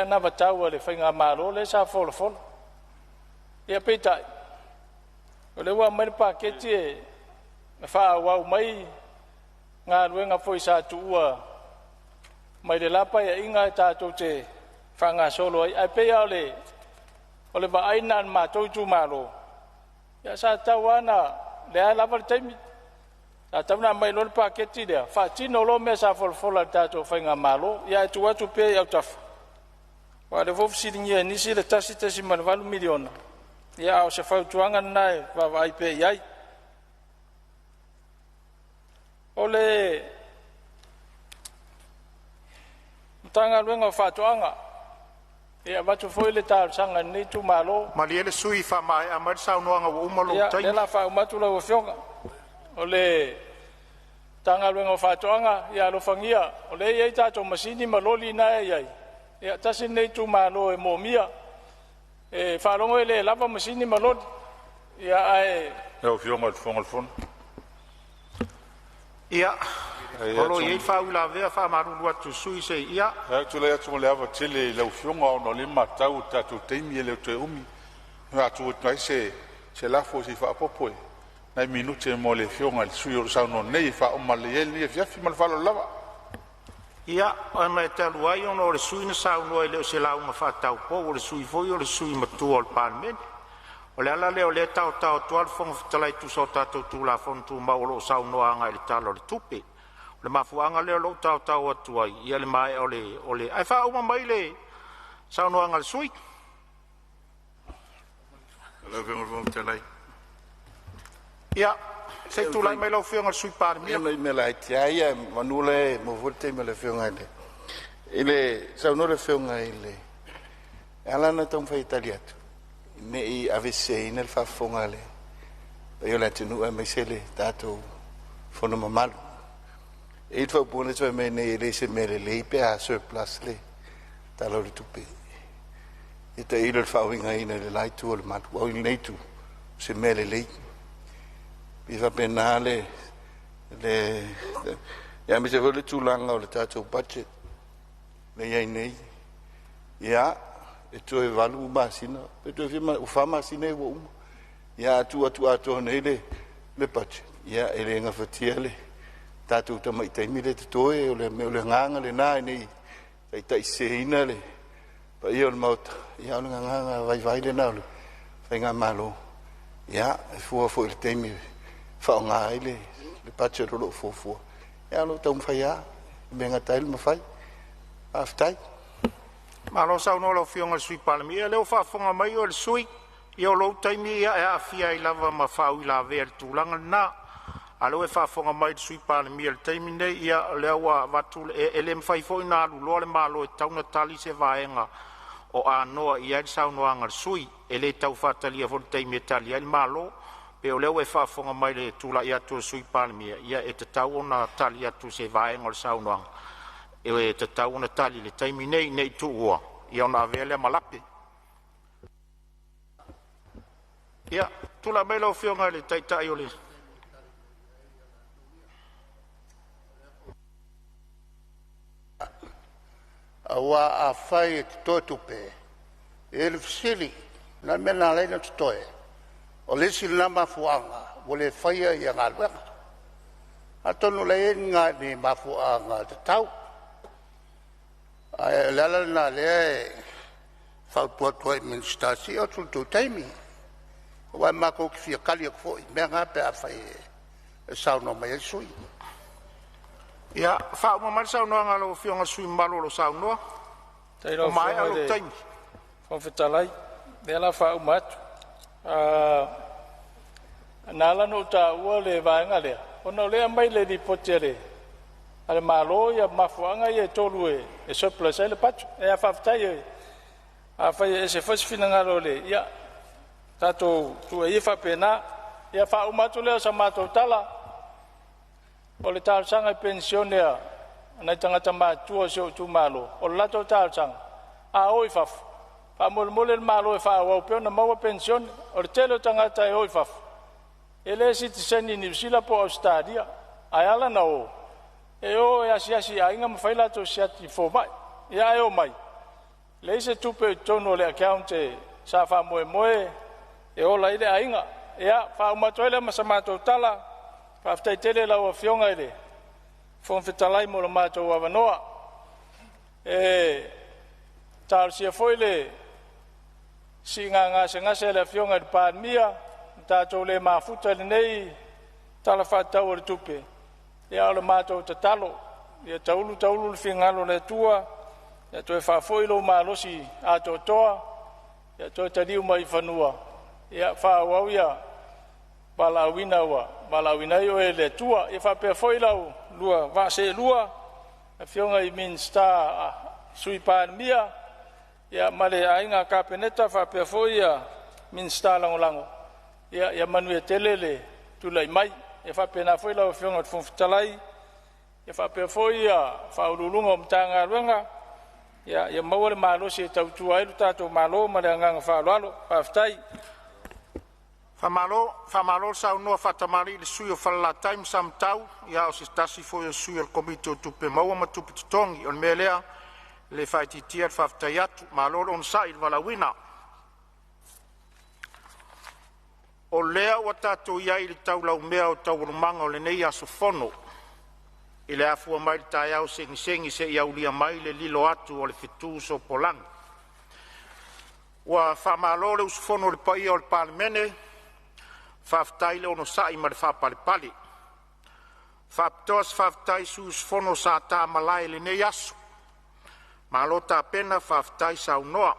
na vatau le whainga maro le sa fola. Ia peitai. O le ua mai paketi e wha wau mai ngā ruenga foi sa tuua mai le lapa ia inga e tātou te whanga solo ai. Ai pei o le wa aina an mātou tu maro. Ia sa tau ana le ai lava le taimi. A tauna mai lor paketi lea. Wha tino lo mea sa folfola tātou whainga malo. Ia e tuatu pe au tafa. wa le fofu silingia nisi le tasi malvalu miliona ia o se fautuanga nae va pe iai ole tanga luenga fatuanga ia watu foi le tal sanga ni tu malo Maliele sui fa mai a mai sau noanga wo umalo ia tai. le la fa matu la fionga ole tanga luenga fatuanga ia lo fangia ole ia tato masini maloli na iai ia tasi nei tu malo e momia e fa longo le lava masini maloli ia ai o fionga al fon Ia. Olo ye fa ula vea fa maru atu sui se ia. tu le atu le ava tele le fionga o no le matau tatu teimi le te umi na tu mai se la fo si fa popo na minute mo le fionga le sui o sa no nei fa o male le fia fi mal fa lo lava Ia, o mai te luai ono le sui na sau no le se la uma fa tau po o le sui foi o le sui matu o le Palemene. O le ala leo le tau tual fonga fitalai tu so tatu tu la fon tu ma o lo sau no anga le talo le tupe. Le mafuanga leo lo tau atu ai. Ia le mai o le ai fa uma mai le sau no anga le sui. le fionga fon tele Ia, se tu lai mai lo fionga le sui Palemene. Ia me la ia manule mo volte me le fionga ile. Ile sa no le fionga ile. Ala na tong fa italiano. Me I avesse nel fa fongale. Io la tenu a mesele tato fono mamalu. E fa buone cioè me ne rese mele lei pe a surplus le. Talo le tupe. E te il fa winga ina le lai tu le mat. Wa il nei tu se mele lei. Mi fa penale le ya mi se vuole tu langa o le tato budget. Le ia nei. Ya e tu e valu masina e tu e o fa masina e wo ya tu nei le pache ya e le nga fatiele tatu ta mai tai mi le to e o le nganga le nai nei tai seina le pa io il mot ya o nganga vai le na le fa nga malo ya e fu il temi fa nga le pache lo fu ya lo tom fa ya benga tai ma fai aftai Ma lo sa no lo fionga sui Palemene le o fa fonga mai o le sui io lo taimi ia e afia I lava ma fa u la ver tu langa na alo e fa fonga mai sui Palemene le taimi nei ia le wa vatu e le mfai foi na lu le malo e tauna tali se vaenga o a no ia sa no anga sui e le tau fatali e vol taimi tali il malo pe o le o e fa fonga mai le tu la ia tu sui Palemene ia e te tau na tali tu se vaenga o sa no e te tau na tali le taimi nei tu ua i ona vele malape ia tula mai lo fionga le taitai o le awa a fai to tupe e le fisili na mena le na toe o le silama fuanga o le fai ia ngalwa atonu le nga ni mafuanga te tau Lala na le fa po minister si o tu taimi wa ma ko ki kali ko me nga pe a fai sa no mai sui ia fa mo mal sa no nga lo fionga sui malo lo sa no tai lo mai lo taimi fa fetalai dela fa umat nala no ta o le va nga le ono le mai le di potere ale malo ia mafuanga ia tolu e surplus ele pat e a faftai a fai se fas finanga le ia tato tu e fa pena ia fa umatu le sa mato tala o le tal sanga pensione na tanga tama tu so tu malo o la to tal sang a oi fa fa mol el malo e fa o pe na mo pensione o le telo tanga tai oi fa ele citizen ni sila po Australia ayala na o e o e asi ainga mawhaila to siati fo mai ia e o mai le se tupe tono le account e sa fa moe e o la ile ainga ia fa umatoile masamato tala fa aftai tele la o fionga ile fon fetalai mo lo mato wa vanoa e tal si foile singa nga se le fionga de Palemene ta to le mafuta le nei tala fa ta o tupe ia le mato te talo ia taulu le fingalo le tua ia toe whawhoi lo malosi a toa, ia toe tariu mai whanua, ia whawau ia balawina wa, balawina i oe le tua, ia whapea whoi lau, lua, vase lua, a whionga i minsta sui Palemene, ia male ainga kapeneta whapea whoi ia minsta lango, ia manue telele tulai mai, ia whapea na whoi lau whionga te whumfitalai, ia whapea whoi ia whaurulunga o mtanga ruenga, ia mawale malosi e tautua ilu tato malo, male anganga whaaloalo, whaftai. Whamalo sa unua whatamari le sui o whalala taim sam tau, ia o se tasi foi o sui o komite o tupe maua ma tupe tutongi, on melea le whaititia whaftai atu, malo on sa il walawina. O lea wa tato iai le tau lau mea o tau rumanga o le nei aso fono, i le afua mai le tai au sengi se iau lia mai le lilo atu o le fitu so polang. Wa whamalo le usfono le paia o le Palemene, whaftai le ono sai ma le whapalepale. Whaptoas whaftai su usfono sa tā malai le nei aso. Malo tā pena whaftai sa unoa.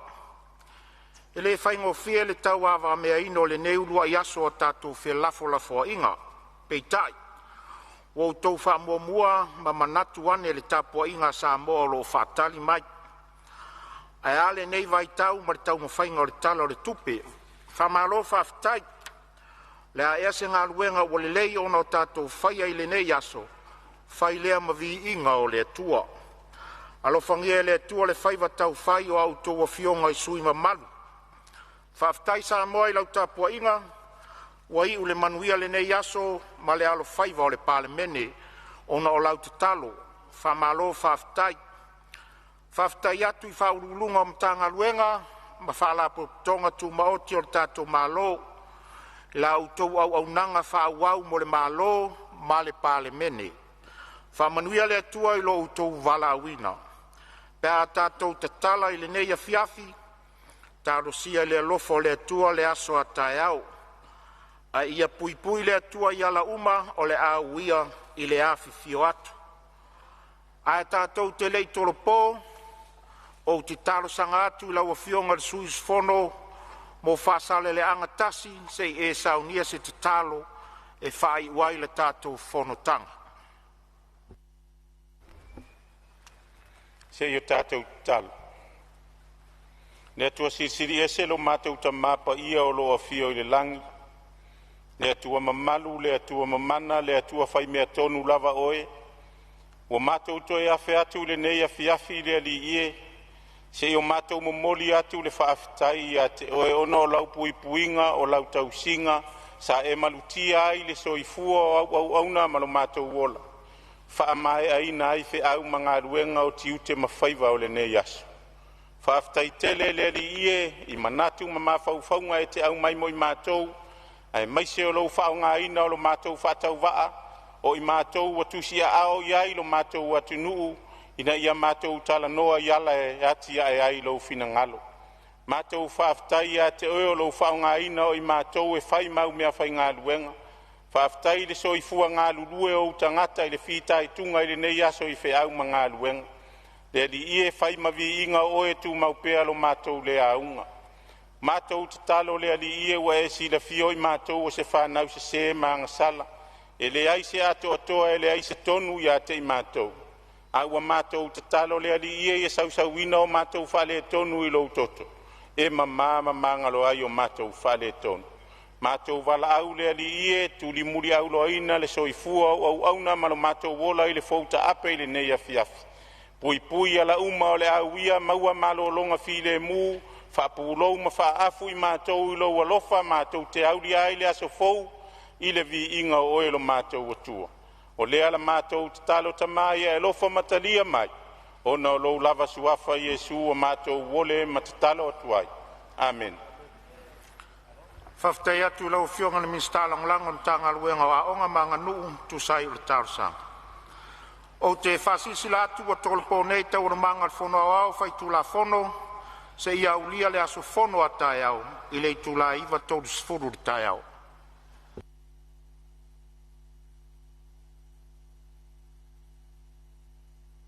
E le whaingofia le tau awa mea ino le nei ulua i aso o tātou whia lafo inga, peitai. Wau tau wha ma manatu ane le tapua inga Samoa o lo whatali mai. Ai ale nei vai tau ma le tau mawhainga o le tala o le tupe. Whamalo whaftai. Le a ea se ngā luenga o le lei ona o tātou whaia i le nei aso. Whai lea ma vi inga o le atua. Alo whangia le atua le whaiva tau whai o au tō fionga i sui ma malu. Whaftai Samoa i lau tapua inga. Wai u le manuia le nei aso ma le alo whaiva o le Palemene ona o lau te talo. Whamalo whaftai. Whaftai atu i whaurulunga o mtanga luenga, ma whaalapo tonga tu maoti o le tātou malo, la autou au nanga whaawau mo le malo, ma le Palemene. Whamanuia le atua i lo autou walawina. Pea tātou te tala i le nei a fiafi, tārosia le alofo le atua le aso a tae au. A ia pui le atua i ala uma o le auia i le afi fio atu. A tātou te lei toro pō, o te talo sanga atu lau a fionga le suis fono mo whasale le angatasi se e saunia se te talo e whai wai le tātou Fonotaga. Se i o tātou talo. Ne atua sisiri e se lo mātou ta mapa ia o lo a fio i le langi. Le atua mamalu, le atua mamana, le atua whai mea tonu lava oe. Wa mātou toi awhi atu le nei a fiafi le ali ie. Se o mātou momoli atu le whaafitai a te oe ono o lau puipuinga o lau tausinga sa e malutia ai le soifua au auna malo mātou wola. Whaamae aina ai fe au mga ruenga o tiute mawhaiva o le nei aso. Whaafitai tele le ali ie i manatu ma mawhauwhaunga e te au mai moi mātou. Ai maise o lau whaunga ina o lo mātou whatau waa o i mātou watusia ao iai lo mātou watunuu. Ina ia mātou tala noa iala e ati e ai lau fina ngalo. Mātou whaaftai a te oe o lau whaunga ina o i mātou e whai mau mea whai ngā luenga. Whaaftai le soifua ngā lulue o tangata i le whitai tunga i le nei aso i wheau ma ngā luenga. Le li ie whai mavi inga oe tu maupea lo mātou le aunga. Mātou te talo le li ie wa e si la fio i mātou o se whanau se ma ngasala. E le aise ato atoa e le aise tonu i ate i mātou. Aua mātou te talo le ali ie e sausauina o mātou whale tonu i lou toto. E mangalo ai o mātou whale tonu. Mātou wala au le ali ie tu li muri au loaina le soifua au auna malo mātou wola i le fouta ape i le nei a fiafi. Pui ala uma o le auia maua malo longa file mu, whapulou ma whaafu i mātou i lou alofa mātou te auri ai le aso fou i le vi inga o oelo mātou atua. O lea la mātou te talo tamai e lofa matalia mai. O na lou lava suafa Iesu o mātou wole ma te talo atuai. Amen. Whaftai atu lau fionga na minsta langolango na tanga luenga wa onga mga nuu tu sai ule tarusanga. O te whasisi la atu wa tolpo nei tau na mga fono au fai tu la fono se ia ulia le aso fono a tai au i le tu la iwa tau sfuru le tai au.